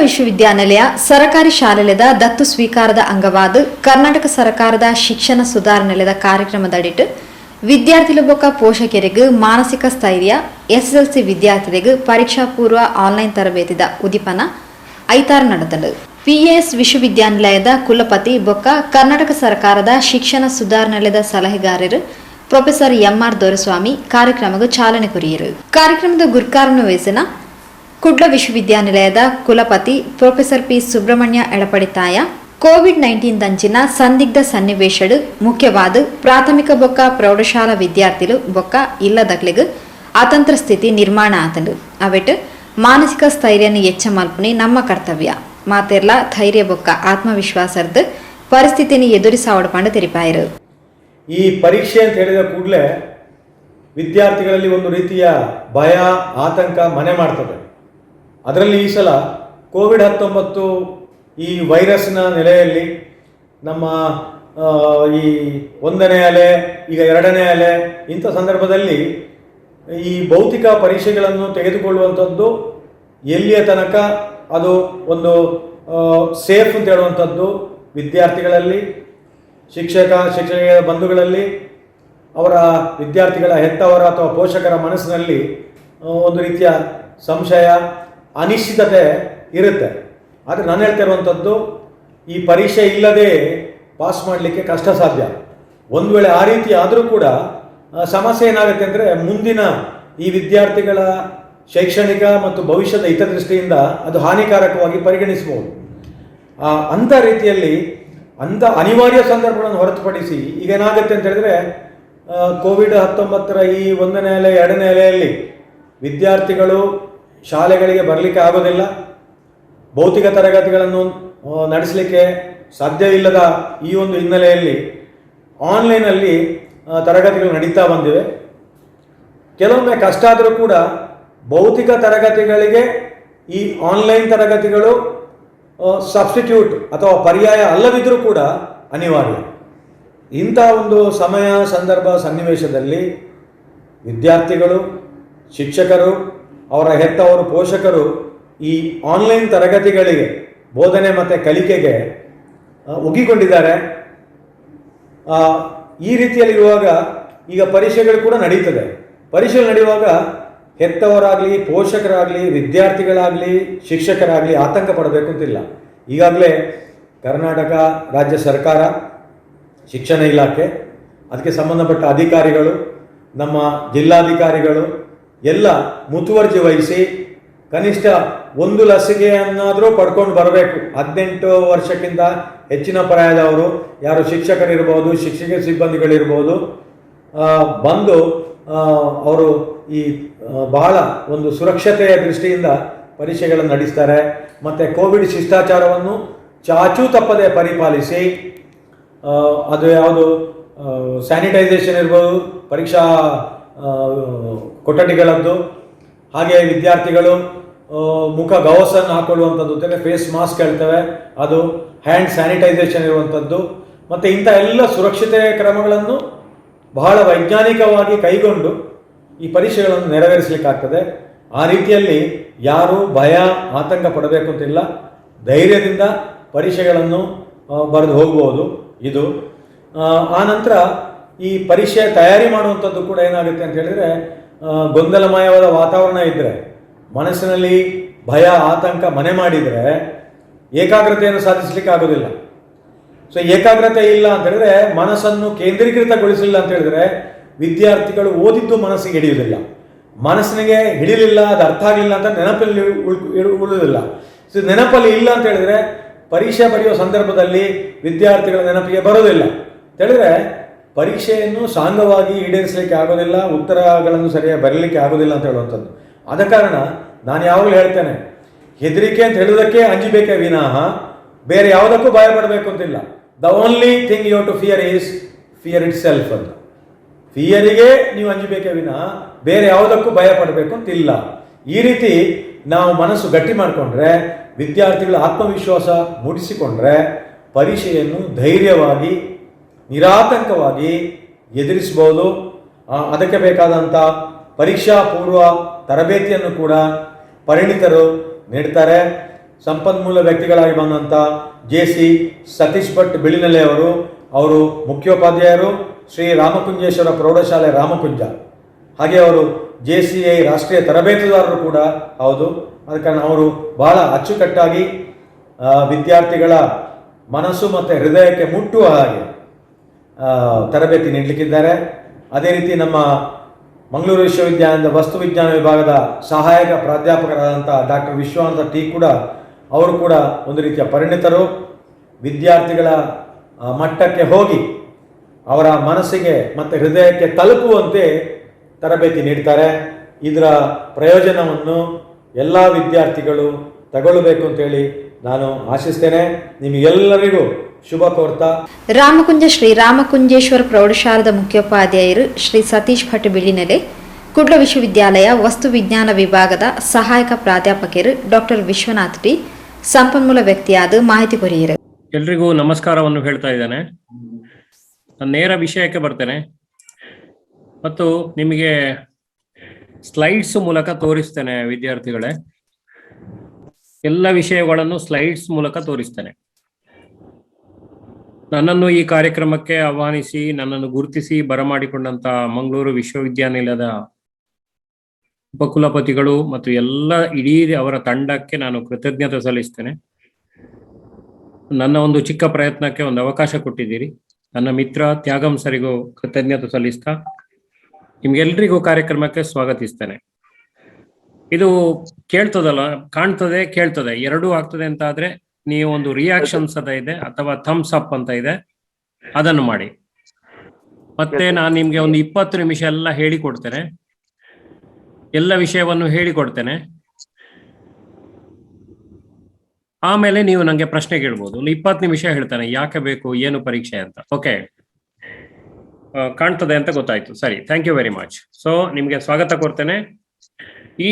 ವಿಶ್ವವಿದ್ಯಾನಿಲಯ ಸರಕಾರಿ ಶಾಲೆಲೆದ ದತ್ತು ಸ್ವೀಕಾರದ ಅಂಗವಾದ ಕರ್ನಾಟಕ ಸರ್ಕಾರದ ಶಿಕ್ಷಣ ಸುಧಾರಣೆಲೆದ ಕಾರ್ಯಕ್ರಮದಡಿಟ್ಟು ವಿದ್ಯಾರ್ಥಿಗಳು ಬೊಕ್ಕ ಪೋಷಕರಿಗೆ ಮಾನಸಿಕ ಸ್ಥೈರ್ಯ ಎಸ್ಎಸ್ಎಲ್ಸಿ ವಿದ್ಯಾರ್ಥಿಗಳಿಗೆ ಪರೀಕ್ಷಾ ಪೂರ್ವ ಆನ್ಲೈನ್ ತರಬೇತಿದ ಉದಿಪನ ಐತಾರ ನಡೆದಳು. ಪಿಎಸ್ ವಿಶ್ವವಿದ್ಯಾನಿಲಯದ ಕುಲಪತಿ ಬೊಕ್ಕ ಕರ್ನಾಟಕ ಸರ್ಕಾರದ ಶಿಕ್ಷಣ ಸುಧಾರಣೆಲೆದ ಸಲಹೆಗಾರರು ಪ್ರೊಫೆಸರ್ ಎಂಆರ್ ದೊರೆಸ್ವಾಮಿ ಕಾರ್ಯಕ್ರಮಕ್ಕೆ ಚಾಲನೆ ಕೊರಿಯರು. ಕಾರ್ಯಕ್ರಮದ ಗುರುಕಾರನ ವಹಿಸಿನ ಕುಡ್ಲ ವಿಶ್ವವಿದ್ಯಾನಿಲಯದ ಕುಲಪತಿ ಪ್ರೊಫೆಸರ್ ಪಿ ಸುಬ್ರಹ್ಮಣ್ಯ ಎಳಪಡಿತಾಯ ಕೋವಿಡ್-19 ದಂಚಿನ ಸಂದಿಗ್ಧ ಸನ್ನಿವೇಶಡು ಮುಖ್ಯವಾದ ಪ್ರಾಥಮಿಕ ಬೊಕ್ಕ ಪ್ರೌಢಶಾಲಾ ವಿದ್ಯಾರ್ಥಿಗಳು ಬೊಕ್ಕ ಇಲ್ಲದಕ್ಲಿಗೆ ಅತಂತ್ರ ಸ್ಥಿತಿ ನಿರ್ಮಾಣ ಆತಂಡು ಅವೆಟ್ ಮಾನಸಿಕ ಸ್ಥೈರ್ಯನ ಹೆಚ್ಚ ಮಲ್ಪುನಿ ನಮ್ಮ ಕರ್ತವ್ಯ ಮಾತೆರ್ಲ ಧೈರ್ಯ ಬೊಕ್ಕ ಆತ್ಮವಿಶ್ವಾಸರ್ದ ಪರಿಸ್ಥಿತಿನಿ ಎದುರಿಸಾವಡ್ಪಂಡು ತೆರಿಪಾಯರು. ಈ ಪರೀಕ್ಷೆ ಅಂತ ಹೇಳಿದ ಕೂಡಲೇ ವಿದ್ಯಾರ್ಥಿಗಳಲ್ಲಿ ಒಂದು ರೀತಿಯ ಭಯ ಆತಂಕ ಮನೆ ಮಾಡ್ತದೆ. ಅದರಲ್ಲಿ ಈ ಸಲ ಕೋವಿಡ್-19 ಈ ವೈರಸ್ನ ನೆಲೆಯಲ್ಲಿ ನಮ್ಮ ಈ 1ನೇ ಅಲೆ ಈಗ 2ನೇ ಅಲೆ ಇಂಥ ಸಂದರ್ಭದಲ್ಲಿ ಈ ಭೌತಿಕ ಪರೀಕ್ಷೆಗಳನ್ನು ತೆಗೆದುಕೊಳ್ಳುವಂಥದ್ದು ಎಲ್ಲಿಯ ತನಕ ಅದು ಒಂದು ಸೇಫ್ ಅಂತ ಹೇಳುವಂಥದ್ದು ವಿದ್ಯಾರ್ಥಿಗಳಲ್ಲಿ ಶಿಕ್ಷಕರ ಬಂಧುಗಳಲ್ಲಿ ಅವರ ವಿದ್ಯಾರ್ಥಿಗಳ ಹೆತ್ತವರ ಅಥವಾ ಪೋಷಕರ ಮನಸ್ಸಿನಲ್ಲಿ ಒಂದು ರೀತಿಯ ಸಂಶಯ ಅನಿಶ್ಚಿತತೆ ಇರುತ್ತೆ. ಆದರೆ ನಾನು ಹೇಳ್ತಾ ಇರುವಂಥದ್ದು ಈ ಪರೀಕ್ಷೆ ಇಲ್ಲದೆ ಪಾಸ್ ಮಾಡಲಿಕ್ಕೆ ಕಷ್ಟ ಸಾಧ್ಯ. ಒಂದು ವೇಳೆ ಆ ರೀತಿ ಆದರೂ ಕೂಡ ಸಮಸ್ಯೆ ಏನಾಗುತ್ತೆ ಅಂದರೆ ಮುಂದಿನ ಈ ವಿದ್ಯಾರ್ಥಿಗಳ ಶೈಕ್ಷಣಿಕ ಮತ್ತು ಭವಿಷ್ಯದ ಹಿತದೃಷ್ಟಿಯಿಂದ ಅದು ಹಾನಿಕಾರಕವಾಗಿ ಪರಿಗಣಿಸಬಹುದು. ಅಂಥ ರೀತಿಯಲ್ಲಿ ಅಂಥ ಅನಿವಾರ್ಯ ಸಂದರ್ಭಗಳನ್ನು ಹೊರತುಪಡಿಸಿ ಈಗ ಏನಾಗುತ್ತೆ ಅಂತ ಹೇಳಿದ್ರೆ ಕೋವಿಡ್-19 ಈ 1ನೇ ಅಲೆ 2ನೇ ಅಲೆಯಲ್ಲಿ ವಿದ್ಯಾರ್ಥಿಗಳು ಶಾಲೆಗಳಿಗೆ ಬರಲಿಕ್ಕೆ ಆಗೋದಿಲ್ಲ, ಭೌತಿಕ ತರಗತಿಗಳನ್ನು ನಡೆಸಲಿಕ್ಕೆ ಸಾಧ್ಯವಿಲ್ಲದ ಈ ಒಂದು ಹಿನ್ನೆಲೆಯಲ್ಲಿ ಆನ್ಲೈನಲ್ಲಿ ತರಗತಿಗಳು ನಡೀತಾ ಬಂದಿವೆ. ಕೆಲವೊಮ್ಮೆ ಕಷ್ಟ ಆದರೂ ಕೂಡ ಭೌತಿಕ ತರಗತಿಗಳಿಗೆ ಈ ಆನ್ಲೈನ್ ತರಗತಿಗಳು ಸಬ್ಸ್ಟಿಟ್ಯೂಟ್ ಅಥವಾ ಪರ್ಯಾಯ ಅಲ್ಲದಿದ್ದರೂ ಕೂಡ ಅನಿವಾರ್ಯ. ಇಂಥ ಒಂದು ಸಮಯ ಸಂದರ್ಭ ಸನ್ನಿವೇಶದಲ್ಲಿ ವಿದ್ಯಾರ್ಥಿಗಳು, ಶಿಕ್ಷಕರು, ಅವರ ಹೆತ್ತವರು, ಪೋಷಕರು ಈ ಆನ್ಲೈನ್ ತರಗತಿಗಳಿಗೆ ಬೋಧನೆ ಮತ್ತು ಕಲಿಕೆಗೆ ಒಗ್ಗಿಕೊಂಡಿದ್ದಾರೆ. ಈ ರೀತಿಯಲ್ಲಿರುವಾಗ ಈಗ ಪರೀಕ್ಷೆಗಳು ಕೂಡ ನಡೀತದೆ. ಪರೀಕ್ಷೆಗಳು ನಡೆಯುವಾಗ ಹೆತ್ತವರಾಗಲಿ, ಪೋಷಕರಾಗಲಿ, ವಿದ್ಯಾರ್ಥಿಗಳಾಗಲಿ, ಶಿಕ್ಷಕರಾಗಲಿ ಆತಂಕ ಪಡಬೇಕು ಅಂತಿಲ್ಲ. ಈಗಾಗಲೇ ಕರ್ನಾಟಕ ರಾಜ್ಯ ಸರ್ಕಾರ, ಶಿಕ್ಷಣ ಇಲಾಖೆ, ಅದಕ್ಕೆ ಸಂಬಂಧಪಟ್ಟ ಅಧಿಕಾರಿಗಳು, ನಮ್ಮ ಜಿಲ್ಲಾಧಿಕಾರಿಗಳು ಎಲ್ಲ ಮುತುವರ್ಜಿ ವಹಿಸಿ ಕನಿಷ್ಠ 1 ಲಸಿಕೆಯನ್ನಾದರೂ ಪಡ್ಕೊಂಡು ಬರಬೇಕು. 18 ವರ್ಷಕ್ಕಿಂತ ಹೆಚ್ಚಿನ ಪ್ರಾಯದವರು, ಯಾರು ಶಿಕ್ಷಕರಿರ್ಬೋದು, ಶಿಕ್ಷಕ ಸಿಬ್ಬಂದಿಗಳಿರ್ಬೋದು, ಬಂದು ಅವರು ಈ ಬಹಳ ಒಂದು ಸುರಕ್ಷತೆಯ ದೃಷ್ಟಿಯಿಂದ ಪರೀಕ್ಷೆಗಳನ್ನು ನಡೆಸ್ತಾರೆ. ಮತ್ತು ಕೋವಿಡ್ ಶಿಷ್ಟಾಚಾರವನ್ನು ಚಾಚೂ ತಪ್ಪದೆ ಪರಿಪಾಲಿಸಿ ಅದು ಯಾವುದು ಸ್ಯಾನಿಟೈಸೇಷನ್ ಇರ್ಬೋದು, ಪರೀಕ್ಷಾ ಕೊಠಡಿಗಳದ್ದು, ಹಾಗೆ ವಿದ್ಯಾರ್ಥಿಗಳು ಮುಖ ಗವಸನ್ನು ಹಾಕೊಳ್ಳುವಂಥದ್ದು, ಜೊತೆಗೆ ಫೇಸ್ ಮಾಸ್ಕ್ ಹೇಳ್ತೇವೆ, ಅದು ಹ್ಯಾಂಡ್ ಸ್ಯಾನಿಟೈಸೇಷನ್ ಇರುವಂಥದ್ದು, ಮತ್ತು ಇಂಥ ಎಲ್ಲ ಸುರಕ್ಷತೆ ಕ್ರಮಗಳನ್ನು ಬಹಳ ವೈಜ್ಞಾನಿಕವಾಗಿ ಕೈಗೊಂಡು ಈ ಪರೀಕ್ಷೆಗಳನ್ನು ನೆರವೇರಿಸಲಿಕ್ಕಾಗ್ತದೆ. ಆ ರೀತಿಯಲ್ಲಿ ಯಾರೂ ಭಯ ಆತಂಕ ಪಡಬೇಕು ಅಂತಿಲ್ಲ. ಧೈರ್ಯದಿಂದ ಪರೀಕ್ಷೆಗಳನ್ನು ಬರೆದು ಹೋಗ್ಬೋದು. ಇದು ಆನಂತರ ಈ ಪರೀಕ್ಷೆ ತಯಾರಿ ಮಾಡುವಂಥದ್ದು ಕೂಡ ಏನಾಗುತ್ತೆ ಅಂತ ಹೇಳಿದರೆ ಗೊಂದಲಮಯವಾದ ವಾತಾವರಣ ಇದ್ದರೆ, ಮನಸ್ಸಿನಲ್ಲಿ ಭಯ ಆತಂಕ ಮನೆ ಮಾಡಿದರೆ ಏಕಾಗ್ರತೆಯನ್ನು ಸಾಧಿಸಲಿಕ್ಕೆ ಆಗೋದಿಲ್ಲ. ಸೊ ಏಕಾಗ್ರತೆ ಇಲ್ಲ ಅಂತ ಹೇಳಿದ್ರೆ, ಮನಸ್ಸನ್ನು ಕೇಂದ್ರೀಕೃತಗೊಳಿಸಲಿಲ್ಲ ಅಂತ ಹೇಳಿದ್ರೆ ವಿದ್ಯಾರ್ಥಿಗಳು ಓದಿದ್ದು ಮನಸ್ಸಿಗೆ ಹಿಡಿಯುವುದಿಲ್ಲ. ಮನಸ್ಸಿನಿಗೆ ಹಿಡಿಲಿಲ್ಲ, ಅದು ಅರ್ಥ ಆಗಲಿಲ್ಲ ಅಂತ ನೆನಪಲ್ಲಿ ಉಳಿಯೋದಿಲ್ಲ. ಸೊ ನೆನಪಲ್ಲಿ ಇಲ್ಲ ಅಂತ ಹೇಳಿದ್ರೆ ಪರೀಕ್ಷೆ ಬರೆಯುವ ಸಂದರ್ಭದಲ್ಲಿ ವಿದ್ಯಾರ್ಥಿಗಳ ನೆನಪಿಗೆ ಬರೋದಿಲ್ಲ ಅಂತ ಹೇಳಿದ್ರೆ ಪರೀಕ್ಷೆಯನ್ನು ಸಾಂಗವಾಗಿ ಈಡೇರಿಸಲಿಕ್ಕೆ ಆಗೋದಿಲ್ಲ, ಉತ್ತರಗಳನ್ನು ಸರಿಯಾಗಿ ಬರೀಲಿಕ್ಕೆ ಆಗೋದಿಲ್ಲ ಅಂತ ಹೇಳುವಂಥದ್ದು. ಆದ ಕಾರಣ ನಾನು ಯಾವಾಗಲೂ ಹೇಳ್ತೇನೆ, ಹೆದರಿಕೆ ಅಂತ ಹೇಳೋದಕ್ಕೆ ಅಂಜಬೇಕೇ ವಿನಃ ಬೇರೆ ಯಾವುದಕ್ಕೂ ಭಯ ಪಡಬೇಕು ಅಂತಿಲ್ಲ. The only thing you have to fear is fear itself ಅಂತ. ಫಿಯರಿಗೆ ನೀವು ಅಂಜಬೇಕೇ ವಿನಃ ಬೇರೆ ಯಾವುದಕ್ಕೂ ಭಯ ಪಡಬೇಕು ಅಂತಿಲ್ಲ. ಈ ರೀತಿ ನಾವು ಮನಸ್ಸು ಗಟ್ಟಿ ಮಾಡಿಕೊಂಡ್ರೆ, ವಿದ್ಯಾರ್ಥಿಗಳ ಆತ್ಮವಿಶ್ವಾಸ ಮೂಡಿಸಿಕೊಂಡ್ರೆ ಪರೀಕ್ಷೆಯನ್ನು ಧೈರ್ಯವಾಗಿ ನಿರಾತಂಕವಾಗಿ ಎದುರಿಸಬಹುದು. ಅದಕ್ಕೆ ಬೇಕಾದಂಥ ಪರೀಕ್ಷಾ ಪೂರ್ವ ತರಬೇತಿಯನ್ನು ಕೂಡ ಪರಿಣಿತರು ನೀಡ್ತಾರೆ. ಸಂಪನ್ಮೂಲ ವ್ಯಕ್ತಿಗಳಾಗಿ ಬಂದಂಥ JC ಸತೀಶ್ ಭಟ್ ಬಿಳಿನಲೆ ಅವರು ಮುಖ್ಯೋಪಾಧ್ಯಾಯರು ಶ್ರೀ ರಾಮಕುಂಜೇಶ್ವರ ಪ್ರೌಢಶಾಲೆ ರಾಮಕುಂಜ. ಹಾಗೆ ಅವರು JCI ರಾಷ್ಟ್ರೀಯ ತರಬೇತುದಾರರು ಕೂಡ ಹೌದು. ಅದ ಕಾರಣ ಅವರು ಬಹಳ ಅಚ್ಚುಕಟ್ಟಾಗಿ ವಿದ್ಯಾರ್ಥಿಗಳ ಮನಸ್ಸು ಮತ್ತು ಹೃದಯಕ್ಕೆ ಮುಟ್ಟುವ ಹಾಗೆ ತರಬೇತಿ ನೀಡಲಿಕ್ಕಿದ್ದಾರೆ. ಅದೇ ರೀತಿ ನಮ್ಮ ಮಂಗಳೂರು ವಿಶ್ವವಿದ್ಯಾಲಯದ ವಸ್ತು ವಿಜ್ಞಾನ ವಿಭಾಗದ ಸಹಾಯಕ ಪ್ರಾಧ್ಯಾಪಕರಾದಂಥ ಡಾಕ್ಟರ್ ವಿಶ್ವಾನಂದ ಟಿ ಕೂಡ ಅವರು ಕೂಡ ಒಂದು ರೀತಿಯ ಪರಿಣಿತರು. ವಿದ್ಯಾರ್ಥಿಗಳ ಮಟ್ಟಕ್ಕೆ ಹೋಗಿ ಅವರ ಮನಸ್ಸಿಗೆ ಮತ್ತು ಹೃದಯಕ್ಕೆ ತಲುಪುವಂತೆ ತರಬೇತಿ ನೀಡ್ತಾರೆ. ಇದರ ಪ್ರಯೋಜನವನ್ನು ಎಲ್ಲ ವಿದ್ಯಾರ್ಥಿಗಳು ತಗೊಳ್ಳಬೇಕು ಅಂತೇಳಿ ನಾನು ಆಶಿಸ್ತೇನೆ. ನಿಮಗೆಲ್ಲರಿಗೂ ಶುಭ ಕೋರ್ತಾ ರಾಮಕುಂಜ ಶ್ರೀ ರಾಮಕುಂಜೇಶ್ವರ ಪ್ರೌಢಶಾಲದ ಮುಖ್ಯೋಪಾಧ್ಯಾಯರು ಶ್ರೀ ಸತೀಶ್ ಭಟ್ ಬಿಳಿನೆಲೆ, ಕುಡ್ಲ ವಿಶ್ವವಿದ್ಯಾಲಯ ವಸ್ತು ವಿಜ್ಞಾನ ವಿಭಾಗದ ಸಹಾಯಕ ಪ್ರಾಧ್ಯಾಪಕರು ಡಾಕ್ಟರ್ ವಿಶ್ವನಾಥ್ ಟಿ, ಸಂಪನ್ಮೂಲ ವ್ಯಕ್ತಿಯಾದ ಮಾಹಿತಿ ಕೊರಿಯರು. ಎಲ್ರಿಗೂ ನಮಸ್ಕಾರವನ್ನು ಹೇಳ್ತಾ ಇದ್ದೇನೆ. ನಾನು ನೇರ ವಿಷಯಕ್ಕೆ ಬರ್ತೇನೆ ಮತ್ತು ನಿಮಗೆ ಸ್ಲೈಡ್ಸ್ ಮೂಲಕ ತೋರಿಸ್ತೇನೆ. ವಿದ್ಯಾರ್ಥಿಗಳೇ, ಎಲ್ಲ ವಿಷಯಗಳನ್ನು ಸ್ಲೈಡ್ಸ್ ಮೂಲಕ ತೋರಿಸ್ತೇನೆ. ನನ್ನನ್ನು ಈ ಕಾರ್ಯಕ್ರಮಕ್ಕೆ ಆಹ್ವಾನಿಸಿ ನನ್ನನ್ನು ಗುರುತಿಸಿ ಬರಮಾಡಿಕೊಂಡಂತ ಮಂಗಳೂರು ವಿಶ್ವವಿದ್ಯಾನಿಲಯದ ಉಪಕುಲಪತಿಗಳು ಮತ್ತು ಎಲ್ಲ ಇಡೀ ಅವರ ತಂಡಕ್ಕೆ ನಾನು ಕೃತಜ್ಞತೆ ಸಲ್ಲಿಸ್ತೇನೆ. ನನ್ನ ಒಂದು ಚಿಕ್ಕ ಪ್ರಯತ್ನಕ್ಕೆ ಒಂದು ಅವಕಾಶ ಕೊಟ್ಟಿದ್ದೀರಿ. ನನ್ನ ಮಿತ್ರ ತ್ಯಾಗಂ ಸರಿಗೂ ಕೃತಜ್ಞತೆ ಸಲ್ಲಿಸ್ತಾ ನಿಮ್ಗೆಲ್ರಿಗೂ ಕಾರ್ಯಕ್ರಮಕ್ಕೆ ಸ್ವಾಗತಿಸ್ತೇನೆ. ಇದು ಕೇಳ್ತದಲ್ಲ, ಕಾಣ್ತದೆ ಕೇಳ್ತದೆ ಎರಡೂ ಆಗ್ತದೆ ಅಂತ ಆದ್ರೆ ನೀವು ಒಂದು ರಿಯಾಕ್ಷನ್ಸ್ ಅಂತ ಇದೆ ಅಥವಾ ಥಮ್ಸ್ ಅಪ್ ಅಂತ ಇದೆ, ಅದನ್ನು ಮಾಡಿ. ಮತ್ತೆ ನಾನು ನಿಮ್ಗೆ ಒಂದು 20 ನಿಮಿಷ ಎಲ್ಲ ಹೇಳಿಕೊಡ್ತೇನೆ, ಎಲ್ಲ ವಿಷಯವನ್ನು ಹೇಳಿಕೊಡ್ತೇನೆ. ಆಮೇಲೆ ನೀವು ನಂಗೆ ಪ್ರಶ್ನೆ ಕೇಳ್ಬೋದು. ಒಂದು 20 ನಿಮಿಷ ಹೇಳ್ತಾನೆ ಯಾಕೆ ಬೇಕು, ಏನು ಪರೀಕ್ಷೆ ಅಂತ. ಓಕೆ, ಕಾಣ್ತದೆ ಅಂತ ಗೊತ್ತಾಯ್ತು. ಸರಿ, thank you very much. So ನಿಮ್ಗೆ ಸ್ವಾಗತ ಕೊಡ್ತೇನೆ.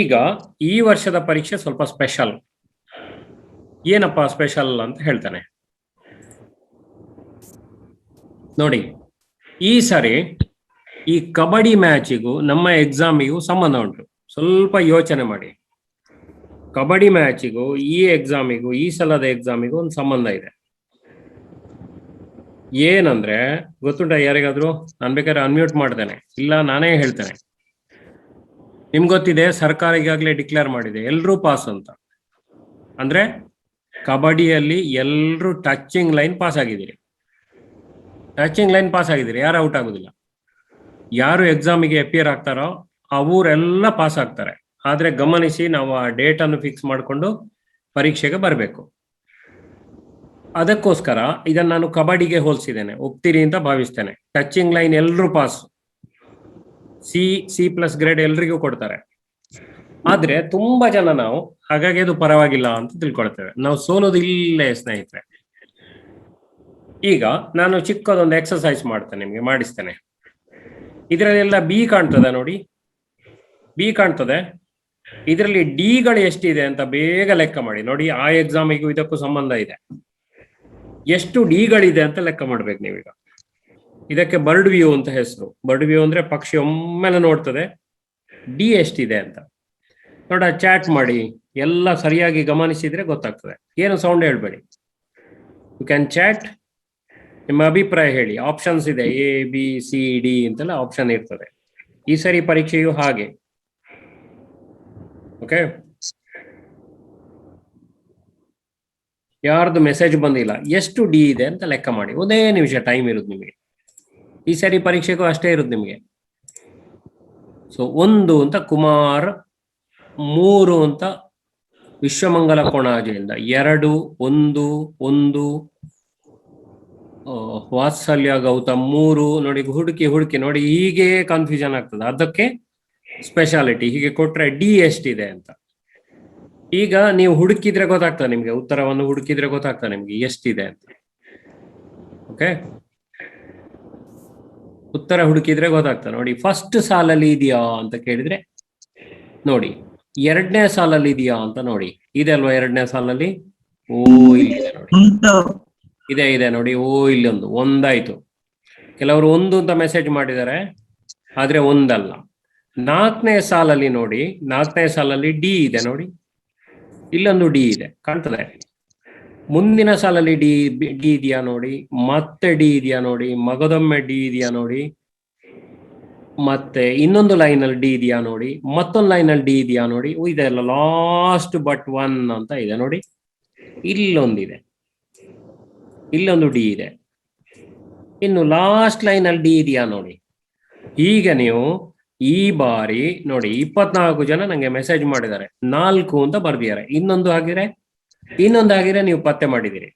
ಈಗ ಈ ವರ್ಷದ ಪರೀಕ್ಷೆ ಸ್ವಲ್ಪ ಸ್ಪೆಷಲ್. ಏನಪ್ಪಾ ಸ್ಪೆಷಲ್ ಅಂತ ಹೇಳ್ತಾನೆ ನೋಡಿ. ಈ ಸಾರಿ ಈ ಕಬಡ್ಡಿ ಮ್ಯಾಚಿಗೂ ನಮ್ಮ ಎಕ್ಸಾಮಿಗೂ ಸಂಬಂಧ ಉಂಟು. ಸ್ವಲ್ಪ ಯೋಚನೆ ಮಾಡಿ. ಕಬಡ್ಡಿ ಮ್ಯಾಚಿಗೂ ಈ ಎಕ್ಸಾಮಿಗೂ, ಈ ಸಲದ ಎಕ್ಸಾಮಿಗೂ ಒಂದು ಸಂಬಂಧ ಇದೆ. ಏನಂದ್ರೆ ಗೊತ್ತುಂಟ ಯಾರಿಗಾದ್ರು? ನಾನು ಬೇಕಾದ್ರೆ ಅನ್ಮ್ಯೂಟ್ ಮಾಡ್ತೇನೆ, ಇಲ್ಲ ನಾನೇ ಹೇಳ್ತೇನೆ. ನಿಮ್ಗೆ ಗೊತ್ತಿದೆ, ಸರ್ಕಾರ ಈಗಾಗಲೇ ಡಿಕ್ಲೇರ್ ಮಾಡಿದೆ ಎಲ್ರೂ ಪಾಸ್ ಅಂತ. ಅಂದ್ರೆ ಕಬಡ್ಡಿಯಲ್ಲಿ ಎಲ್ಲರೂ ಟಚಿಂಗ್ ಲೈನ್ ಪಾಸ್ ಆಗಿದ್ದೀರಿ. ಟಚಿಂಗ್ ಲೈನ್ ಪಾಸ್ ಆಗಿದ್ದೀರಿ, ಯಾರು ಔಟ್ ಆಗೋದಿಲ್ಲ. ಯಾರು ಎಕ್ಸಾಮಿಗೆ ಅಪಿಯರ್ ಆಗ್ತಾರೋ ಅವರೆಲ್ಲ ಪಾಸ್ ಆಗ್ತಾರೆ. ಆದ್ರೆ ಗಮನಿಸಿ, ನಾವು ಆ ಡೇಟ್ ಅನ್ನು ಫಿಕ್ಸ್ ಮಾಡಿಕೊಂಡು ಪರೀಕ್ಷೆಗೆ ಬರಬೇಕು. ಅದಕ್ಕೋಸ್ಕರ ಇದನ್ನು ನಾನು ಕಬಡ್ಡಿಗೆ ಹೋಲಿಸಿದ್ದೇನೆ, ಒಪ್ತೀರಿ ಅಂತ ಭಾವಿಸ್ತೇನೆ. ಟಚಿಂಗ್ ಲೈನ್ ಎಲ್ಲರೂ ಪಾಸ್, C+ ಗ್ರೇಡ್ ಎಲ್ರಿಗೂ ಕೊಡ್ತಾರೆ. ಆದ್ರೆ ತುಂಬಾ ಜನ ನಾವು ಹಾಗಾಗಿ ಅದು ಪರವಾಗಿಲ್ಲ ಅಂತ ತಿಳ್ಕೊಳ್ತೇವೆ. ನಾವು ಸೋಲೋದು ಇಲ್ಲೇ ಸ್ನೇಹಿತರೆ. ಈಗ ನಾನು ಚಿಕ್ಕದೊಂದು ಎಕ್ಸರ್ಸೈಸ್ ಮಾಡ್ತೇನೆ, ನಿಮ್ಗೆ ಮಾಡಿಸ್ತೇನೆ. ಇದರಲ್ಲೆಲ್ಲ B ಕಾಣ್ತದೆ ನೋಡಿ, B ಕಾಣ್ತದೆ. ಇದರಲ್ಲಿ ಡಿಗಳು ಎಷ್ಟಿದೆ ಅಂತ ಬೇಗ ಲೆಕ್ಕ ಮಾಡಿ. ನೋಡಿ, ಆ ಎಕ್ಸಾಮಿಗೂ ಇದಕ್ಕೂ ಸಂಬಂಧ ಇದೆ. ಎಷ್ಟು ಡಿಗಳಿದೆ ಅಂತ ಲೆಕ್ಕ ಮಾಡ್ಬೇಕು ನೀವೀಗ. ಇದಕ್ಕೆ ಬರ್ಡ್ ವ್ಯೂ ಅಂತ ಹೆಸರು. ಬರ್ಡ್ ವ್ಯೂ ಅಂದ್ರೆ ಪಕ್ಷಿ ಒಮ್ಮೆಲೆ ನೋಡ್ತದೆ ಡಿ ಎಷ್ಟಿದೆ ಅಂತ. ನೋಡ, ಚಾಟ್ ಮಾಡಿ, ಎಲ್ಲ ಸರಿಯಾಗಿ ಗಮನಿಸಿದ್ರೆ ಗೊತ್ತಾಗ್ತದೆ. ಏನು ಸೌಂಡ್ ಹೇಳ್ಬೇಡಿ, ಯು ಕ್ಯಾನ್ ಚಾಟ್. ನಿಮ್ಮ ಅಭಿಪ್ರಾಯ ಹೇಳಿ. ಆಪ್ಷನ್ಸ್ ಇದೆ, ABCD ಅಂತೆಲ್ಲ ಆಪ್ಷನ್ ಇರ್ತದೆ. ಈ ಸರಿ ಪರೀಕ್ಷೆಯು ಹಾಗೆ. ಓಕೆ, ಯಾರ್ದು ಮೆಸೇಜ್ ಬಂದಿಲ್ಲ, ಎಷ್ಟು ಡಿ ಇದೆ ಅಂತ ಲೆಕ್ಕ ಮಾಡಿ. ಒಂದೇ ನಿಮಿಷ ಟೈಮ್ ಇರುತ್ತೆ ನಿಮಗೆ. ಈ ಸರಿ ಪರೀಕ್ಷೆಗೂ ಅಷ್ಟೇ ಇರುತ್ತೆ ನಿಮಗೆ. ಸೊ 1 ಅಂತ ಕುಮಾರ್, 3 ಅಂತ ವಿಶ್ವಮಂಗಲ ಕೊಣಾಜೆಯಿಂದ, 2, 1, 1 ವಾತ್ಸಲ್ಯ ಗೌತಮ್, 3 ನೋಡಿ. ಹುಡುಕಿ ನೋಡಿ, ಹೀಗೆ ಕನ್ಫ್ಯೂಷನ್ ಆಗ್ತದೆ. ಅದಕ್ಕೆ ಸ್ಪೆಷಾಲಿಟಿ ಹೀಗೆ ಕೊಟ್ರೆ ಡಿ ಎಷ್ಟಿದೆ ಅಂತ. ಈಗ ನೀವು ಹುಡುಕಿದ್ರೆ ಗೊತ್ತಾಗ್ತದೆ ನಿಮ್ಗೆ, ಉತ್ತರವನ್ನು ಹುಡುಕಿದ್ರೆ ಗೊತ್ತಾಗ್ತದೆ ನಿಮ್ಗೆ ಎಷ್ಟಿದೆ ಅಂತ. ಓಕೆ, ಉತ್ತರ ಹುಡುಕಿದ್ರೆ ಗೊತ್ತಾಗ್ತದೆ. ನೋಡಿ, ಫಸ್ಟ್ ಸಾಲಲ್ಲಿ ಇದೆಯಾ ಅಂತ ಕೇಳಿದ್ರೆ ನೋಡಿ, 2ನೇ ಸಾಲಲ್ಲಿ ಇದೆಯಾ ಅಂತ ನೋಡಿ. ಇದೆ ಅಲ್ವಾ 2ನೇ ಸಾಲಲ್ಲಿ? ಓ, ಇಲ್ಲಿದೆ ನೋಡಿ, ಇದೆ ನೋಡಿ. ಓ, ಇಲ್ಲೊಂದು ಒಂದಾಯ್ತು. ಕೆಲವರು 1 ಅಂತ ಮೆಸೇಜ್ ಮಾಡಿದ್ದಾರೆ, ಆದ್ರೆ ಒಂದಲ್ಲ. 4ನೇ ಸಾಲಲ್ಲಿ ನೋಡಿ, 4ನೇ ಸಾಲಲ್ಲಿ ಡಿ ಇದೆ ನೋಡಿ. ಇಲ್ಲೊಂದು ಡಿ ಇದೆ, ಕಾಣ್ತದೆ. ಮುಂದಿನ ಸಾಲಲ್ಲಿ ಡಿ ಡಿ ಇದೆಯಾ ನೋಡಿ, ಮತ್ತೆ ಡಿ ಇದೆಯಾ ನೋಡಿ, ಮಗದೊಮ್ಮೆ ಡಿ ಇದೆಯಾ ನೋಡಿ, ಮತ್ತೆ ಇನ್ನೊಂದು ಲೈನ್ ಅಲ್ಲಿ ಡಿ ಇದೆಯಾ ನೋಡಿ, ಮತ್ತೊಂದು ಲೈನ್ ಅಲ್ಲಿ ಡಿ ಇದೆಯಾ ನೋಡಿ. ಇದೆಲ್ಲ ಲಾಸ್ಟ್ ಬಟ್ ಒನ್ ಅಂತ ಇದೆ ನೋಡಿ. ಇಲ್ಲೊಂದಿದೆ, ಇಲ್ಲೊಂದು ಡಿ ಇದೆ, ಇನ್ನು ಲಾಸ್ಟ್ ಲೈನ್ ಅಲ್ಲಿ ಡಿ ಇದೆಯಾ ನೋಡಿ. ಈಗ ನೀವು ಈ ಬಾರಿ ನೋಡಿ 24 ಜನ ನಂಗೆ ಮೆಸೇಜ್ ಮಾಡಿದ್ದಾರೆ, 4 ಅಂತ ಬರ್ದಿದ್ದಾರೆ. ಇನ್ನೊಂದು ಆಗಿದ್ರೆ ನೀವು ಪತ್ತೆ ಮಾಡಿದಿರಿ,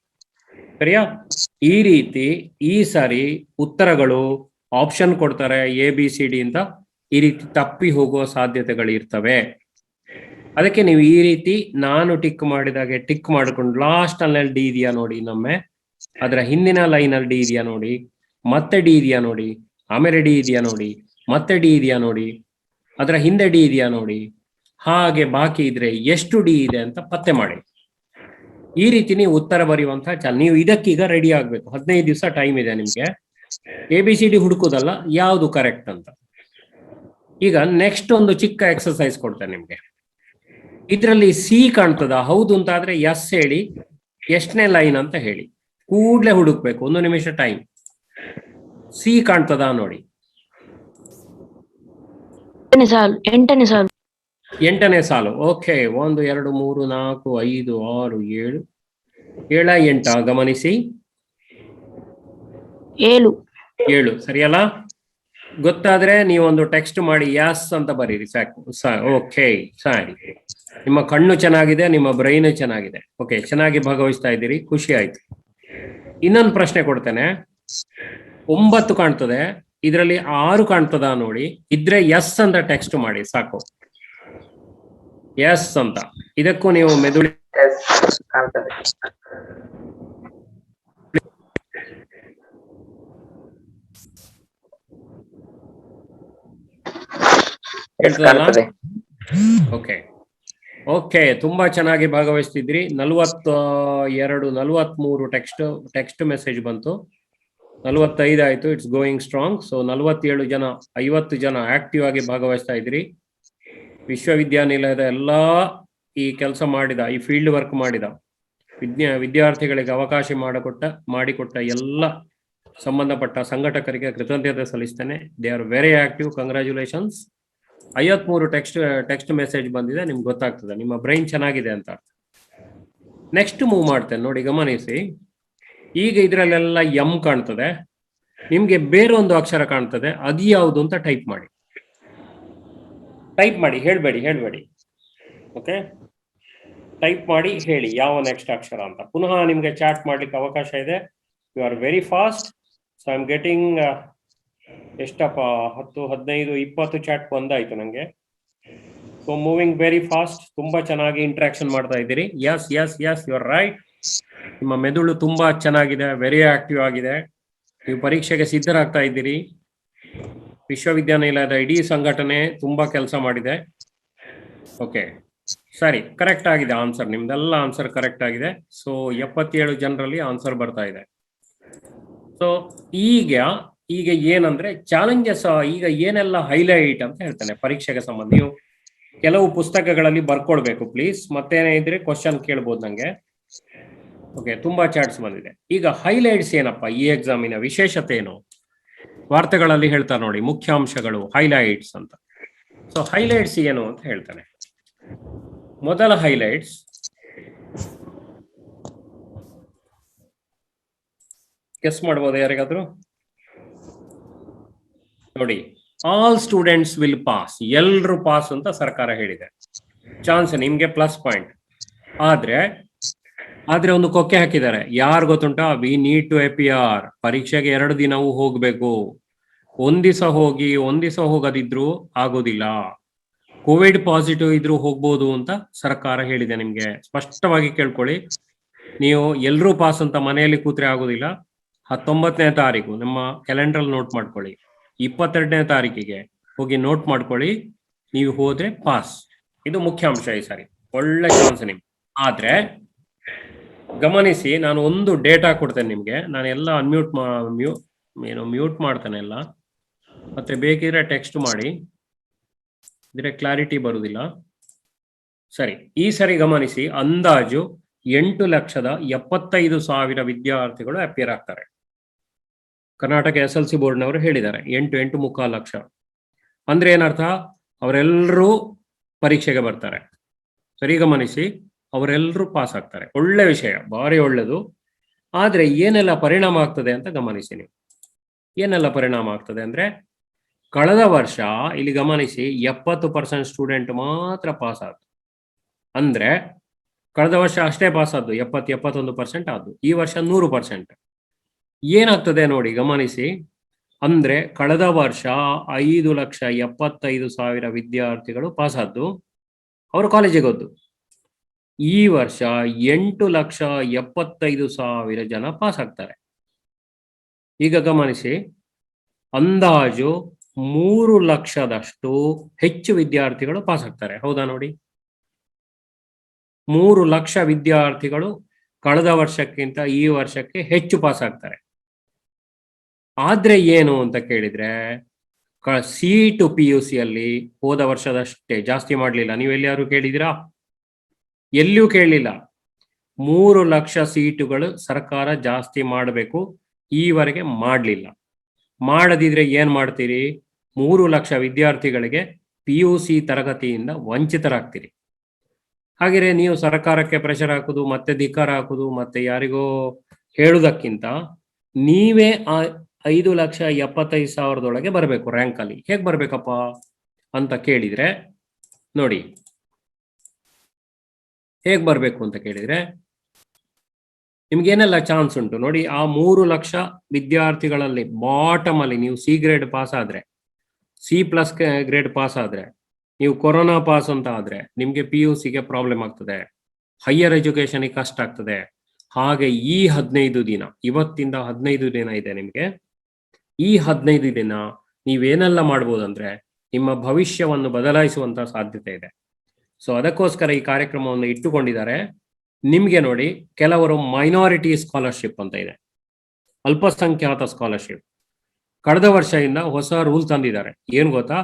ಸರಿಯಾ? ಈ ರೀತಿ ಈ ಸಾರಿ ಉತ್ತರಗಳು ಆಪ್ಷನ್ ಕೊಡ್ತಾರೆ ABCD ಅಂತ, ಈ ರೀತಿ ತಪ್ಪಿ ಹೋಗುವ ಸಾಧ್ಯತೆಗಳು ಇರ್ತವೆ. ಅದಕ್ಕೆ ನೀವು ಈ ರೀತಿ ನಾನು ಟಿಕ್ ಮಾಡಿದಾಗೆ ಟಿಕ್ ಮಾಡಿಕೊಂಡು ಲಾಸ್ಟ್ ಅಲ್ಲಿ ಡಿ ಇದೆಯಾ ನೋಡಿ, ಇನ್ನೊಮ್ಮೆ ಅದರ ಹಿಂದಿನ ಲೈನ್ ಅಲ್ಲಿ ಡಿ ಇದೆಯಾ ನೋಡಿ, ಮತ್ತೆ ಡಿ ಇದೆಯಾ ನೋಡಿ, ಆಮೇಲೆ ಡಿ ಇದೆಯಾ ನೋಡಿ, ಮತ್ತೆ ಡಿ ಇದೆಯಾ ನೋಡಿ, ಅದರ ಹಿಂದೆ ಡಿ ಇದೆಯಾ ನೋಡಿ, ಹಾಗೆ ಬಾಕಿ ಇದ್ರೆ ಎಷ್ಟು ಡಿ ಇದೆ ಅಂತ ಪತ್ತೆ ಮಾಡಿ. ಈ ರೀತಿ ನೀವು ಉತ್ತರ ಬರೆಯುವಂತಹ ನೀವು ಇದಕ್ಕೀಗ ರೆಡಿ ಆಗ್ಬೇಕು. 15 ದಿವಸ ಟೈಮ್ ಇದೆ ನಿಮ್ಗೆ. ABCD ಹುಡುಕುದಲ್ಲ, ಯಾವುದು ಕರೆಕ್ಟ್ ಅಂತ. ಈಗ ನೆಕ್ಸ್ಟ್ ಒಂದು ಚಿಕ್ಕ ಎಕ್ಸರ್ಸೈಸ್ ಕೊಡ್ತೇನೆ ನಿಮ್ಗೆ. ಇದರಲ್ಲಿ ಸಿ ಕಾಣ್ತದ? ಹೌದು ಅಂತ ಆದ್ರೆ ಎಸ್ ಹೇಳಿ, ಎಷ್ಟನೇ ಲೈನ್ ಅಂತ ಹೇಳಿ. ಕೂಡ್ಲೆ ಹುಡುಕ್ಬೇಕು, 1 ನಿಮಿಷ ಟೈಮ್. ಸಿ ಕಾಣ್ತದ ನೋಡಿ. 8ನೇ ಸಾಲು. ಓಕೆ, 1 2 3 4 5 6 7 7 8 ಗಮನಿಸಿ. 7 ಸರಿಯಲ್ಲ? ಗೊತ್ತಾದ್ರೆ ನೀವೊಂದು ಟೆಕ್ಸ್ಟ್ ಮಾಡಿ ಯಾಸ್ ಅಂತ ಬರೀರಿ ಸಾಕು. ಓಕೆ, ಸರಿ. ನಿಮ್ಮ ಕಣ್ಣು ಚೆನ್ನಾಗಿದೆ, ನಿಮ್ಮ ಬ್ರೈನ್ ಚೆನ್ನಾಗಿದೆ. ಓಕೆ, ಚೆನ್ನಾಗಿ ಭಾಗವಹಿಸ್ತಾ ಇದ್ದೀರಿ, ಖುಷಿ ಆಯ್ತು. ಇನ್ನೊಂದು ಪ್ರಶ್ನೆ ಕೊಡ್ತೇನೆ. 9 ಕಾಣ್ತದೆ, ಇದರಲ್ಲಿ 6 ಕಾಣ್ತದ ನೋಡಿ. ಇದ್ರೆ ಎಸ್ ಅಂತ ಟೆಕ್ಸ್ಟ್ ಮಾಡಿ ಸಾಕು. ಎಸ್ ಅಂತ. ಇದಕ್ಕೂ ನೀವು ಮೆದುಳಿ ಓಕೆ ಓಕೆ, ತುಂಬಾ ಚೆನ್ನಾಗಿ ಭಾಗವಹಿಸ್ತಿದ್ರಿ. 42 43 ಟೆಕ್ಸ್ಟ್ ಮೆಸೇಜ್ ಬಂತು. 45 ಆಯ್ತು. It's going strong. ಸೊ 47 ಜನ 50 ಜನ ಆಕ್ಟಿವ್ ಆಗಿ ಭಾಗವಹಿಸ್ತಾ ಇದ್ರಿ. ವಿಶ್ವವಿದ್ಯಾನಿಲಯದ ಎಲ್ಲಾ ಈ ಕೆಲಸ ಮಾಡಿದ, ಈ ಫೀಲ್ಡ್ ವರ್ಕ್ ಮಾಡಿದ ವಿದ್ಯಾರ್ಥಿಗಳಿಗೆ ಅವಕಾಶ ಮಾಡಿಕೊಟ್ಟ ಎಲ್ಲ ಸಂಬಂಧಪಟ್ಟ ಸಂಘಟಕರಿಗೆ ಕೃತಜ್ಞತೆ ಸಲ್ಲಿಸ್ತೇನೆ. They are very active. Congratulations. 53 text message ಬಂದಿದೆ. ನಿಮ್ಗೆ ಗೊತ್ತಾಗ್ತದೆ ನಿಮ್ಮ ಬ್ರೈನ್ ಚೆನ್ನಾಗಿದೆ ಅಂತ. ನೆಕ್ಸ್ಟ್ ಮೂವ್ ಮಾಡ್ತೇನೆ ನೋಡಿ, ಗಮನಿಸಿ. ಈಗ ಇದರಲ್ಲೆಲ್ಲ ಎಂ ಕಾಣ್ತದೆ, ನಿಮ್ಗೆ ಬೇರೊಂದು ಅಕ್ಷರ ಕಾಣ್ತದೆ. ಅದು ಯಾವುದು ಅಂತ ಟೈಪ್ ಮಾಡಿ. ಹೇಳ್ಬೇಡಿ. ಓಕೆ, ಟೈಪ್ ಮಾಡಿ ಹೇಳಿ ಯಾವ ನೆಕ್ಸ್ಟ್ ಅಕ್ಷರ ಅಂತ. ಪುನಃ ನಿಮ್ಗೆ ಚಾಟ್ ಮಾಡ್ಲಿಕ್ಕೆ ಅವಕಾಶ ಇದೆ. You are very fast. So I am getting ಎಷ್ಟಪ್ಪ 10 15 20 ಚಾಟ್ ಬಂದಾಯ್ತು ನಂಗೆ. So moving very fast. ತುಂಬಾ ಚೆನ್ನಾಗಿ ಇಂಟ್ರಾಕ್ಷನ್ ಮಾಡ್ತಾ ಇದ್ದೀರಿ. Yes you are right. ನಿಮ್ಮ ಮೆದುಳು ತುಂಬಾ ಚೆನ್ನಾಗಿದೆ, ವೆರಿ ಆಕ್ಟಿವ್ ಆಗಿದೆ. ನೀವು ಪರೀಕ್ಷೆಗೆ ಸಿದ್ಧರಾಗ್ತಾ ಇದ್ದೀರಿ. ವಿಶ್ವವಿದ್ಯಾನಿಲಯದ ಇಡೀ ಸಂಘಟನೆ ತುಂಬಾ ಕೆಲಸ ಮಾಡಿದೆ. ಓಕೆ, ಸರಿ, ಕರೆಕ್ಟ್ ಆಗಿದೆ ಆನ್ಸರ್. ನಿಮ್ದೆಲ್ಲ ಆನ್ಸರ್ ಕರೆಕ್ಟ್ ಆಗಿದೆ. ಸೊ 77 ಜನರಲ್ಲಿ ಆನ್ಸರ್ ಬರ್ತಾ ಇದೆ. ಸೊ ಈಗ ಏನಂದ್ರೆ ಚಾಲೆಂಜಸ್, ಈಗ ಏನೆಲ್ಲ ಹೈಲೈಟ್ ಅಂತ ಹೇಳ್ತಾನೆ ಪರೀಕ್ಷೆಗೆ ಸಂಬಂಧ. ನೀವು ಕೆಲವು ಪುಸ್ತಕಗಳಲ್ಲಿ ಬರ್ಕೊಳ್ಬೇಕು ಪ್ಲೀಸ್. ಮತ್ತೇನೇ ಇದ್ರೆ ಕ್ವಶನ್ ಕೇಳ್ಬೋದು ನಂಗೆ. ಓಕೆ, ತುಂಬಾ ಚಾಟ್ಸ್ ಬಂದಿದೆ. ಈಗ ಹೈಲೈಟ್ಸ್ ಏನಪ್ಪ, ಈ ಎಕ್ಸಾಮಿನ ವಿಶೇಷತೆ ಏನು? ವಾರ್ತೆಗಳಲ್ಲಿ ಹೇಳ್ತಾರೆ ನೋಡಿ, ಮುಖ್ಯಾಂಶಗಳು, ಹೈಲೈಟ್ಸ್ ಅಂತ. ಸೊ ಹೈಲೈಟ್ಸ್ ಏನು ಅಂತ ಹೇಳ್ತಾನೆ. ಮೊದಲ ಹೈಲೈಟ್ಸ್, ಗೆಸ್ ಮಾಡ್ಬೋದು ಯಾರಿಗಾದ್ರು? ನೋಡಿ, ಆಲ್ ಸ್ಟೂಡೆಂಟ್ಸ್ ವಿಲ್ ಪಾಸ್. ಎಲ್ರು ಪಾಸ್ ಅಂತ ಸರ್ಕಾರ ಹೇಳಿದೆ. ಚಾನ್ಸ್ ನಿಮ್ಗೆ ಪ್ಲಸ್ ಪಾಯಿಂಟ್. ಆದ್ರೆ ಒಂದು ಕೊಕ್ಕೆ ಹಾಕಿದ್ದಾರೆ. ಯಾರು ಗೊತ್ತುಂಟಾ? We need to APR. ಪರೀಕ್ಷೆಗೆ 2 ದಿನವೂ ಹೋಗ್ಬೇಕು. ಒಂದ್ ದಿವಸ ಹೋಗದಿದ್ರು ಆಗೋದಿಲ್ಲ. ಕೋವಿಡ್ ಪಾಸಿಟಿವ್ ಇದ್ರು ಹೋಗ್ಬೋದು ಅಂತ ಸರ್ಕಾರ ಹೇಳಿದೆ. ನಿಮ್ಗೆ ಸ್ಪಷ್ಟವಾಗಿ ಕೇಳ್ಕೊಳ್ಳಿ. ನೀವು ಎಲ್ರೂ ಪಾಸ್ ಅಂತ ಮನೆಯಲ್ಲಿ ಕೂತ್ರೆ ಆಗೋದಿಲ್ಲ. 19ನೇ ತಾರೀಕು ನಮ್ಮ ಕ್ಯಾಲೆಂಡರ್ ನೋಟ್ ಮಾಡ್ಕೊಳ್ಳಿ. 22ನೇ ತಾರೀಕಿಗೆ ಹೋಗಿ ನೋಟ್ ಮಾಡ್ಕೊಳ್ಳಿ. ನೀವು ಹೋದ್ರೆ ಪಾಸ್. ಇದು ಮುಖ್ಯಾಂಶ ಈ ಸಾರಿ. ಒಳ್ಳೆ ಚಾನ್ಸ್ ನಿಮ್ಗೆ. ಆದ್ರೆ ಗಮನಿಸಿ, ನಾನು ಒಂದು ಡೇಟಾ ಕೊಡ್ತೇನೆ ನಿಮ್ಗೆ. ನಾನು ಎಲ್ಲ ಮ್ಯೂಟ್ ಮಾಡ್ತೇನೆ ಎಲ್ಲ. ಮತ್ತೆ ಬೇಕಿದ್ರೆ ಟೆಕ್ಸ್ಟ್ ಮಾಡಿ, ಇದ್ರೆ ಕ್ಲಾರಿಟಿ ಬರುವುದಿಲ್ಲ. ಸರಿ, ಈ ಸರಿ ಗಮನಿಸಿ, ಅಂದಾಜು 8,75,000 ವಿದ್ಯಾರ್ಥಿಗಳು ಅಪಿಯರ್ ಆಗ್ತಾರೆ. ಕರ್ನಾಟಕ SLC ಬೋರ್ಡ್ನವರು ಹೇಳಿದ್ದಾರೆ 8.5 ಲಕ್ಷ. ಅಂದ್ರೆ ಏನರ್ಥ? ಅವರೆಲ್ಲರೂ ಪರೀಕ್ಷೆಗೆ ಬರ್ತಾರೆ. ಸರಿ ಗಮನಿಸಿ, ಅವರೆಲ್ಲರೂ ಪಾಸ್ ಆಗ್ತಾರೆ. ಒಳ್ಳೆ ವಿಷಯ, ಭಾರಿ ಒಳ್ಳೆದು. ಆದ್ರೆ ಏನೆಲ್ಲ ಪರಿಣಾಮ ಆಗ್ತದೆ ಅಂತ ಗಮನಿಸಿ ನೀವು. ಏನೆಲ್ಲ ಪರಿಣಾಮ ಆಗ್ತದೆ ಅಂದ್ರೆ, ಕಳೆದ ವರ್ಷ ಇಲ್ಲಿ ಗಮನಿಸಿ 70% ಸ್ಟೂಡೆಂಟ್ ಮಾತ್ರ ಪಾಸ್ ಆದ್ರು. ಅಂದ್ರೆ ಕಳೆದ ವರ್ಷ ಅಷ್ಟೇ ಪಾಸ್ ಆದ್ದು, 71% ಆದ್ದು. ಈ ವರ್ಷ 100%. ಏನಾಗ್ತದೆ ನೋಡಿ ಗಮನಿಸಿ. ಅಂದ್ರೆ ಕಳೆದ ವರ್ಷ 5,75,000 ವಿದ್ಯಾರ್ಥಿಗಳು ಪಾಸ್ ಆದ್ದು, ಅವರು ಕಾಲೇಜಿಗೆ ಹೋದ್ದು. ಈ ವರ್ಷ 8,75,000 ಜನ ಪಾಸ್ ಆಗ್ತಾರೆ. ಈಗ ಗಮನಿಸಿ, ಅಂದಾಜು 3 ಲಕ್ಷದಷ್ಟು ಹೆಚ್ಚು ವಿದ್ಯಾರ್ಥಿಗಳು ಪಾಸ್ ಆಗ್ತಾರೆ. ಹೌದಾ ನೋಡಿ? 3 ಲಕ್ಷ ವಿದ್ಯಾರ್ಥಿಗಳು ಕಳೆದ ವರ್ಷಕ್ಕಿಂತ ಈ ವರ್ಷಕ್ಕೆ ಹೆಚ್ಚು ಪಾಸ್ ಆಗ್ತಾರೆ. ಆದ್ರೆ ಏನು ಅಂತ ಕೇಳಿದ್ರೆ, ಸೀಟು PUC ಅಲ್ಲಿ ಹೋದ ವರ್ಷದಷ್ಟೇ ಜಾಸ್ತಿ ಮಾಡಲಿಲ್ಲ. ನೀವು ಎಲ್ಲಿಯಾರು ಕೇಳಿದಿರಾ? ಎಲ್ಲಿಯೂ ಕೇಳಲಿಲ್ಲ. 3 ಲಕ್ಷ ಸೀಟುಗಳು ಸರ್ಕಾರ ಜಾಸ್ತಿ ಮಾಡಬೇಕು, ಈವರೆಗೆ ಮಾಡಲಿಲ್ಲ. ಮಾಡದಿದ್ರೆ ಏನ್ ಮಾಡ್ತೀರಿ? 3 ಲಕ್ಷ ವಿದ್ಯಾರ್ಥಿಗಳಿಗೆ PUC ತರಗತಿಯಿಂದ ವಂಚಿತರಾಗ್ತೀರಿ. ಹಾಗೆಯೇ ನೀವು ಸರ್ಕಾರಕ್ಕೆ ಪ್ರೆಷರ್ ಹಾಕುದು, ಮತ್ತೆ ಧಿಕ್ಕಾರ ಹಾಕುದು, ಮತ್ತೆ ಯಾರಿಗೋ ಹೇಳುವುದಕ್ಕಿಂತ ನೀವೇ ಆ 5,75,000 ಬರಬೇಕು ರ್ಯಾಂಕ್ ಅಲ್ಲಿ. ಹೇಗೆ ಬರ್ಬೇಕಪ್ಪ ಅಂತ ಕೇಳಿದ್ರೆ ನೋಡಿ, ಹೇಗೆ ಬರಬೇಕು ಅಂತ ಕೇಳಿದ್ರೆ ನಿಮ್ಗೇನೆಲ್ಲ ಚಾನ್ಸ್ ಉಂಟು ನೋಡಿ. ಆ 3 ಲಕ್ಷ ವಿದ್ಯಾರ್ಥಿಗಳಲ್ಲಿ ಬಾಟಮ್ ಅಲ್ಲಿ ನೀವು C ಗ್ರೇಡ್ ಪಾಸ್ ಆದ್ರೆ, C+ ಗ್ರೇಡ್ ಪಾಸ್ ಆದ್ರೆ, ನೀವು ಕೊರೋನಾ ಪಾಸ್ ಅಂತ ಆದ್ರೆ ನಿಮ್ಗೆ PUCಗೆ ಪ್ರಾಬ್ಲಮ್ ಆಗ್ತದೆ, ಹೈಯರ್ ಎಜುಕೇಶನ್ಗೆ ಕಷ್ಟ ಆಗ್ತದೆ. ಹಾಗೆ ಈ 15 ದಿನ, ಇವತ್ತಿಂದ 15 ದಿನ ಇದೆ ನಿಮ್ಗೆ. ಈ 15 ದಿನ ನೀವೇನೆಲ್ಲ ಮಾಡ್ಬೋದಂದ್ರೆ ನಿಮ್ಮ ಭವಿಷ್ಯವನ್ನು ಬದಲಾಯಿಸುವಂತ ಸಾಧ್ಯತೆ ಇದೆ. ಸೊ ಅದಕ್ಕೋಸ್ಕರ ಈ ಕಾರ್ಯಕ್ರಮವನ್ನು ಇಟ್ಟುಕೊಂಡಿದ್ದಾರೆ. ನಿಮ್ಗೆ ನೋಡಿ, ಕೆಲವರು ಮೈನಾರಿಟಿ ಸ್ಕಾಲರ್ಶಿಪ್ ಅಂತ ಇದೆ, ಅಲ್ಪಸಂಖ್ಯಾತ ಸ್ಕಾಲರ್ಶಿಪ್. ಕಳೆದ ವರ್ಷದಿಂದ ಹೊಸ ರೂಲ್ ತಂದಿದ್ದಾರೆ. ಏನ್ ಗೊತ್ತಾ?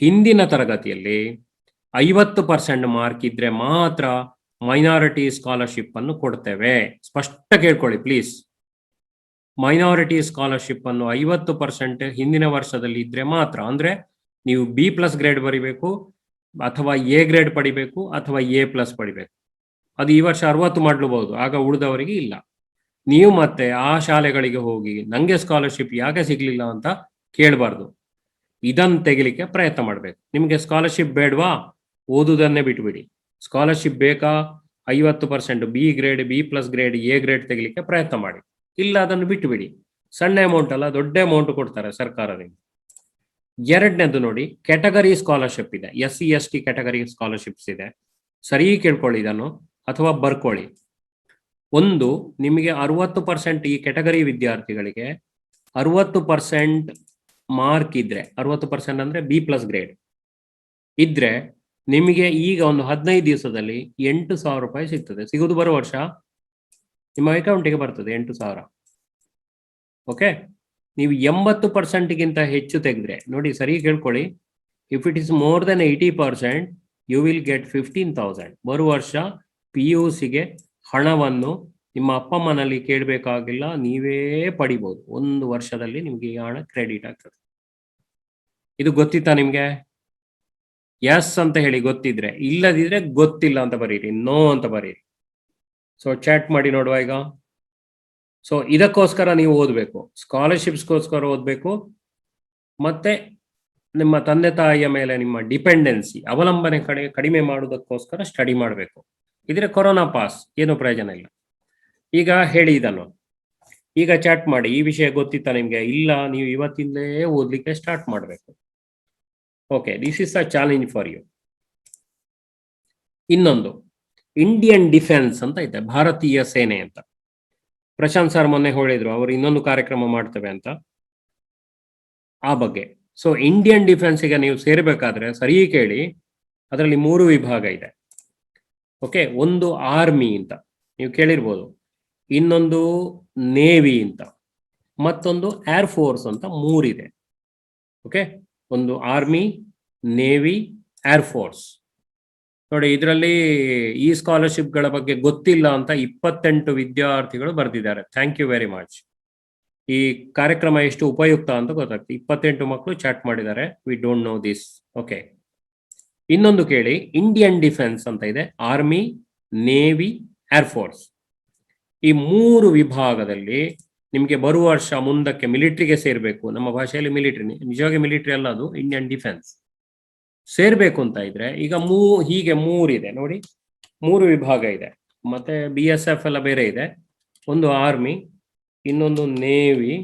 ಹಿಂದಿನ ತರಗತಿಯಲ್ಲಿ 50% ಮಾರ್ಕ್ ಇದ್ರೆ ಮಾತ್ರ ಮೈನಾರಿಟಿ ಸ್ಕಾಲರ್ಶಿಪ್ ಅನ್ನು ಕೊಡ್ತೇವೆ. ಸ್ಪಷ್ಟ ಕೇಳ್ಕೊಳ್ಳಿ ಪ್ಲೀಸ್. ಮೈನಾರಿಟಿ ಸ್ಕಾಲರ್ಶಿಪ್ ಅನ್ನು 50% ಹಿಂದಿನ ವರ್ಷದಲ್ಲಿ ಇದ್ರೆ ಮಾತ್ರ. ಅಂದ್ರೆ ನೀವು B+ ಗ್ರೇಡ್ ಬರಿಬೇಕು, ಅಥವಾ A ಗ್ರೇಡ್ ಪಡಿಬೇಕು, ಅಥವಾ A+ ಪಡಿಬೇಕು. ಅದು ಈ ವರ್ಷ 60 ಮಾಡಲೂಬಹುದು, ಆಗ ಉಳಿದವರಿಗೆ ಇಲ್ಲ. ನೀವು ಮತ್ತೆ ಆ ಶಾಲೆಗಳಿಗೆ ಹೋಗಿ ನಂಗೆ ಸ್ಕಾಲರ್ಶಿಪ್ ಯಾಕೆ ಸಿಗ್ಲಿಲ್ಲ ಅಂತ ಕೇಳಬಾರ್ದು. ಇದನ್ನು ತೆಗಿಲಿಕ್ಕೆ ಪ್ರಯತ್ನ ಮಾಡಬೇಕು. ನಿಮಗೆ ಸ್ಕಾಲರ್ಶಿಪ್ ಬೇಡವಾ? ಓದುವುದನ್ನೇ ಬಿಟ್ಬಿಡಿ. ಸ್ಕಾಲರ್ಶಿಪ್ ಬೇಕಾ? 50% B grade, B+ grade, A grade ತೆಗಿಲಿಕ್ಕೆ ಪ್ರಯತ್ನ ಮಾಡಿ. ಇಲ್ಲ ಅದನ್ನು ಬಿಟ್ಟು ಬಿಡಿ. ಸಣ್ಣ ಅಮೌಂಟ್ ಅಲ್ಲ, ದೊಡ್ಡ ಅಮೌಂಟ್ ಕೊಡ್ತಾರೆ ಸರ್ಕಾರದಿಂದ. ಎರಡನೇದು ನೋಡಿ, ಕ್ಯಾಟಗರಿ ಸ್ಕಾಲರ್ಶಿಪ್ ಇದೆ. SC ST ಕ್ಯಾಟಗರಿ ಸ್ಕಾಲರ್ಶಿಪ್ಸ್ ಇದೆ. ಸರಿ ಕೇಳ್ಕೊಳ್ಳಿ ಇದನ್ನು, ಅಥವಾ ಬರ್ಕೊಳ್ಳಿ. ಒಂದು, ನಿಮಗೆ 60% ಈ ಕ್ಯಾಟಗರಿ ವಿದ್ಯಾರ್ಥಿಗಳಿಗೆ 60% ಮಾರ್ಕ್ ಇದ್ರೆ, 60% ಅಂದ್ರೆ B+ ಗ್ರೇಡ್ ಇದ್ರೆ, ನಿಮಗೆ ಈಗ ಒಂದು 15 ದಿವಸದಲ್ಲಿ 8,000 ರೂಪಾಯಿ ಸಿಗ್ತದೆ. ಸಿಗುದು ಬರೋ ವರ್ಷ ನಿಮ್ಮ ಅಕೌಂಟಿಗೆ ಬರ್ತದೆ 8,000. ಓಕೆ, ನೀವು 80%ಗಿಂತ ಹೆಚ್ಚು ತೆಗೆದ್ರೆ ನೋಡಿ, ಸರಿ ಕೇಳ್ಕೊಳ್ಳಿ, if it is more than 80%, you will get 15,000. ಬರುವ ವರ್ಷ PUCಗೆ ಹಣವನ್ನು ನಿಮ್ಮ ಅಪ್ಪ ಅಮ್ಮನಲ್ಲಿ ಕೇಳಬೇಕಾಗಿಲ್ಲ, ನೀವೇ ಪಡಿಬಹುದು. 1 ವರ್ಷದಲ್ಲಿ ನಿಮ್ಗೆ ಈ ಹಣ ಕ್ರೆಡಿಟ್ ಆಗ್ತದೆ. ಇದು ಗೊತ್ತಿತ್ತಾ ನಿಮ್ಗೆ? ಎಸ್ ಅಂತ ಹೇಳಿ ಗೊತ್ತಿದ್ರೆ, ಇಲ್ಲದಿದ್ರೆ ಗೊತ್ತಿಲ್ಲ ಅಂತ ಬರೀರಿ, ನೋ ಅಂತ ಬರೀರಿ. ಸೊ ಚಾಟ್ ಮಾಡಿ ನೋಡುವ ಈಗ. ಸೊ ಇದಕ್ಕೋಸ್ಕರ ನೀವು ಓದಬೇಕು, ಸ್ಕಾಲರ್ಶಿಪ್ಸ್ಗೋಸ್ಕರ ಓದಬೇಕು, ಮತ್ತೆ ನಿಮ್ಮ ತಂದೆ ತಾಯಿಯ ಮೇಲೆ ನಿಮ್ಮ ಡಿಪೆಂಡೆನ್ಸಿ, ಅವಲಂಬನೆ ಕಡಿಮೆ ಮಾಡುವುದಕ್ಕೋಸ್ಕರ ಸ್ಟಡಿ ಮಾಡಬೇಕು. ಇದ್ರೆ ಕೊರೋನಾ ಪಾಸ್, ಏನು ಪ್ರಯೋಜನ ಇಲ್ಲ. ಈಗ ಹೇಳಿ ಇದನ್ನು, ಈಗ ಚಾಟ್ ಮಾಡಿ. ಈ ವಿಷಯ ಗೊತ್ತಿತ್ತಾ ನಿಮ್ಗೆ? ಇಲ್ಲ, ನೀವು ಇವತ್ತಿಂದಲೇ ಓದ್ಲಿಕ್ಕೆ ಸ್ಟಾರ್ಟ್ ಮಾಡಬೇಕು. Okay, this is a challenge for you. ಇನ್ನೊಂದು, ಇಂಡಿಯನ್ ಡಿಫೆನ್ಸ್ ಅಂತ ಇದೆ, ಭಾರತೀಯ ಸೇನೆ ಅಂತ. ಪ್ರಶಾಂತ್ ಸರ್ ಮೊನ್ನೆ ಹೇಳಿದ್ರು, ಅವರು ಇನ್ನೊಂದು ಕಾರ್ಯಕ್ರಮ ಮಾಡ್ತೇವೆ ಅಂತ ಆ ಬಗ್ಗೆ. ಸೊ ಇಂಡಿಯನ್ ಡಿಫೆನ್ಸ್ಗೆ ನೀವು ಸೇರ್ಬೇಕಾದ್ರೆ ಸರಿ ಕೇಳಿ, ಅದರಲ್ಲಿ 3 ವಿಭಾಗ ಇದೆ. ಓಕೆ, ಒಂದು ಆರ್ಮಿ ಅಂತ ನೀವು ಕೇಳಿರ್ಬೋದು, ಇನ್ನೊಂದು ನೇವಿ ಅಂತ, ಮತ್ತೊಂದು ಏರ್ ಫೋರ್ಸ್ ಅಂತ 3 ಇದೆ. ಓಕೆ, ಒಂದು ಆರ್ಮಿ, ನೇವಿ, ಏರ್ ಫೋರ್ಸ್. ನೋಡಿ, ಇದರಲ್ಲಿ ಈ ಸ್ಕಾಲರ್ಶಿಪ್ಗಳ ಬಗ್ಗೆ ಗೊತ್ತಿಲ್ಲ ಅಂತ 28 ವಿದ್ಯಾರ್ಥಿಗಳು ಬರೆದಿದ್ದಾರೆ. Thank you very much. ಈ ಕಾರ್ಯಕ್ರಮ ಎಷ್ಟು ಉಪಯುಕ್ತ ಅಂತ ಗೊತ್ತಾಗ್ತದೆ. 28 ಮಕ್ಕಳು ಚಾಟ್ ಮಾಡಿದ್ದಾರೆ. We don't know this. Okay, ಇನ್ನೊಂದು ಕೇಳಿ. ಇಂಡಿಯನ್ ಡಿಫೆನ್ಸ್ ಅಂತ ಇದೆ, ಆರ್ಮಿ, ನೇವಿ, ಏರ್ಫೋರ್ಸ್. ಈ 3 ವಿಭಾಗದಲ್ಲಿ ನಿಮಗೆ ಬರುವ ವರ್ಷ ಮುಂದಕ್ಕೆ ಮಿಲಿಟರಿಗೆ ಸೇರ್ಬೇಕು. ನಮ್ಮ ಭಾಷೆಯಲ್ಲಿ ಮಿಲಿಟರಿ, ನಿಜವಾಗಿ ಮಿಲಿಟರಿ ಅಲ್ಲ, ಅದು ಇಂಡಿಯನ್ ಡಿಫೆನ್ಸ್ ಸೇರ್ಬೇಕು ಅಂತ ಇದ್ರೆ ಈಗ ಹೀಗೆ 3 ಇದೆ ನೋಡಿ, 3 ವಿಭಾಗ ಇದೆ. ಮತ್ತೆ BSF ಎಲ್ಲ ಬೇರೆ ಇದೆ. ಒಂದು ಆರ್ಮಿ, ಇನ್ನೊಂದು ನೇವಿ,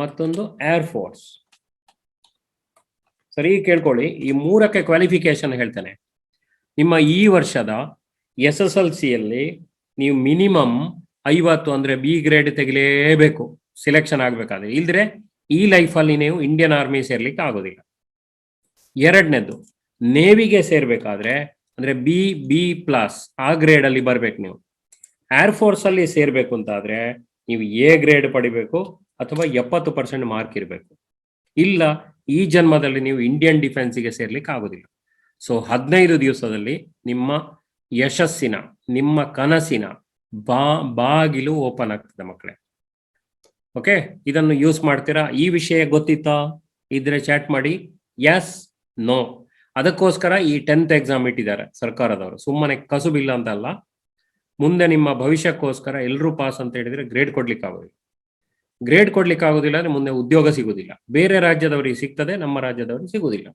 ಮತ್ತೊಂದು ಏರ್ಫೋರ್ಸ್. ಸರಿ ಕೇಳ್ಕೊಳ್ಳಿ, ಈ 3ಕ್ಕೆ ಕ್ವಾಲಿಫಿಕೇಶನ್ ಹೇಳ್ತೇನೆ. ನಿಮ್ಮ ಈ ವರ್ಷದ SSLCಯಲ್ಲಿ ನೀವು ಮಿನಿಮಮ್ 50 ಅಂದ್ರೆ B ಗ್ರೇಡ್ ತೆಗಿಲೇಬೇಕು ಸಿಲೆಕ್ಷನ್ ಆಗ್ಬೇಕಾದ್ರೆ. ಇಲ್ದ್ರೆ ಈ ಲೈಫಲ್ಲಿ ನೀವು ಇಂಡಿಯನ್ ಆರ್ಮಿ ಸೇರ್ಲಿಕ್ಕೆ ಆಗೋದಿಲ್ಲ. ಎರಡನೇದು, ನೇವಿಗೆ ಸೇರ್ಬೇಕಾದ್ರೆ ಅಂದ್ರೆ B+ ಆ ಗ್ರೇಡ್ ಅಲ್ಲಿ ಬರ್ಬೇಕು ನೀವು. ಏರ್ಫೋರ್ಸ್ ಅಲ್ಲಿ ಸೇರ್ಬೇಕು ಅಂತಾದ್ರೆ ನೀವು A ಗ್ರೇಡ್ ಪಡಿಬೇಕು ಅಥವಾ 70% ಮಾರ್ಕ್ ಇರಬೇಕು. ಇಲ್ಲ, ಈ ಜನ್ಮದಲ್ಲಿ ನೀವು ಇಂಡಿಯನ್ ಡಿಫೆನ್ಸ್ಗೆ ಸೇರ್ಲಿಕ್ಕೆ ಆಗೋದಿಲ್ಲ. ಸೊ 15 ದಿವಸದಲ್ಲಿ ನಿಮ್ಮ ಯಶಸ್ಸಿನ, ನಿಮ್ಮ ಕನಸಿನ ಬಾಗಿಲು ಓಪನ್ ಆಗ್ತದೆ ಮಕ್ಕಳೇ. ಓಕೆ, ಇದನ್ನು ಯೂಸ್ ಮಾಡ್ತೀರಾ? ಈ ವಿಷಯ ಗೊತ್ತಿತ್ತಾ? ಇದ್ರೆ ಚಾಟ್ ಮಾಡಿ, ಎಸ್, ನೋ. ಅದಕ್ಕೋಸ್ಕರ ಈ 10th ಎಕ್ಸಾಮ್ ಇಟ್ಟಿದ್ದಾರೆ ಸರ್ಕಾರದವರು, ಸುಮ್ಮನೆ ಕಸುಬಿಲ್ಲ ಅಂತ ಅಲ್ಲ. ಮುಂದೆ ನಿಮ್ಮ ಭವಿಷ್ಯಕ್ಕೋಸ್ಕರ ಎಲ್ಲರೂ ಪಾಸ್ ಅಂತ ಹೇಳಿದ್ರೆ ಗ್ರೇಡ್ ಕೊಡ್ಲಿಕ್ಕೆ ಆಗೋದಿಲ್ಲ. ಗ್ರೇಡ್ ಕೊಡ್ಲಿಕ್ಕೆ ಆಗೋದಿಲ್ಲ ಅಂದ್ರೆ ಮುಂದೆ ಉದ್ಯೋಗ ಸಿಗುದಿಲ್ಲ. ಬೇರೆ ರಾಜ್ಯದವರಿಗೆ ಸಿಗ್ತದೆ, ನಮ್ಮ ರಾಜ್ಯದವರಿಗೆ ಸಿಗುದಿಲ್ಲ.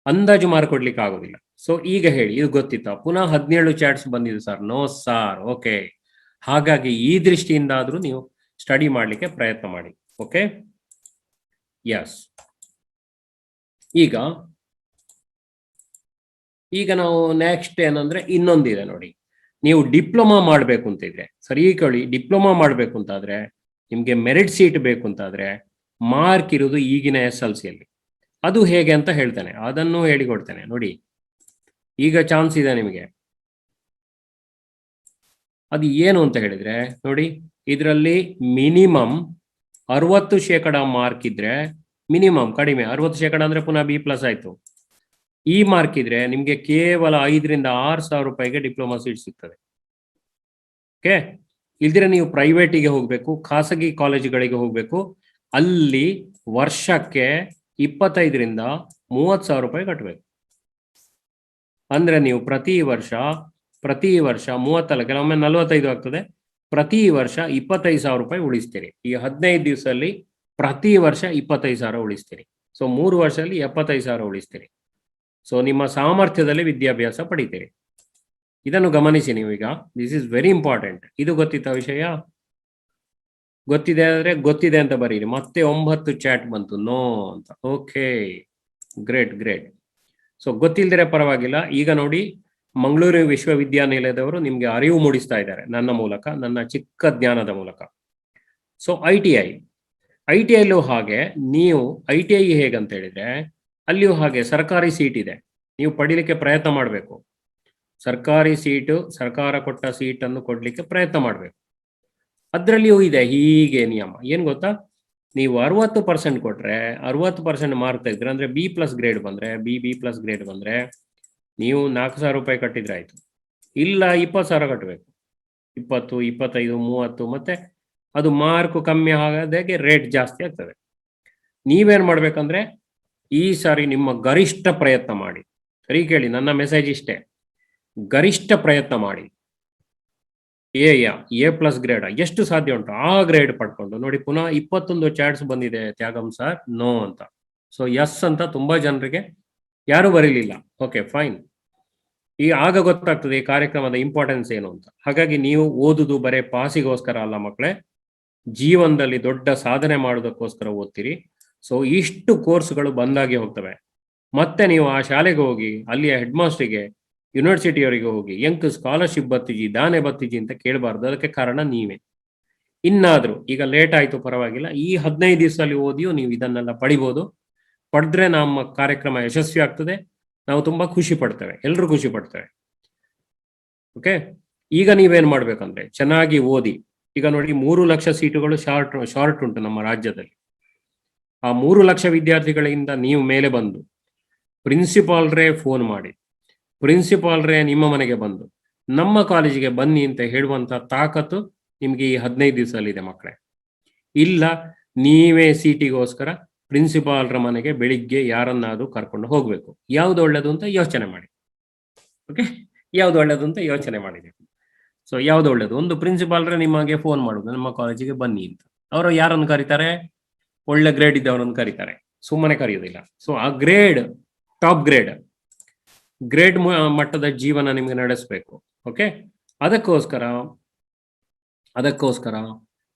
ಅಂದಾಜು ಮಾರ್ಕ್ ಕೊಡ್ಲಿಕ್ಕೆ ಆಗೋದಿಲ್ಲ. ಸೊ ಈಗ ಹೇಳಿ, ಇದು ಗೊತ್ತಿತ್ತಾ? ಪುನಃ 17 ಚಾಟ್ಸ್ ಬಂದಿದೆ ಸರ್. No sir. ಓಕೆ, ಹಾಗಾಗಿ ಈ ದೃಷ್ಟಿಯಿಂದ ಆದ್ರೂ ನೀವು ಸ್ಟಡಿ ಮಾಡ್ಲಿಕ್ಕೆ ಪ್ರಯತ್ನ ಮಾಡಿ. Okay, yes. ಈಗ ನಾವು ನೆಕ್ಸ್ಟ್ ಏನಂದ್ರೆ ಇನ್ನೊಂದಿದೆ ನೋಡಿ. ನೀವು ಡಿಪ್ಲೊಮಾ ಮಾಡ್ಬೇಕು ಅಂತ ಇದ್ರೆ, ಸರಿ ಕೇಳಿ, ಡಿಪ್ಲೊಮಾ ಮಾಡ್ಬೇಕು ಅಂತಾದ್ರೆ ನಿಮ್ಗೆ ಮೆರಿಟ್ ಸೀಟ್ ಬೇಕು ಅಂತಾದ್ರೆ ಮಾರ್ಕ್ ಇರುವುದು ಈಗಿನ SLCಯಲ್ಲಿ. ಅದು ಹೇಗೆ ಅಂತ ಹೇಳ್ತೇನೆ, ಅದನ್ನು ಹೇಳಿಕೊಡ್ತೇನೆ ನೋಡಿ. ಈಗ ಚಾನ್ಸ್ ಇದೆ ನಿಮಗೆ. ಅದು ಏನು ಅಂತ ಹೇಳಿದ್ರೆ ನೋಡಿ, ಇದರಲ್ಲಿ ಮಿನಿಮಮ್ 60% ಮಾರ್ಕ್ ಇದ್ರೆ, ಮಿನಿಮಮ್ ಕಡಿಮೆ 60% ಅಂದ್ರೆ ಪುನಃ B+ ಆಯ್ತು. ಈ ಮಾರ್ಕ್ ಇದ್ರೆ ನಿಮ್ಗೆ ಕೇವಲ 5,000 ರಿಂದ 6,000 ರೂಪಾಯಿಗೆ ಡಿಪ್ಲೊಮಾ ಸೀಟ್ ಸಿಗ್ತದೆ. ಓಕೆ, ಇಲ್ದಿರ ನೀವು ಪ್ರೈವೇಟಿಗೆ ಹೋಗ್ಬೇಕು, ಖಾಸಗಿ ಕಾಲೇಜುಗಳಿಗೆ ಹೋಗ್ಬೇಕು. ಅಲ್ಲಿ ವರ್ಷಕ್ಕೆ 25,000 ರಿಂದ 30,000 ರೂಪಾಯಿ ಕಟ್ಟಬೇಕು. ಅಂದ್ರೆ ನೀವು ಪ್ರತಿ ವರ್ಷ 30 ಕೆಲವೊಮ್ಮೆ 45 ಆಗ್ತದೆ. ಪ್ರತಿ ವರ್ಷ 25,000 ರೂಪಾಯಿ ಉಳಿಸ್ತೀರಿ. ಈ 15 ದಿವಸದಲ್ಲಿ ಪ್ರತಿ ವರ್ಷ 25,000 ಉಳಿಸ್ತೀರಿ. ಸೊ 3 ವರ್ಷದಲ್ಲಿ 75,000 ಉಳಿಸ್ತೀರಿ. ಸೊ ನಿಮ್ಮ ಸಾಮರ್ಥ್ಯದಲ್ಲಿ ವಿದ್ಯಾಭ್ಯಾಸ ಪಡಿತೀರಿ. ಇದನ್ನು ಗಮನಿಸಿ ನೀವೀಗ. This is very important. ಇದು ಗೊತ್ತಿತ್ತ ವಿಷಯ? ಗೊತ್ತಿದೆ ಆದ್ರೆ ಗೊತ್ತಿದೆ ಅಂತ ಬರೀರಿ. ಮತ್ತೆ 9 ಚಾಟ್ ಬಂತು, ನೋ ಅಂತ. Okay, great. ಸೊ ಗೊತ್ತಿಲ್ದಿರೆ ಪರವಾಗಿಲ್ಲ. ಈಗ ನೋಡಿ, ಮಂಗಳೂರು ವಿಶ್ವವಿದ್ಯಾನಿಲಯದವರು ನಿಮ್ಗೆ ಅರಿವು ಮೂಡಿಸ್ತಾ ಇದ್ದಾರೆ ನನ್ನ ಮೂಲಕ, ನನ್ನ ಚಿಕ್ಕ ಜ್ಞಾನದ ಮೂಲಕ. ಸೊ ITIಯಲ್ಲೂ ಹಾಗೆ, ನೀವು ITI ಹೇಗಂತ ಹೇಳಿದ್ರೆ ಅಲ್ಲಿಯೂ ಹಾಗೆ ಸರ್ಕಾರಿ ಸೀಟ್ ಇದೆ, ನೀವು ಪಡಿಲಿಕ್ಕೆ ಪ್ರಯತ್ನ ಮಾಡಬೇಕು. ಸರ್ಕಾರಿ ಸೀಟು, ಸರ್ಕಾರ ಕೊಟ್ಟ ಸೀಟನ್ನು ಕೊಡ್ಲಿಕ್ಕೆ ಪ್ರಯತ್ನ ಮಾಡಬೇಕು. ಅದರಲ್ಲಿಯೂ ಇದೆ ಹೀಗೆ ನಿಯಮ. ಏನ್ ಗೊತ್ತಾ? ನೀವು 60% ಕೊಟ್ರೆ, 60% ಮಾರ್ಕ್ ತೆಗೆದ್ರೆ ಅಂದ್ರೆ B+ ಗ್ರೇಡ್ ಬಂದ್ರೆ, B+ ಗ್ರೇಡ್ ಬಂದ್ರೆ ನೀವು 4,000 ರೂಪಾಯಿ ಕಟ್ಟಿದ್ರೆ ಆಯ್ತು. ಇಲ್ಲ 20,000 ಕಟ್ಟಬೇಕು. 20, 25, 30, ಮತ್ತೆ ಅದು ಮಾರ್ಕ್ ಕಮ್ಮಿ ಆಗೋದಕ್ಕೆ ರೇಟ್ ಜಾಸ್ತಿ ಆಗ್ತದೆ. ನೀವೇನ್ ಮಾಡ್ಬೇಕಂದ್ರೆ ಈ ಸಾರಿ ನಿಮ್ಮ ಗರಿಷ್ಠ ಪ್ರಯತ್ನ ಮಾಡಿ. ಸರಿ ಕೇಳಿ, ನನ್ನ ಮೆಸೇಜ್ ಇಷ್ಟೇ, ಗರಿಷ್ಠ ಪ್ರಯತ್ನ ಮಾಡಿ. A+ ಗ್ರೇಡ್ ಎಷ್ಟು ಸಾಧ್ಯ ಉಂಟು ಆ ಗ್ರೇಡ್ ಪಡ್ಕೊಂಡು ನೋಡಿ. ಪುನಃ 21 ಚಾಟ್ಸ್ ಬಂದಿದೆ, ತ್ಯಾಗಂ ಸರ್ ನೋ ಅಂತ. ಸೊ ಎಸ್ ಅಂತ ತುಂಬಾ ಜನರಿಗೆ ಯಾರು ಬರೀಲಿಲ್ಲ. Okay, fine. ಆಗ ಗೊತ್ತಾಗ್ತದೆ ಈ ಕಾರ್ಯಕ್ರಮದ ಇಂಪಾರ್ಟೆನ್ಸ್ ಏನು ಅಂತ. ಹಾಗಾಗಿ ನೀವು ಓದುದು ಬರೇ ಪಾಸಿಗೋಸ್ಕರ ಅಲ್ಲ ಮಕ್ಕಳೇ, ಜೀವನದಲ್ಲಿ ದೊಡ್ಡ ಸಾಧನೆ ಮಾಡೋದಕ್ಕೋಸ್ಕರ ಓದ್ತೀರಿ. ಸೊ ಇಷ್ಟು ಕೋರ್ಸ್ಗಳು ಬಂದಾಗಿ ಹೋಗ್ತವೆ. ಮತ್ತೆ ನೀವು ಆ ಶಾಲೆಗೆ ಹೋಗಿ ಅಲ್ಲಿಯ ಹೆಡ್ ಮಾಸ್ಟರ್ಗೆ, ಯೂನಿವರ್ಸಿಟಿಯವರಿಗೆ ಹೋಗಿ ಎಂಕ್ ಸ್ಕಾಲರ್ಶಿಪ್ ಬತ್ತಿಜಿ, ದಾನೆ ಬತ್ತಿಜಿ ಅಂತ ಕೇಳಬಾರ್ದು. ಅದಕ್ಕೆ ಕಾರಣ ನೀವೇ. ಇನ್ನಾದ್ರೂ ಈಗ ಲೇಟ್ ಆಯ್ತು ಪರವಾಗಿಲ್ಲ, ಈ 15 ದಿವಸದಲ್ಲಿ ಓದಿಯೂ ನೀವು ಇದನ್ನೆಲ್ಲ ಪಡಿಬೋದು. ಪಡೆದ್ರೆ ನಮ್ಮ ಕಾರ್ಯಕ್ರಮ ಯಶಸ್ವಿ ಆಗ್ತದೆ. ನಾವು ತುಂಬಾ ಖುಷಿ ಪಡ್ತೇವೆ, ಎಲ್ಲರೂ ಖುಷಿ ಪಡ್ತೇವೆ. ಓಕೆ, ಈಗ ನೀವೇನ್ ಮಾಡ್ಬೇಕಂದ್ರೆ ಚೆನ್ನಾಗಿ ಓದಿ. ಈಗ ನೋಡಿ, 3 ಲಕ್ಷ ಸೀಟುಗಳು ಶಾರ್ಟ್ ಉಂಟು ನಮ್ಮ ರಾಜ್ಯದಲ್ಲಿ. ಆ 3 ಲಕ್ಷ ವಿದ್ಯಾರ್ಥಿಗಳಿಂದ ನೀವು ಮೇಲೆ ಬಂದು ಪ್ರಿನ್ಸಿಪಾಲ್ರೇ ಫೋನ್ ಮಾಡಿ, ಪ್ರಿನ್ಸಿಪಾಲ್ರೇ ನಿಮ್ಮ ಮನೆಗೆ ಬಂದು ನಮ್ಮ ಕಾಲೇಜಿಗೆ ಬನ್ನಿ ಅಂತ ಹೇಳುವಂತ ತಾಕತ್ತು ನಿಮ್ಗೆ ಈ 15 ದಿವಸದಲ್ಲಿದೆ ಮಕ್ಕಳೇ. ಇಲ್ಲ ನೀವೇ ಸಿಟಿಗೋಸ್ಕರ ಪ್ರಿನ್ಸಿಪಾಲ್ರ ಮನೆಗೆ ಬೆಳಿಗ್ಗೆ ಯಾರನ್ನಾದ್ರೂ ಕರ್ಕೊಂಡು ಹೋಗ್ಬೇಕು. ಯಾವ್ದು ಒಳ್ಳೇದು ಅಂತ ಯೋಚನೆ ಮಾಡಿ. ಓಕೆ, ಯಾವ್ದು ಒಳ್ಳೇದು ಅಂತ ಯೋಚನೆ ಮಾಡಿದೆ. ಸೊ ಯಾವ್ದು ಒಳ್ಳೇದು? ಒಂದು ಪ್ರಿನ್ಸಿಪಾಲ್ರೆ ನಿಮಗೆ ಫೋನ್ ಮಾಡುದು ನಮ್ಮ ಕಾಲೇಜಿಗೆ ಬನ್ನಿ ಅಂತ. ಅವರು ಯಾರನ್ನು ಕರೀತಾರೆ? ಒಳ್ಳೆ ಗ್ರೇಡ್ ಇದ್ದವರನ್ನು ಕರೀತಾರೆ, ಸುಮ್ಮನೆ ಕರೆಯೋದಿಲ್ಲ. ಸೊ ಆ ಗ್ರೇಡ್, ಟಾಪ್ ಗ್ರೇಡ್ ಮಟ್ಟದ ಜೀವನ ನಿಮ್ಗೆ ನಡೆಸಬೇಕು. ಓಕೆ, ಅದಕ್ಕೋಸ್ಕರ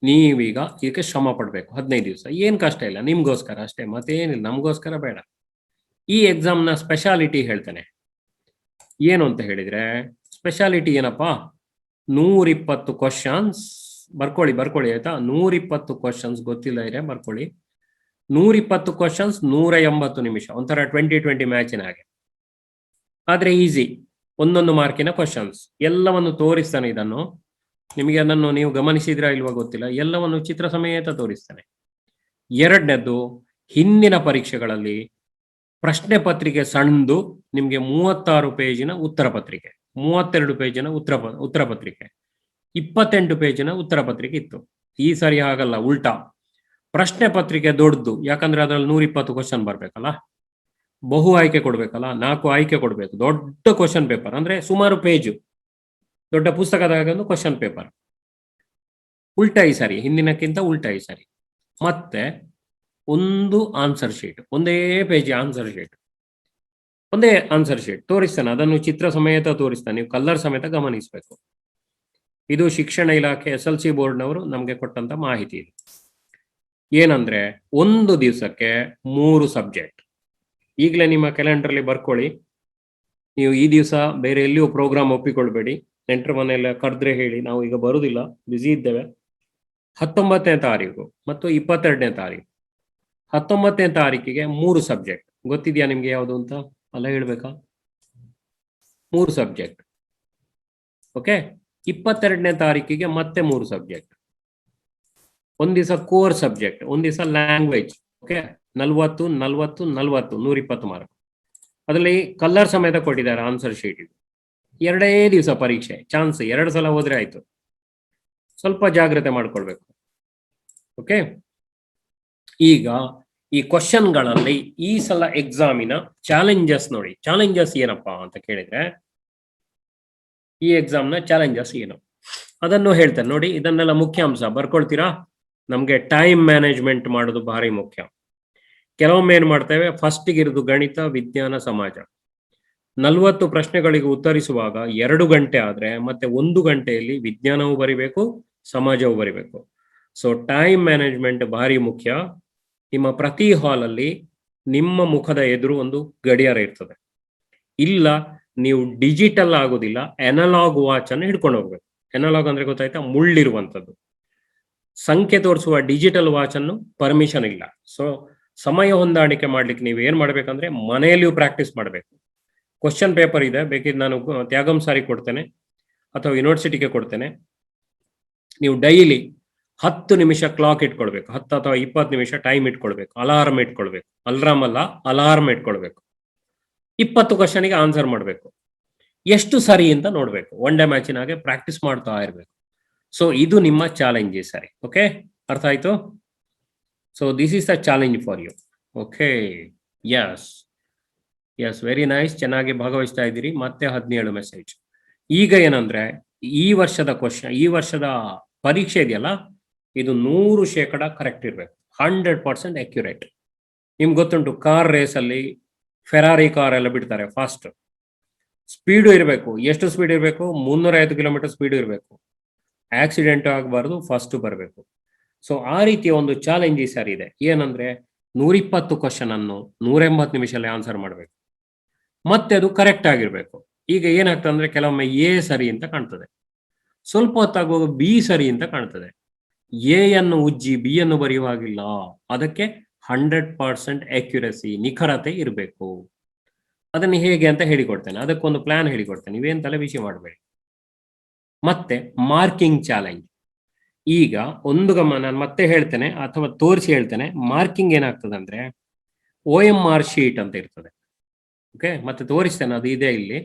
ನೀವೀಗ ಇದಕ್ಕೆ ಶ್ರಮ ಪಡ್ಬೇಕು. 15 ದಿವಸ ಏನ್ ಕಷ್ಟ ಇಲ್ಲ, ನಿಮ್ಗೋಸ್ಕರ ಅಷ್ಟೇ, ಮತ್ತೇನಿಲ್ಲ, ನಮ್ಗೋಸ್ಕರ ಬೇಡ. ಈ ಎಕ್ಸಾಮ್ನ ಸ್ಪೆಷಾಲಿಟಿ ಹೇಳ್ತೇನೆ. ಏನು ಅಂತ ಹೇಳಿದ್ರೆ, ಸ್ಪೆಷಾಲಿಟಿ ಏನಪ್ಪಾ, 120 ಕ್ವಶನ್ಸ್ ಬರ್ಕೊಳ್ಳಿ ಆಯ್ತಾ. 120 ಕ್ವಶನ್ಸ್ ಗೊತ್ತಿಲ್ಲ ಇದೆ, ಬರ್ಕೊಳ್ಳಿ. 120 ಕ್ವಶನ್ಸ್ 180 ನಿಮಿಷ, ಒಂಥರ 2020 ಮ್ಯಾಚಿನ ಹಾಗೆ. ಆದ್ರೆ ಈಸಿ, ಒಂದೊಂದು ಮಾರ್ಕಿನ ಕ್ವಶನ್ಸ್ ಎಲ್ಲವನ್ನು ತೋರಿಸ್ತಾನೆ. ಇದನ್ನು ನಿಮಗೆ ಅದನ್ನು ನೀವು ಗಮನಿಸಿದ್ರಾ ಇಲ್ವಾ ಗೊತ್ತಿಲ್ಲ, ಎಲ್ಲವನ್ನು ಚಿತ್ರ ಸಮೇತ ತೋರಿಸ್ತಾನೆ. ಎರಡನೇದ್ದು, ಹಿಂದಿನ ಪರೀಕ್ಷೆಗಳಲ್ಲಿ ಪ್ರಶ್ನೆ ಪತ್ರಿಕೆ ಸಣ್ಣದು ನಿಮ್ಗೆ 36 ಪೇಜಿನ ಉತ್ತರ ಪತ್ರಿಕೆ, 32 ಪೇಜಿನ ಉತ್ತರ ಪತ್ರಿಕೆ, 28 ಪೇಜಿನ ಉತ್ತರ ಪತ್ರಿಕೆ ಇತ್ತು. ಈ ಸರಿ ಹಾಗಲ್ಲ, ಉಲ್ಟಾ. ಪ್ರಶ್ನೆ ಪತ್ರಿಕೆ ದೊಡ್ಡದು, ಯಾಕಂದ್ರೆ ಅದ್ರಲ್ಲಿ 120 ಕ್ವಶನ್ ಬರ್ಬೇಕಲ್ಲ, ಬಹು ಆಯ್ಕೆ ಕೊಡ್ಬೇಕಲ್ಲ, 4 ಆಯ್ಕೆ ಕೊಡ್ಬೇಕು. ದೊಡ್ಡ ಕ್ವಶನ್ ಪೇಪರ್ ಅಂದ್ರೆ ಸುಮಾರು ಪೇಜು, ದೊಡ್ಡ ಪುಸ್ತಕದ ಒಂದು ಕ್ವಶನ್ ಪೇಪರ್. ಉಲ್ಟಾ ಈ ಸಾರಿ, ಹಿಂದಿನಕ್ಕಿಂತ ಉಲ್ಟಾ ಈ ಸಾರಿ. ಮತ್ತೆ ಒಂದು ಆನ್ಸರ್ ಶೀಟ್, ಒಂದೇ ಪೇಜ್ ಆನ್ಸರ್ ಶೀಟ್ ತೋರಿಸ್ತಾನೆ. ಅದನ್ನು ಚಿತ್ರ ಸಮೇತ ತೋರಿಸ್ತಾನೆ, ನೀವು ಕಲರ್ ಸಮೇತ ಗಮನಿಸಬೇಕು. ಇದು ಶಿಕ್ಷಣ ಇಲಾಖೆ SLC ಬೋರ್ಡ್ನವರು ನಮಗೆ ಕೊಟ್ಟಂತ ಮಾಹಿತಿ. ಇದು ಏನಂದ್ರೆ, ಒಂದು ದಿವಸಕ್ಕೆ 3 ಸಬ್ಜೆಕ್ಟ್. ಈಗಲೇ ನಿಮ್ಮ ಕ್ಯಾಲೆಂಡರ್ಲಿ ಬರ್ಕೊಳ್ಳಿ. ನೀವು ಈ ದಿವಸ ಬೇರೆ ಎಲ್ಲಿಯೂ ಪ್ರೋಗ್ರಾಮ್ ಒಪ್ಪಿಕೊಳ್ಬೇಡಿ. ನೆಂಟರ ಮನೆಯಲ್ಲ ಕರೆದ್ರೆ ಹೇಳಿ, ನಾವು ಈಗ ಬರುದಿಲ್ಲ, ಬ್ಯುಸಿ ಇದ್ದೇವೆ. 19ನೇ ತಾರೀಕು ಮತ್ತು 22ನೇ ತಾರೀಕು. 19ನೇ ತಾರೀಕಿಗೆ 3 ಸಬ್ಜೆಕ್ಟ್. ಗೊತ್ತಿದ್ಯಾ ನಿಮ್ಗೆ ಯಾವುದು ಅಂತ? ಅಲ್ಲ, ಹೇಳ್ಬೇಕಾ? 3 ಸಬ್ಜೆಕ್ಟ್. ಓಕೆ, 22ನೇ ತಾರೀಕಿಗೆ ಮತ್ತೆ 3 ಸಬ್ಜೆಕ್ಟ್. ಒಂದ್ ದಿವಸ ಕೋರ್ ಸಬ್ಜೆಕ್ಟ್, ಒಂದ್ ದಿವಸ ಲ್ಯಾಂಗ್ವೇಜ್. Okay, 40 120 mark. ಅದರಲ್ಲಿ ಕಲರ್ ಸಮೇತ ಕೊಟ್ಟಿದ್ದಾರೆ ಆನ್ಸರ್ ಶೀಟ್. ಎರಡೇ ದಿವಸ ಪರೀಕ್ಷೆ, ಚಾನ್ಸ್ 2 ಸಲ ಹೋದ್ರೆ ಆಯ್ತು. ಸ್ವಲ್ಪ ಜಾಗ್ರತೆ ಮಾಡ್ಕೊಳ್ಬೇಕು. ಓಕೆ, ಈಗ ಈ ಕ್ವಶನ್ಗಳಲ್ಲಿ ಈ ಸಲ ಎಕ್ಸಾಮಿನ ಚಾಲೆಂಜಸ್ ನೋಡಿ. ಚಾಲೆಂಜಸ್ ಏನಪ್ಪಾ ಅಂತ ಕೇಳಿದ್ರೆ, ಈ ಎಕ್ಸಾಮ್ನ ಚಾಲೆಂಜಸ್ ಏನು ಅದನ್ನು ಹೇಳ್ತೇನೆ ನೋಡಿ. ಇದನ್ನೆಲ್ಲ ಮುಖ್ಯಾಂಶ ಬರ್ಕೊಳ್ತೀರಾ? ನಮ್ಗೆ ಟೈಮ್ ಮ್ಯಾನೇಜ್ಮೆಂಟ್ ಮಾಡೋದು ಭಾರಿ ಮುಖ್ಯ. ಕೆಲವೊಮ್ಮೆ ಏನ್ ಮಾಡ್ತೇವೆ, ಫಸ್ಟಿಗೆ ಇರೋದು ಗಣಿತ, ವಿಜ್ಞಾನ, ಸಮಾಜ. 40 ಪ್ರಶ್ನೆಗಳಿಗೆ ಉತ್ತರಿಸುವಾಗ 2 ಗಂಟೆ ಆದ್ರೆ ಮತ್ತೆ 1 ಗಂಟೆಯಲ್ಲಿ ವಿಜ್ಞಾನವೂ ಬರಿಬೇಕು, ಸಮಾಜವೂ ಬರಿಬೇಕು. ಸೊ ಟೈಮ್ ಮ್ಯಾನೇಜ್ಮೆಂಟ್ ಭಾರಿ ಮುಖ್ಯ. ನಿಮ್ಮ ಪ್ರತಿ ಹಾಲಲ್ಲಿ ನಿಮ್ಮ ಮುಖದ ಎದುರು ಒಂದು ಗಡಿಯಾರ ಇರ್ತದೆ. ಇಲ್ಲ ನೀವು ಡಿಜಿಟಲ್ ಆಗೋದಿಲ್ಲ, ಅನಲಾಗ್ ವಾಚ್ ಅನ್ನು ಹಿಡ್ಕೊಂಡು ಹೋಗ್ಬೇಕು. ಅನಲಾಗ್ ಅಂದ್ರೆ ಗೊತ್ತಾಯ್ತಾ, ಮುಳ್ಳಿರುವಂಥದ್ದು. ಸಂಖ್ಯೆ ತೋರಿಸುವ ಡಿಜಿಟಲ್ ವಾಚ್ ಅನ್ನು ಪರ್ಮಿಷನ್ ಇಲ್ಲ. ಸೊ ಸಮಯ ಹೊಂದಾಣಿಕೆ ಮಾಡ್ಲಿಕ್ಕೆ ನೀವು ಏನ್ ಮಾಡ್ಬೇಕಂದ್ರೆ, ಮನೆಯಲ್ಲಿಯೂ ಪ್ರಾಕ್ಟೀಸ್ ಮಾಡಬೇಕು. ಕ್ವಶನ್ ಪೇಪರ್ ಇದೆ, ಬೇಕಿದ್ರೆ ನಾನು ತ್ಯಾಗಂ ಸಾರಿ ಕೊಡ್ತೇನೆ ಅಥವಾ ಯೂನಿವರ್ಸಿಟಿಗೆ ಕೊಡ್ತೇನೆ. ನೀವು ಡೈಲಿ 10 ನಿಮಿಷ ಕ್ಲಾಕ್ ಇಟ್ಕೊಳ್ಬೇಕು, 10 ಅಥವಾ 20 ನಿಮಿಷ ಟೈಮ್ ಇಟ್ಕೊಳ್ಬೇಕು. ಅಲಾರ್ಮ್ ಇಟ್ಕೊಳ್ಬೇಕು, ಅಲಾರ್ಮ್ ಇಟ್ಕೊಳ್ಬೇಕು. 20 ಕ್ವಶನ್ಗೆ ಆನ್ಸರ್ ಮಾಡಬೇಕು. ಎಷ್ಟು ಸರಿ ಅಂತ ನೋಡ್ಬೇಕು. ಒನ್ ಡೇ ಮ್ಯಾಚಿನ ಹಾಗೆ ಪ್ರಾಕ್ಟೀಸ್ ಮಾಡ್ತಾ ಇರ್ಬೇಕು. ಸೊ ಇದು ನಿಮ್ಮ ಚಾಲೆಂಜ್ ಈ ಸರಿ. ಓಕೆ, ಅರ್ಥ ಆಯ್ತು? So this is the challenge for you. Okay, yes very nice, ಚೆನ್ನಾಗಿ ಭಾಗವಹಿಸ್ತಾ ಇದ್ದೀರಿ. ಮತ್ತೆ 17 ಮೆಸೇಜ್. ಈಗ ಏನಂದ್ರೆ, ಈ ವರ್ಷದ ಪರೀಕ್ಷೆ ಇದೆಯಲ್ಲ, ಇದು 100% ಕರೆಕ್ಟ್ ಇರ್ಬೇಕು, 100% ಅಕ್ಯುರೇಟ್. ನಿಮ್ಗೆ ಗೊತ್ತುಂಟು, ಕಾರ್ ರೇಸ್ ಅಲ್ಲಿ ಫೆರಾರಿ ಕಾರ್ ಎಲ್ಲ ಬಿಡ್ತಾರೆ, ಫಾಸ್ಟ್ ಸ್ಪೀಡು ಇರಬೇಕು. ಎಷ್ಟು ಸ್ಪೀಡ್ ಇರಬೇಕು? 350 ಕಿಲೋಮೀಟರ್ ಸ್ಪೀಡ್ ಇರಬೇಕು. ಆಕ್ಸಿಡೆಂಟ್ ಆಗಬಾರ್ದು, ಫಸ್ಟ್ ಬರಬೇಕು. ಸೊ ಆ ರೀತಿಯ ಒಂದು ಚಾಲೆಂಜ್ ಈ ಸಾರಿ ಇದೆ. ಏನಂದ್ರೆ, 120 ಕ್ವಶನ್ ಅನ್ನು 180 ನಿಮಿಷದಲ್ಲಿ ಆನ್ಸರ್ ಮಾಡಬೇಕು, ಮತ್ತೆ ಅದು ಕರೆಕ್ಟ್ ಆಗಿರ್ಬೇಕು. ಈಗ ಏನಾಗ್ತದೆ ಅಂದ್ರೆ, ಕೆಲವೊಮ್ಮೆ ಎ ಸರಿ ಅಂತ ಕಾಣ್ತದೆ, ಸ್ವಲ್ಪ ಹೊತ್ತಾಗುವಾಗ ಬಿ ಸರಿ ಅಂತ ಕಾಣ್ತದೆ. ಎ ಯನ್ನು ಉಜ್ಜಿ ಬಿ ಯನ್ನು ಬರೆಯುವಾಗಿಲ್ಲ. ಅದಕ್ಕೆ 100% ಅಕ್ಯುರಸಿ, ನಿಖರತೆ ಇರಬೇಕು. ಅದನ್ನು ಹೇಗೆ ಅಂತ ಹೇಳಿಕೊಡ್ತೇನೆ, ಅದಕ್ಕೊಂದು ಪ್ಲಾನ್ ಹೇಳಿಕೊಡ್ತೇನೆ, ನೀವೇನ್ ತಲೆ ಬಿಸಿ ಮಾಡಬೇಡಿ. ಮತ್ತೆ ಮಾರ್ಕಿಂಗ್ ಚಾಲೆಂಜ್. ಈಗ ನಾನು ಮತ್ತೆ ಹೇಳ್ತೇನೆ ಅಥವಾ ತೋರಿಸಿ ಹೇಳ್ತೇನೆ. ಮಾರ್ಕಿಂಗ್ ಏನಾಗ್ತದೆ ಅಂದ್ರೆ, OMR ಶೀಟ್ ಅಂತ ಇರ್ತದೆ. ಓಕೆ, ಮತ್ತೆ ತೋರಿಸ್ತೇನೆ, ಅದು ಇದೆ ಇಲ್ಲಿ.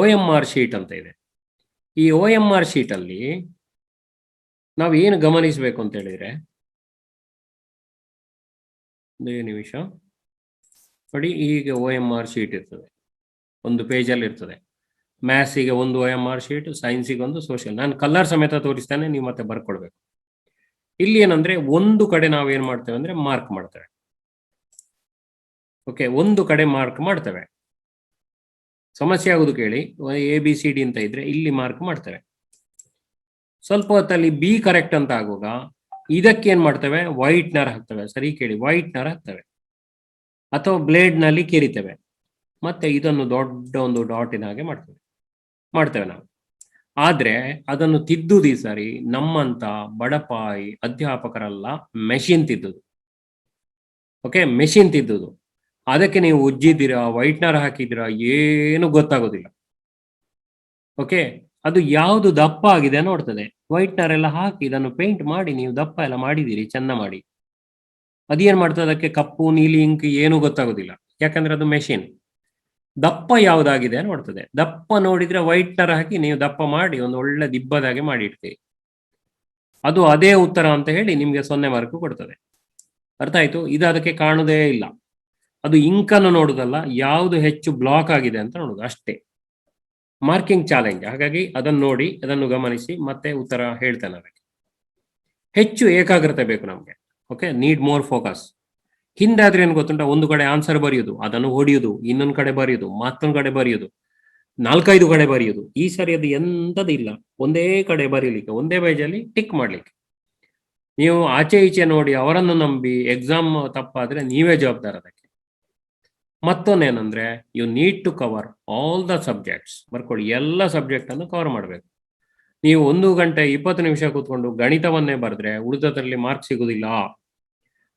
OMR ಶೀಟ್ ಅಂತ ಇದೆ. ಈ OMR ಶೀಟ್ ಅಲ್ಲಿ ನಾವು ಏನು ಗಮನಿಸಬೇಕು ಅಂತ ಹೇಳಿದ್ರೆ, ಒಂದೇ ನಿಮಿಷ ನೋಡಿ, ಈಗ OMR ಶೀಟ್ ಇರ್ತದೆ, ಒಂದು ಪೇಜಲ್ಲಿ ಇರ್ತದೆ. ಮ್ಯಾಥ್ಸಿಗೆ ಒಂದು OMR ಶೀಟ್, ಸೈನ್ಸಿಗೆ ಒಂದು, ಸೋಷಿಯಲ್. ನಾನು ಕಲರ್ ಸಮೇತ ತೋರಿಸ್ತೇನೆ, ನೀವು ಮತ್ತೆ ಬರ್ಕೊಳ್ಬೇಕು. ಇಲ್ಲಿ ಏನಂದ್ರೆ ಒಂದು ಕಡೆ ನಾವೇನ್ ಮಾಡ್ತೇವೆ ಅಂದ್ರೆ ಮಾರ್ಕ್ ಮಾಡ್ತೇವೆ. ಓಕೆ, ಒಂದು ಕಡೆ ಮಾರ್ಕ್ ಮಾಡ್ತೇವೆ. ಸಮಸ್ಯೆ ಆಗುದು ಕೇಳಿ, ABCD ಅಂತ ಇದ್ರೆ ಇಲ್ಲಿ ಮಾರ್ಕ್ ಮಾಡ್ತೇವೆ. ಸ್ವಲ್ಪ ಹೊತ್ತಲ್ಲಿ B ಕರೆಕ್ಟ್ ಅಂತ ಆಗುವಾಗ ಇದಕ್ಕೆ ಏನ್ ಮಾಡ್ತೇವೆ, ವೈಟ್ನರ್ ಹಾಕ್ತೇವೆ. ಸರಿ ಕೇಳಿ, ವೈಟ್ನರ್ ಹಾಕ್ತೇವೆ ಅಥವಾ ಬ್ಲೇಡ್ ನಲ್ಲಿ ಕೆರಿತೇವೆ. ಮತ್ತೆ ಇದನ್ನು ದೊಡ್ಡ ಒಂದು ಡಾಟಿನ ಹಾಗೆ ಮಾಡ್ತೇವೆ ನಾವು. ಆದ್ರೆ ಅದನ್ನು ತಿದ್ದುದು ಈ ಸಾರಿ ನಮ್ಮಂತ ಬಡಪಾಯಿ ಅಧ್ಯಾಪಕರಲ್ಲ, ಮೆಷಿನ್ ತಿದ್ದುದು. ಓಕೆ, ಮೆಷಿನ್ ತಿದ್ದುದು. ಅದಕ್ಕೆ ನೀವು ಉಜ್ಜಿದ್ದೀರಾ, ವೈಟ್ನರ್ ಹಾಕಿದ್ದೀರಾ, ಏನು ಗೊತ್ತಾಗೋದಿಲ್ಲ. ಓಕೆ, ಅದು ಯಾವುದು ದಪ್ಪ ಆಗಿದೆ ನೋಡ್ತದೆ. ವೈಟ್ನರ್ ಎಲ್ಲ ಹಾಕಿ ಇದನ್ನು ಪೇಂಟ್ ಮಾಡಿ ನೀವು ದಪ್ಪ ಎಲ್ಲ ಮಾಡಿದ್ದೀರಿ, ಚೆಂದ ಮಾಡಿ. ಅದೇನ್ ಮಾಡ್ತದೆ, ಅದಕ್ಕೆ ಕಪ್ಪು ನೀಲಿ ಇಂಕ್ ಏನು ಗೊತ್ತಾಗೋದಿಲ್ಲ, ಯಾಕಂದ್ರೆ ಅದು ಮೆಷಿನ್. ದಪ್ಪ ಯಾವ್ದಾಗಿದೆ ನೋಡ್ತದೆ. ದಪ್ಪ ನೋಡಿದ್ರೆ ವೈಟ್ನರ್ ಹಾಕಿ ನೀವು ದಪ್ಪ ಮಾಡಿ ಒಂದು ಒಳ್ಳೆ ದಿಬ್ಬದಾಗೆ ಮಾಡಿ ಇಡ್ತೀರಿ. ಅದು ಅದೇ ಉತ್ತರ ಅಂತ ಹೇಳಿ ನಿಮ್ಗೆ 0 ಮಾರ್ಕ್ ಕೊಡ್ತದೆ. ಅರ್ಥ ಆಯ್ತು? ಇದು ಅದಕ್ಕೆ ಕಾಣುವುದೇ ಇಲ್ಲ. ಅದು ಇಂಕನ್ನು ನೋಡುದಲ್ಲ, ಯಾವುದು ಹೆಚ್ಚು ಬ್ಲಾಕ್ ಆಗಿದೆ ಅಂತ ನೋಡುದು ಅಷ್ಟೇ. Marking challenge. ಹಾಗಾಗಿ ಅದನ್ನು ನೋಡಿ, ಅದನ್ನು ಗಮನಿಸಿ, ಮತ್ತೆ ಉತ್ತರ ಹೇಳ್ತೇನೆ. ಅದಕ್ಕೆ ಹೆಚ್ಚು ಏಕಾಗ್ರತೆ ಬೇಕು ನಮ್ಗೆ. Okay, need more focus. ಹಿಂದಾದ್ರೆ ಏನು ಗೊತ್ತುಂಟ, ಒಂದು ಕಡೆ ಆನ್ಸರ್ ಬರೆಯುದು, ಅದನ್ನು ಹೊಡೆಯುದು, ಇನ್ನೊಂದು ಕಡೆ ಬರೆಯುದು, ಮತ್ತೊಂದು ಕಡೆ ಬರೆಯುದು, 4-5 ಕಡೆ ಬರೆಯುದು. ಈ ಸರಿ ಅದು ಎಂತದಿಲ್ಲ, ಒಂದೇ ಕಡೆ ಬರೀಲಿಕ್ಕೆ, ಒಂದೇ ಪೇಜಲ್ಲಿ ಟಿಕ್ ಮಾಡ್ಲಿಕ್ಕೆ. ನೀವು ಆಚೆ ಈಚೆ ನೋಡಿ ಅವರನ್ನು ನಂಬಿ ಎಕ್ಸಾಮ್ ತಪ್ಪಾದ್ರೆ ನೀವೇ ಜವಾಬ್ದಾರ ಅದಕ್ಕೆ. ಮತ್ತೊಂದೇನಂದ್ರೆ, you need to cover all the subjects. ಬರ್ಕೊಳ್ಳಿ, ಎಲ್ಲ ಸಬ್ಜೆಕ್ಟ್ ಅನ್ನು ಕವರ್ ಮಾಡಬೇಕು. ನೀವು 1 ಗಂಟೆ 20 ನಿಮಿಷ ಕೂತ್ಕೊಂಡು ಗಣಿತವನ್ನೇ ಬರೆದ್ರೆ ಉಳಿದದ್ರಲ್ಲಿ ಮಾರ್ಕ್ ಸಿಗುದಿಲ್ಲ.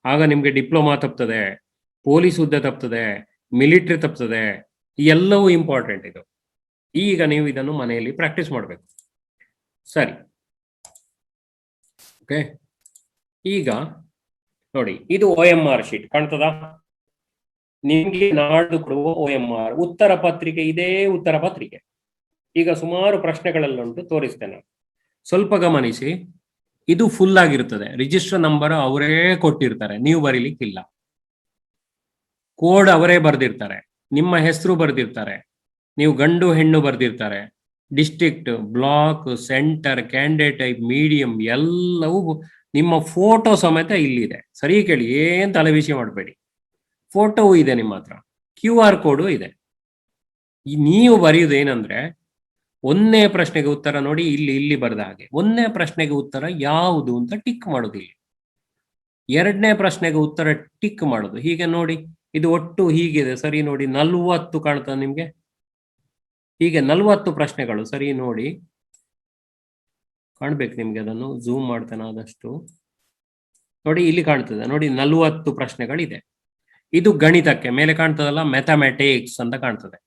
ಆಗ ನಿಮ್ಗೆ ಡಿಪ್ಲೊಮಾ ತಪ್ತದೆ, ಪೊಲೀಸ್ ಹುದ್ದೆ ತಪ್ತದೆ, ಮಿಲಿಟರಿ ತಪ್ತದೆ. ಎಲ್ಲವೂ ಇಂಪಾರ್ಟೆಂಟ್ ಇದು. ಈಗ ನೀವು ಇದನ್ನು ಮನೆಯಲ್ಲಿ ಪ್ರಾಕ್ಟೀಸ್ ಮಾಡಬೇಕು. ಸರಿ, ಓಕೆ. ಈಗ ನೋಡಿ, ಇದು OMR ಶೀಟ್ ಕಾಣ್ತದಾ? ನಿಮ್ಗೆ ನಾಡ್ದು ಕೊಡುವ OMR ಉತ್ತರ ಪತ್ರಿಕೆ, ಇದೇ ಉತ್ತರ ಪತ್ರಿಕೆ. ಈಗ ಸುಮಾರು ಪ್ರಶ್ನೆಗಳಲ್ಲುಂಟು, ತೋರಿಸ್ತೇನೆ, ಸ್ವಲ್ಪ ಗಮನಿಸಿ. ಇದು ಫುಲ್ ಆಗಿರ್ತದೆ. ರಿಜಿಸ್ಟರ್ ನಂಬರ್ ಅವರೇ ಕೊಟ್ಟಿರ್ತಾರೆ, ನೀವು ಬರೀಲಿಕ್ಕಿಲ್ಲ. ಕೋಡ್ ಅವರೇ ಬರೆದಿರ್ತಾರೆ, ನಿಮ್ಮ ಹೆಸರು ಬರೆದಿರ್ತಾರೆ, ನೀವು ಗಂಡು ಹೆಣ್ಣು ಬರೆದಿರ್ತಾರೆ, district, block, centre, candidate type, medium, ಎಲ್ಲವೂ ನಿಮ್ಮ ಫೋಟೋ ಸಮೇತ ಇಲ್ಲಿದೆ. ಸರಿ ಕೇಳಿ, ಏನ್ ತಲೆ ವಿಷಯ ಮಾಡಬೇಡಿ. ಫೋಟೋವು ಇದೆ ನಿಮ್ಮ ಹತ್ರ, QR ಕೋಡು ಇದೆ. ನೀವು ಬರೆಯುವುದು ಏನಂದ್ರೆ, 1ನೇ ಪ್ರಶ್ನೆಗೆ ಉತ್ತರ ನೋಡಿ, ಇಲ್ಲಿ ಬರೆದ ಹಾಗೆ 1ನೇ ಪ್ರಶ್ನೆಗೆ ಉತ್ತರ ಯಾವುದು ಅಂತ ಟಿಕ್ ಮಾಡೋದಿಲ್ಲ. 2ನೇ ಪ್ರಶ್ನೆಗೆ ಉತ್ತರ ಟಿಕ್ ಮಾಡೋದು. ಹೀಗೆ ನೋಡಿ, ಇದು ಒಟ್ಟು ಹೀಗಿದೆ. ಸರಿ ನೋಡಿ, 40 ಕಾಣ್ತದೆ ನಿಮ್ಗೆ. ಹೀಗೆ 40 ಪ್ರಶ್ನೆಗಳು. ಸರಿ ನೋಡಿ, ಕಾಣ್ಬೇಕು ನಿಮ್ಗೆ. ಅದನ್ನು ಝೂಮ್ ಮಾಡ್ತೇನೆ ಆದಷ್ಟು. ನೋಡಿ, ಇಲ್ಲಿ ಕಾಣ್ತದೆ ನೋಡಿ, 40 ಪ್ರಶ್ನೆಗಳಿದೆ. ಇದು ಗಣಿತಕ್ಕೆ ಮೇಲೆ ಕಾಣ್ತದಲ್ಲ, ಮ್ಯಾಥಮೆಟಿಕ್ಸ್ ಅಂತ ಕಾಣ್ತದೆ.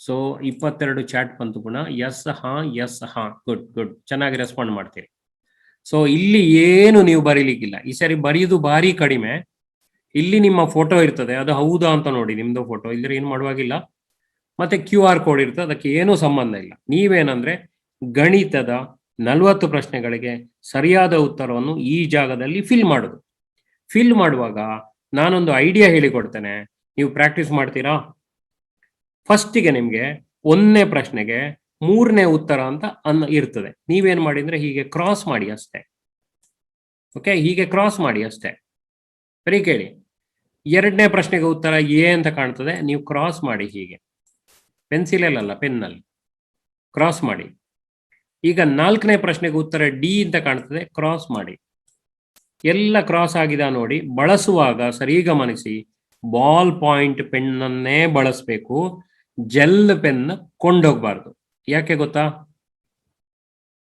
ಸೊ 22 ಚಾಟ್ ಬಂತು ಗುಣ. ಎಸ್ ಹಾ, ಗುಡ್, ಚೆನ್ನಾಗಿ ರೆಸ್ಪಾಂಡ್ ಮಾಡ್ತೀರಿ. ಸೊ ಇಲ್ಲಿ ಏನು ನೀವು ಬರೀಲಿಕ್ಕಿಲ್ಲ. ಈ ಸರಿ ಬರೆಯುವುದು ಭಾರಿ ಕಡಿಮೆ. ಇಲ್ಲಿ ನಿಮ್ಮ ಫೋಟೋ ಇರ್ತದೆ, ಅದು ಹೌದಾ ಅಂತ ನೋಡಿ, ನಿಮ್ದು ಫೋಟೋ ಇದ್ರೆ ಏನು ಮಾಡುವಾಗಿಲ್ಲ. ಮತ್ತೆ QR ಕೋಡ್ ಇರ್ತದೆ, ಅದಕ್ಕೆ ಏನೂ ಸಂಬಂಧ ಇಲ್ಲ. ನೀವೇನಂದ್ರೆ ಗಣಿತದ 40 ಪ್ರಶ್ನೆಗಳಿಗೆ ಸರಿಯಾದ ಉತ್ತರವನ್ನು ಈ ಜಾಗದಲ್ಲಿ ಫಿಲ್ ಮಾಡುದು. ಫಿಲ್ ಮಾಡುವಾಗ ನಾನೊಂದು ಐಡಿಯಾ ಹೇಳಿಕೊಡ್ತೇನೆ, ನೀವು ಪ್ರಾಕ್ಟೀಸ್ ಮಾಡ್ತೀರಾ? ಫಸ್ಟಿಗೆ ನಿಮ್ಗೆ 1ನೇ ಪ್ರಶ್ನೆಗೆ 3ನೇ ಉತ್ತರ ಅಂತ ಇರ್ತದೆ. ನೀವೇನ್ ಮಾಡಿ ಅಂದ್ರೆ ಹೀಗೆ ಕ್ರಾಸ್ ಮಾಡಿ ಅಷ್ಟೇ. ಓಕೆ, ಹೀಗೆ ಕ್ರಾಸ್ ಮಾಡಿ ಅಷ್ಟೇ. ಸರಿ ಕೇಳಿ, 2ನೇ ಪ್ರಶ್ನೆಗೆ ಉತ್ತರ A ಅಂತ ಕಾಣ್ತದೆ, ನೀವು ಕ್ರಾಸ್ ಮಾಡಿ ಹೀಗೆ, ಪೆನ್ಸಿಲಲ್ಲ ಪೆನ್ನಲ್ಲಿ ಕ್ರಾಸ್ ಮಾಡಿ. ಈಗ 4ನೇ ಪ್ರಶ್ನೆಗೆ ಉತ್ತರ D ಅಂತ ಕಾಣ್ತದೆ, ಕ್ರಾಸ್ ಮಾಡಿ. ಎಲ್ಲ ಕ್ರಾಸ್ ಆಗಿದೆ ನೋಡಿ. ಬಳಸುವಾಗ ಸರಿ ಗಮನಿಸಿ, ಬಾಲ್ ಪಾಯಿಂಟ್ ಪೆನ್ನನ್ನೇ ಬಳಸಬೇಕು, ಜೆಲ್ ಪೆನ್ ಕೊಂಡೋಗ್ಬಾರ್ದು. ಯಾಕೆ ಗೊತ್ತಾ?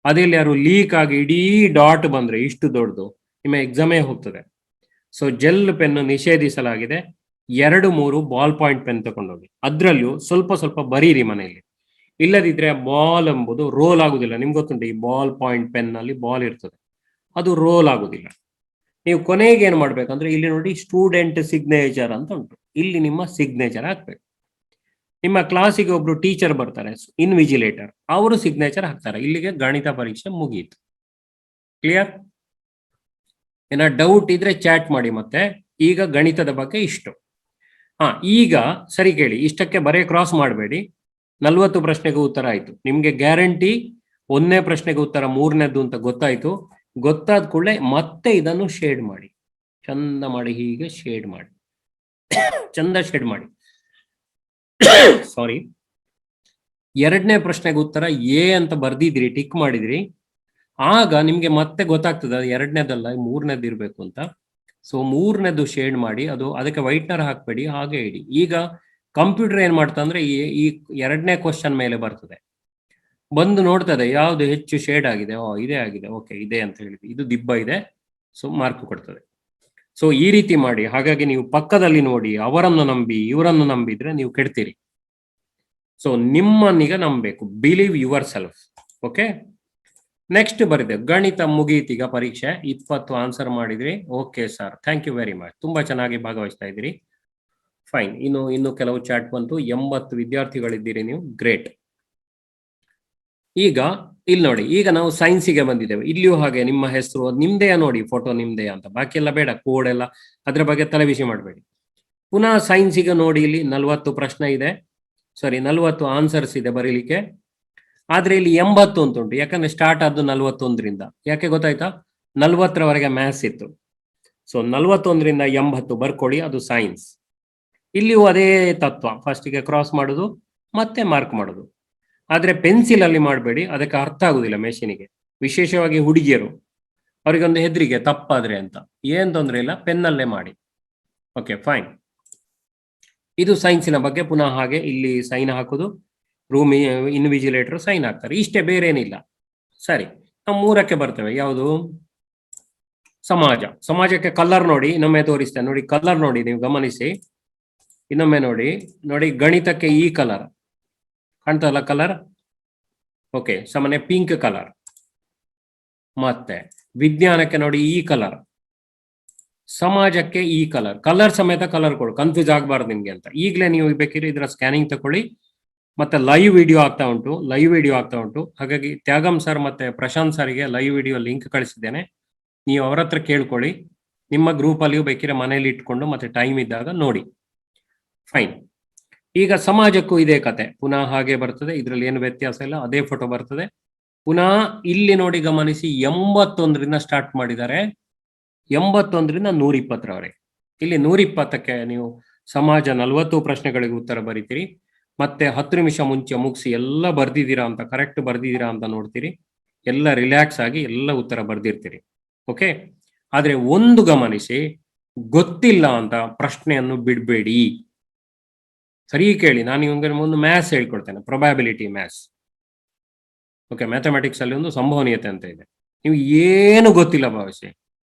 ಅದಲ್ಲಿ ಯಾರು ಲೀಕ್ ಆಗಿ ಇಡೀ ಡಾಟ್ ಬಂದ್ರೆ ಇಷ್ಟು ದೊಡ್ಡದು, ನಿಮ್ಮ ಎಕ್ಸಾಮೇ ಹೋಗ್ತದೆ. ಸೊ ಜೆಲ್ ಪೆನ್ ನಿಷೇಧಿಸಲಾಗಿದೆ. 2-3 ಬಾಲ್ ಪಾಯಿಂಟ್ ಪೆನ್ ತಗೊಂಡೋಗಿ, ಅದ್ರಲ್ಲಿಯೂ ಸ್ವಲ್ಪ ಸ್ವಲ್ಪ ಬರೀರಿ ಮನೆಯಲ್ಲಿ. ಇಲ್ಲದಿದ್ರೆ ಬಾಲ್ ಎಂಬುದು ರೋಲ್ ಆಗುದಿಲ್ಲ. ನಿಮ್ಗೆ ಗೊತ್ತುಂಟು, ಈ ಬಾಲ್ ಪಾಯಿಂಟ್ ಪೆನ್ ಅಲ್ಲಿ ಬಾಲ್ ಇರ್ತದೆ, ಅದು ರೋಲ್ ಆಗುದಿಲ್ಲ. ನೀವು ಕೊನೆಗೆ ಏನ್ ಮಾಡ್ಬೇಕಂದ್ರೆ, ಇಲ್ಲಿ ನೋಡಿ ಸ್ಟೂಡೆಂಟ್ ಸಿಗ್ನೇಚರ್ ಅಂತ ಉಂಟು, ಇಲ್ಲಿ ನಿಮ್ಮ ಸಿಗ್ನೇಚರ್ ಹಾಕ್ಬೇಕು. ನಿಮ್ಮ ಕ್ಲಾಸಿಗೆ ಒಬ್ರು ಟೀಚರ್ ಬರ್ತಾರೆ, ಇನ್ವಿಜಿಲೇಟರ್, ಅವರು ಸಿಗ್ನೇಚರ್ ಹಾಕ್ತಾರೆ. ಇಲ್ಲಿಗೆ ಗಣಿತ ಪರೀಕ್ಷೆ ಮುಗಿಯಿತು. ಕ್ಲಿಯರ್? ಏನ ಡೌಟ್ ಇದ್ರೆ ಚಾಟ್ ಮಾಡಿ. ಮತ್ತೆ ಈಗ ಗಣಿತದ ಬಗ್ಗೆ ಇಷ್ಟು. ಈಗ ಸರಿ ಕೇಳಿ, ಇಷ್ಟಕ್ಕೆ ಬರೇ ಕ್ರಾಸ್ ಮಾಡಬೇಡಿ. 40 ಪ್ರಶ್ನೆಗೆ ಉತ್ತರ ಆಯ್ತು. ನಿಮ್ಗೆ ಗ್ಯಾರಂಟಿ 1ನೇ ಪ್ರಶ್ನೆಗೆ ಉತ್ತರ 3ನೇದ್ದು ಅಂತ ಗೊತ್ತಾಯ್ತು. ಗೊತ್ತಾದ ಕೂಡಲೇ ಮತ್ತೆ ಇದನ್ನು ಶೇಡ್ ಮಾಡಿ, ಚಂದ ಮಾಡಿ, ಹೀಗೆ ಶೇಡ್ ಮಾಡಿ, ಚಂದ ಶೇಡ್ ಮಾಡಿ. ಸಾರಿ, 2ನೇ ಪ್ರಶ್ನೆಗೆ ಉತ್ತರ ಎ ಅಂತ ಬರ್ದಿದ್ರಿ, ಟಿಕ್ ಮಾಡಿದ್ರಿ, ಆಗ ನಿಮ್ಗೆ ಮತ್ತೆ ಗೊತ್ತಾಗ್ತದೆ 2ನೇದಲ್ಲ 3ನೇದು ಇರ್ಬೇಕು ಅಂತ. ಸೊ 3ನೇದು ಶೇಡ್ ಮಾಡಿ, ಅದು ಅದಕ್ಕೆ ವೈಟ್ನರ್ ಹಾಕ್ಬೇಡಿ, ಹಾಗೆ ಇಡಿ. ಈಗ ಕಂಪ್ಯೂಟರ್ ಏನ್ ಮಾಡ್ತಾ ಅಂದ್ರೆ ಈ 2ನೇ ಕ್ವಶನ್ ಮೇಲೆ ಬರ್ತದೆ, ಬಂದು ನೋಡ್ತದೆ ಯಾವ್ದು ಹೆಚ್ಚು ಶೇಡ್ ಆಗಿದೆ, ಇದೇ ಆಗಿದೆ, ಓಕೆ ಇದೆ ಅಂತ ಹೇಳಿದ್ವಿ, ಇದು ದಿಬ್ಬ ಇದೆ, ಸೊ ಮಾರ್ಕ್ ಕೊಡ್ತದೆ. ಸೊ ಈ ರೀತಿ ಮಾಡಿ. ಹಾಗಾಗಿ ನೀವು ಪಕ್ಕದಲ್ಲಿ ನೋಡಿ, ಅವರನ್ನು ನಂಬಿ ಇವರನ್ನು ನಂಬಿದ್ರೆ ನೀವು ಕೆಡ್ತೀರಿ. ಸೊ ನಿಮ್ಮನ್ನೀಗ ನಂಬಬೇಕು, believe yourself. Okay, next ಬರಿದೆ ಗಣಿತ ಮುಗೀತೀಗ ಪರೀಕ್ಷೆ. 20 ಆನ್ಸರ್ ಮಾಡಿದ್ರಿ. Okay sir, thank you very much, ತುಂಬಾ ಚೆನ್ನಾಗಿ ಭಾಗವಹಿಸ್ತಾ ಇದ್ದೀರಿ. ಫೈನ್. ಇನ್ನು ಕೆಲವು ಚಾಟ್ ಬಂತು. 80 ವಿದ್ಯಾರ್ಥಿಗಳಿದ್ದೀರಿ ನೀವು, ಗ್ರೇಟ್. ಈಗ ಇಲ್ಲಿ ನೋಡಿ, ಈಗ ನಾವು ಸೈನ್ಸಿಗೆ ಬಂದಿದ್ದೇವೆ. ಇಲ್ಲಿಯೂ ಹಾಗೆ ನಿಮ್ಮ ಹೆಸರು ನಿಮ್ದೇ ನೋಡಿ, ಫೋಟೋ ನಿಮ್ದೇ ಅಂತ, ಬಾಕಿ ಎಲ್ಲ ಬೇಡ, ಕೋಡ್ ಎಲ್ಲ ಅದ್ರ ಬಗ್ಗೆ ತಲೆಬಿಸಿ ಮಾಡಬೇಡಿ. ಪುನಃ ಸೈನ್ಸಿಗೆ ನೋಡಿ, ಇಲ್ಲಿ 40 ಪ್ರಶ್ನೆ ಇದೆ, ಸಾರಿ 40 ಆನ್ಸರ್ಸ್ ಇದೆ ಬರೀಲಿಕ್ಕೆ. ಆದ್ರೆ ಇಲ್ಲಿ 80 ಅಂತ ಉಂಟು, ಯಾಕಂದ್ರೆ ಸ್ಟಾರ್ಟ್ ಆದ್ದು 41ರಿಂದ. ಯಾಕೆ ಗೊತ್ತಾಯ್ತಾ? 40ರವರೆಗೆ ಮ್ಯಾಥ್ಸ್ ಇತ್ತು. ಸೊ 41ರಿಂದ 80 ಬರ್ಕೊಳ್ಳಿ, ಅದು ಸೈನ್ಸ್. ಇಲ್ಲಿಯೂ ಅದೇ ತತ್ವ, ಫಸ್ಟಿಗೆ ಕ್ರಾಸ್ ಮಾಡೋದು ಮತ್ತೆ ಮಾರ್ಕ್ ಮಾಡೋದು. ಆದ್ರೆ ಪೆನ್ಸಿಲ್ ಅಲ್ಲಿ ಮಾಡಬೇಡಿ, ಅದಕ್ಕೆ ಅರ್ಥ ಆಗುದಿಲ್ಲ ಮೆಷಿನಿಗೆ, ವಿಶೇಷವಾಗಿ ಹುಡುಗಿಯರು, ಅವರಿಗೊಂದು ಹೆದರಿಕೆ ತಪ್ಪಾದ್ರೆ ಅಂತ. ಏನ್ ತೊಂದರೆ ಇಲ್ಲ, ಪೆನ್ನಲ್ಲೇ ಮಾಡಿ. Okay fine. ಇದು ಸೈನ್ಸಿನ ಬಗ್ಗೆ. ಪುನಃ ಹಾಗೆ ಇಲ್ಲಿ ಸೈನ್ ಹಾಕೋದು, ರೂಮ್ ಇನ್ವಿಜಿಲೇಟರ್ ಸೈನ್ ಹಾಕ್ತಾರೆ, ಇಷ್ಟೇ, ಬೇರೆ ಏನಿಲ್ಲ. ಸರಿ, ನಾವು 3ಕ್ಕೆ ಬರ್ತೇವೆ. ಯಾವುದು? ಸಮಾಜ. ಸಮಾಜಕ್ಕೆ ಕಲರ್ ನೋಡಿ, ಇನ್ನೊಮ್ಮೆ ತೋರಿಸ್ತೇನೆ ನೋಡಿ, ಕಲರ್ ನೋಡಿ, ನೀವು ಗಮನಿಸಿ, ಇನ್ನೊಮ್ಮೆ ನೋಡಿ. ಗಣಿತಕ್ಕೆ ಈ ಕಲರ್ ಕಾಣ್ತಲ್ಲ, ಕಲರ್ ಓಕೆ, ಸಾಮಾನ್ಯ ಪಿಂಕ್ ಕಲರ್. ಮತ್ತೆ ವಿಜ್ಞಾನಕ್ಕೆ ನೋಡಿ ಈ ಕಲರ್, ಸಮಾಜಕ್ಕೆ ಈ ಕಲರ್. ಕಲರ್ ಸಮೇತ ಕಲರ್ ಕೊಡು, ಕನ್ಫ್ಯೂಸ್ ಆಗಬಾರ್ದು ನಿಮ್ಗೆ ಅಂತ. ಈಗಲೇ ನೀವು ಬೇಕಿದ್ರೆ ಇದರ ಸ್ಕ್ಯಾನಿಂಗ್ ತಗೊಳ್ಳಿ. ಮತ್ತೆ ಲೈವ್ ವಿಡಿಯೋ ಆಗ್ತಾ ಉಂಟು. ಹಾಗಾಗಿ ತ್ಯಾಗಂ ಸರ್ ಮತ್ತೆ ಪ್ರಶಾಂತ್ ಸರ್ಗೆ ಲೈವ್ ವಿಡಿಯೋ ಲಿಂಕ್ ಕಳಿಸಿದ್ದೇನೆ, ನೀವು ಅವರ ಹತ್ರ ಕೇಳ್ಕೊಳ್ಳಿ. ನಿಮ್ಮ ಗ್ರೂಪ್ ಅಲ್ಲಿಯೂ ಬೇಕಿದ್ರೆ ಮನೇಲಿ ಇಟ್ಕೊಂಡು ಮತ್ತೆ ಟೈಮ್ ಇದ್ದಾಗ ನೋಡಿ. ಫೈನ್. ಈಗ ಸಮಾಜಕ್ಕೂ ಇದೇ ಕತೆ, ಪುನಃ ಹಾಗೆ ಬರ್ತದೆ, ಇದರಲ್ಲಿ ಏನು ವ್ಯತ್ಯಾಸ ಇಲ್ಲ, ಅದೇ ಫೋಟೋ ಬರ್ತದೆ. ಪುನಃ ಇಲ್ಲಿ ನೋಡಿ, ಗಮನಿಸಿ, 81ರಿಂದ ಸ್ಟಾರ್ಟ್ ಮಾಡಿದ್ದಾರೆ, 81ರಿಂದ 120ರವರೆಗೆ. ಇಲ್ಲಿ 120ಕ್ಕೆ ನೀವು ಸಮಾಜ 40 ಪ್ರಶ್ನೆಗಳಿಗೆ ಉತ್ತರ ಬರೀತೀರಿ. ಮತ್ತೆ 10 ನಿಮಿಷ ಮುಂಚೆ ಮುಗಿಸಿ ಎಲ್ಲ ಬರ್ದಿದ್ದೀರಾ ಅಂತ, ಕರೆಕ್ಟ್ ಬರ್ದಿದ್ದೀರಾ ಅಂತ ನೋಡ್ತೀರಿ. ಎಲ್ಲ ರಿಲ್ಯಾಕ್ಸ್ ಆಗಿ ಎಲ್ಲ ಉತ್ತರ ಬರ್ದಿರ್ತೀರಿ. ಓಕೆ. ಆದ್ರೆ ಒಂದು ಗಮನಿಸಿ, ಗೊತ್ತಿಲ್ಲ ಅಂತ ಪ್ರಶ್ನೆಯನ್ನು ಬಿಡಬೇಡಿ. ಸರಿ ಕೇಳಿ, ನಾನು ನಿಮಗೆ ಒಂದು ಮ್ಯಾಥ್ಸ್ ಹೇಳ್ಕೊಡ್ತೇನೆ, ಪ್ರೊಬ್ಯಾಬಿಲಿಟಿ ಮ್ಯಾಥ್ಸ್. ಓಕೆ, ಮ್ಯಾಥಮೆಟಿಕ್ಸ್ ಅಲ್ಲಿ ಒಂದು ಸಂಭವನೀಯತೆ ಅಂತ ಇದೆ. ನೀವು ಏನು ಗೊತ್ತಿಲ್ಲ ಭಾವಿಸಿ,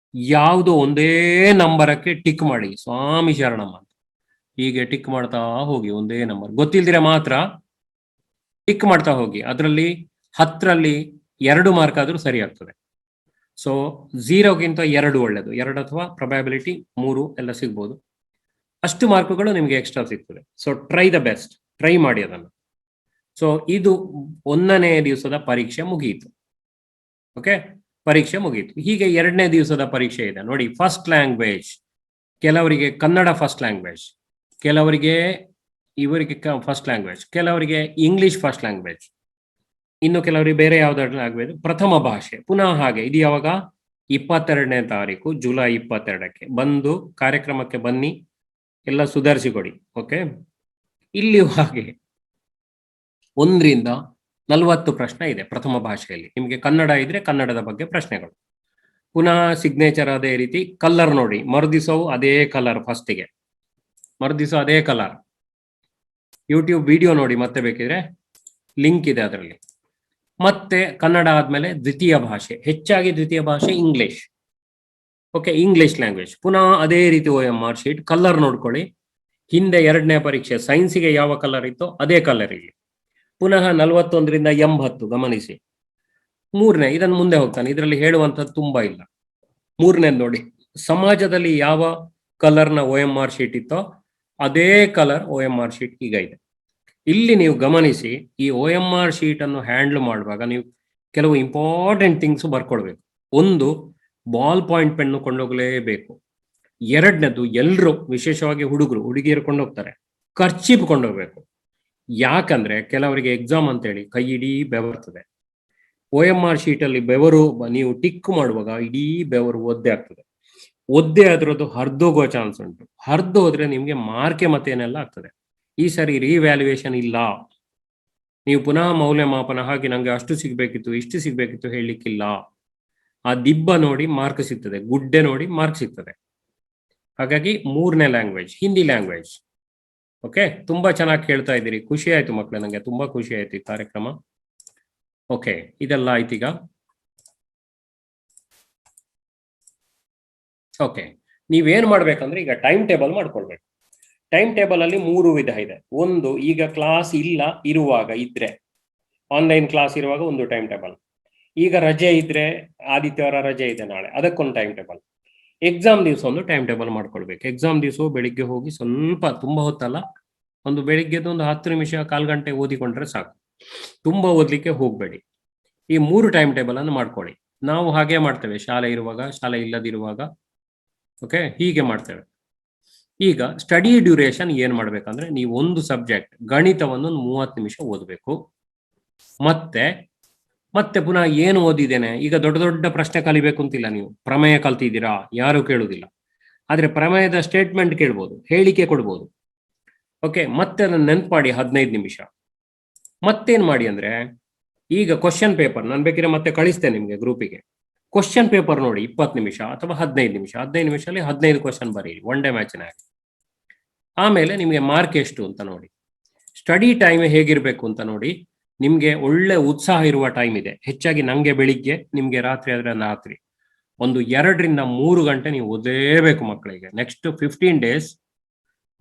ಯಾವುದೋ ಒಂದೇ ನಂಬರಕ್ಕೆ ಟಿಕ್ ಮಾಡಿ, ಸ್ವಾಮಿ ಶರಣಮ್ಮ ಅಂತ ಹೀಗೆ ಟಿಕ್ ಮಾಡ್ತಾ ಹೋಗಿ. ಒಂದೇ ನಂಬರ್ ಗೊತ್ತಿಲ್ದಿರ ಮಾತ್ರ ಟಿಕ್ ಮಾಡ್ತಾ ಹೋಗಿ. ಅದರಲ್ಲಿ 10ರಲ್ಲಿ 2 ಮಾರ್ಕ್ ಆದ್ರೂ ಸರಿ ಆಗ್ತದೆ. ಸೊ 0ಗಿಂತ 2 ಒಳ್ಳೇದು, 2 ಅಥವಾ ಪ್ರೊಬ್ಯಾಬಿಲಿಟಿ 3 ಎಲ್ಲ ಸಿಗ್ಬೋದು. ಅಷ್ಟು ಮಾರ್ಕ್ಗಳು ನಿಮಗೆ ಎಕ್ಸ್ಟ್ರಾ ಸಿಗ್ತದೆ. So try the best, try ಮಾಡಿ ಅದನ್ನು. ಸೊ ಇದು 1ನೇ ದಿವಸದ ಪರೀಕ್ಷೆ ಮುಗಿಯಿತು. ಓಕೆ, ಪರೀಕ್ಷೆ ಮುಗಿಯಿತು. ಹೀಗೆ 2ನೇ ದಿವಸದ ಪರೀಕ್ಷೆ ಇದೆ ನೋಡಿ. ಫಸ್ಟ್ ಲ್ಯಾಂಗ್ವೇಜ್, ಕೆಲವರಿಗೆ ಕನ್ನಡ ಫಸ್ಟ್ ಲ್ಯಾಂಗ್ವೇಜ್, ಕೆಲವರಿಗೆ ಫಸ್ಟ್ ಲ್ಯಾಂಗ್ವೇಜ್, ಕೆಲವರಿಗೆ ಇಂಗ್ಲಿಷ್ ಫಸ್ಟ್ ಲ್ಯಾಂಗ್ವೇಜ್, ಇನ್ನು ಕೆಲವರಿಗೆ ಬೇರೆ ಯಾವ್ದಾದ್ರು ಲ್ಯಾಂಗ್ವೇಜ್, ಪ್ರಥಮ ಭಾಷೆ. ಪುನಃ ಹಾಗೆ. ಇದು ಯಾವಾಗ? 22ನೇ ತಾರೀಕು ಜುಲೈ 22ಕ್ಕೆ ಬಂದು ಕಾರ್ಯಕ್ರಮಕ್ಕೆ ಬನ್ನಿ, ಎಲ್ಲ ಸುಧಾರಿಸಿಕೊಡಿ. ಓಕೆ, ಇಲ್ಲಿಯೂ ಹಾಗೆ 1ರಿಂದ 40 ಪ್ರಶ್ನೆ ಇದೆ ಪ್ರಥಮ ಭಾಷೆಯಲ್ಲಿ. ನಿಮಗೆ ಕನ್ನಡ ಇದ್ರೆ ಕನ್ನಡದ ಬಗ್ಗೆ ಪ್ರಶ್ನೆಗಳು. ಪುನಃ ಸಿಗ್ನೇಚರ್ ಅದೇ ರೀತಿ. ಕಲರ್ ನೋಡಿ, ಮರುದಿವಸವು ಅದೇ ಕಲರ್, ಫಸ್ಟಿಗೆ ಮರುದಿವಸ ಅದೇ ಕಲರ್. ಯೂಟ್ಯೂಬ್ ವಿಡಿಯೋ ನೋಡಿ, ಮತ್ತೆ ಬೇಕಿದ್ರೆ ಲಿಂಕ್ ಇದೆ ಅದರಲ್ಲಿ. ಮತ್ತೆ ಕನ್ನಡ ಆದ್ಮೇಲೆ ದ್ವಿತೀಯ ಭಾಷೆ, ಹೆಚ್ಚಾಗಿ ದ್ವಿತೀಯ ಭಾಷೆ ಇಂಗ್ಲಿಷ್. Okay, English language. ಪುನಃ ಅದೇ ರೀತಿ OMR ಶೀಟ್. ಕಲರ್ ನೋಡ್ಕೊಳ್ಳಿ, ಹಿಂದೆ 2ನೇ ಪರೀಕ್ಷೆ ಸೈನ್ಸಿಗೆ ಯಾವ ಕಲರ್ ಇತ್ತೋ ಅದೇ ಕಲರ್ ಇಲ್ಲಿ. ಪುನಃ 41ರಿಂದ 80 ಗಮನಿಸಿ. 3ನೇ, ಇದನ್ನು ಮುಂದೆ ಹೋಗ್ತಾನೆ, ಇದರಲ್ಲಿ ಹೇಳುವಂಥದ್ದು ತುಂಬಾ ಇಲ್ಲ. 3ನೇ ನೋಡಿ, ಸಮಾಜದಲ್ಲಿ ಯಾವ ಕಲರ್ನ OMR ಶೀಟ್ ಇತ್ತೋ ಅದೇ ಕಲರ್ OMR ಶೀಟ್ ಈಗ ಇದೆ. ಇಲ್ಲಿ ನೀವು ಗಮನಿಸಿ, ಈ OMR ಶೀಟ್ ಅನ್ನು ಹ್ಯಾಂಡಲ್ ಮಾಡುವಾಗ ನೀವು ಕೆಲವು ಇಂಪಾರ್ಟೆಂಟ್ ಥಿಂಗ್ಸ್ ಬರ್ಕೊಳ್ಬೇಕು. ಒಂದು, ಬಾಲ್ ಪಾಯಿಂಟ್ ಪೆನ್ನು ಕೊಂಡೋಗ್ಲೇಬೇಕು. ಎರಡನೇದು, ಎಲ್ಲರೂ ವಿಶೇಷವಾಗಿ ಹುಡುಗರು ಹುಡುಗಿಯರು ಕೊಂಡೋಗ್ತಾರೆ, ಖರ್ಚಿಪ್ ಕೊಂಡೋಗ್ಬೇಕು. ಯಾಕಂದ್ರೆ ಕೆಲವರಿಗೆ ಎಕ್ಸಾಮ್ ಅಂತೇಳಿ ಕೈ ಇಡೀ ಬೆವರ್ತದೆ. OMR ಶೀಟಲ್ಲಿ ಬೆವರು ನೀವು ಟಿಕ್ ಮಾಡುವಾಗ ಇಡೀ ಬೆವರು ಒದ್ದೆ ಆಗ್ತದೆ. ಒದ್ದೆ ಅದರದ್ದು ಹರಿದೋಗೋ ಚಾನ್ಸ್ ಉಂಟು. ಹರಿದು ಹೋದ್ರೆ ನಿಮ್ಗೆ ಮಾರ್ಕೆ ಮತ್ತೇನೆಲ್ಲ ಆಗ್ತದೆ. ಈ ಸರಿ ರಿವ್ಯಾಲ್ಯೂಯೇಷನ್ ಇಲ್ಲ, ನೀವು ಪುನಃ ಮೌಲ್ಯಮಾಪನ ಹಾಕಿ ನಂಗೆ ಅಷ್ಟು ಸಿಗ್ಬೇಕಿತ್ತು ಇಷ್ಟು ಸಿಗ್ಬೇಕಿತ್ತು ಹೇಳಲಿಕ್ಕಿಲ್ಲ. ಆ ದಿಬ್ಬ ನೋಡಿ ಮಾರ್ಕ್ ಸಿಗ್ತದೆ, ಗುಡ್ಡೆ ನೋಡಿ ಮಾರ್ಕ್ ಸಿಗ್ತದೆ. ಹಾಗಾಗಿ 3ನೇ ಲ್ಯಾಂಗ್ವೇಜ್ ಹಿಂದಿ ಲ್ಯಾಂಗ್ವೇಜ್. ಓಕೆ, ತುಂಬಾ ಚೆನ್ನಾಗಿ ಕೇಳ್ತಾ ಇದ್ದೀರಿ, ಖುಷಿ ಆಯ್ತು ಮಕ್ಕಳೇ, ನಂಗೆ ತುಂಬಾ ಖುಷಿ ಆಯ್ತು ಈ ಕಾರ್ಯಕ್ರಮ. ಓಕೆ, ಇದೆಲ್ಲ ಆಯ್ತೀಗ. ಓಕೆ, ನೀವೇನ್ ಮಾಡ್ಬೇಕಂದ್ರೆ ಈಗ ಟೈಮ್ ಟೇಬಲ್ ಮಾಡ್ಕೊಳ್ಬೇಕು. ಟೈಮ್ ಟೇಬಲ್ ಅಲ್ಲಿ 3 ವಿಧ ಇದೆ. ಒಂದು, ಈಗ ಕ್ಲಾಸ್ ಇಲ್ಲ ಇರುವಾಗ ಇದ್ರೆ, ಆನ್ಲೈನ್ ಕ್ಲಾಸ್ ಇರುವಾಗ ಒಂದು ಟೈಮ್ ಟೇಬಲ್. ಈಗ ರಜೆ ಇದ್ರೆ, ಆದಿತ್ಯವಾರ ರಜೆ ಇದೆ ನಾಳೆ, ಅದಕ್ಕೊಂದು ಟೈಮ್ ಟೇಬಲ್. ಎಕ್ಸಾಮ್ ದಿವಸ ಒಂದು ಟೈಮ್ ಟೇಬಲ್ ಮಾಡ್ಕೊಳ್ಬೇಕು. ಎಕ್ಸಾಮ್ ದಿವಸ ಬೆಳಿಗ್ಗೆ ಹೋಗಿ ಸ್ವಲ್ಪ, ತುಂಬಾ ಹೊತ್ತಲ್ಲ, ಒಂದು ಬೆಳಿಗ್ಗೆದು ಒಂದು 10 ನಿಮಿಷ 1/4 ಗಂಟೆ ಓದಿಕೊಂಡ್ರೆ ಸಾಕು, ತುಂಬಾ ಓದ್ಲಿಕ್ಕೆ ಹೋಗ್ಬೇಡಿ. ಈ 3 ಟೈಮ್ ಟೇಬಲ್ ಅನ್ನು ಮಾಡ್ಕೊಳ್ಳಿ. ನಾವು ಹಾಗೆ ಮಾಡ್ತೇವೆ, ಶಾಲೆ ಇರುವಾಗ, ಶಾಲೆ ಇಲ್ಲದಿರುವಾಗ. ಓಕೆ, ಹೀಗೆ ಮಾಡ್ತೇವೆ. ಈಗ ಸ್ಟಡಿ ಡ್ಯೂರೇಷನ್ ಏನ್ ಮಾಡ್ಬೇಕಂದ್ರೆ, ನೀವು ಒಂದು ಸಬ್ಜೆಕ್ಟ್ ಗಣಿತವನ್ನು 30 ನಿಮಿಷ ಓದಬೇಕು. ಮತ್ತೆ ಪುನಃ ಏನು ಓದಿದ್ದೇನೆ, ಈಗ ದೊಡ್ಡ ದೊಡ್ಡ ಪ್ರಶ್ನೆ ಕಲಿಬೇಕು ಅಂತಿಲ್ಲ. ನೀವು ಪ್ರಮೇಯ ಕಲ್ತಿದ್ದೀರಾ, ಯಾರು ಕೇಳುವುದಿಲ್ಲ. ಆದ್ರೆ ಪ್ರಮೇಯದ ಸ್ಟೇಟ್ಮೆಂಟ್ ಕೇಳ್ಬೋದು, ಹೇಳಿಕೆ ಕೊಡ್ಬೋದು. ಓಕೆ, ಮತ್ತೆ ಅದನ್ನ ನೆನ್ಪು ಮಾಡಿ 15 ನಿಮಿಷ. ಮತ್ತೇನ್ ಮಾಡಿ ಅಂದ್ರೆ, ಈಗ ಕ್ವಶನ್ ಪೇಪರ್ ನಾನು ಬೇಕಿದ್ರೆ ಮತ್ತೆ ಕಳಿಸ್ತೇನೆ ನಿಮ್ಗೆ ಗ್ರೂಪಿಗೆ. ಕ್ವಶನ್ ಪೇಪರ್ ನೋಡಿ 20 ನಿಮಿಷ ಅಥವಾ 15 ನಿಮಿಷ. 15 ನಿಮಿಷದಲ್ಲಿ 15 ಕ್ವಶನ್ ಬರೀರಿ, ಒನ್ ಡೇ ಮ್ಯಾಚಿನಾಗ. ಆಮೇಲೆ ನಿಮಗೆ ಮಾರ್ಕ್ ಎಷ್ಟು ಅಂತ ನೋಡಿ. ಸ್ಟಡಿ ಟೈಮ್ ಹೇಗಿರ್ಬೇಕು ಅಂತ ನೋಡಿ. ನಿಮ್ಗೆ ಒಳ್ಳೆ ಉತ್ಸಾಹ ಇರುವ ಟೈಮ್ ಇದೆ. ಹೆಚ್ಚಾಗಿ ನಂಗೆ ಬೆಳಿಗ್ಗೆ, ನಿಮ್ಗೆ ರಾತ್ರಿ ಆದ್ರೆ ರಾತ್ರಿ. ಒಂದು 2 ರಿಂದ 3 ಗಂಟೆ ನೀವು ಓದಲೇಬೇಕು ಮಕ್ಕಳಿಗೆ. ನೆಕ್ಸ್ಟ್ 15 ಡೇಸ್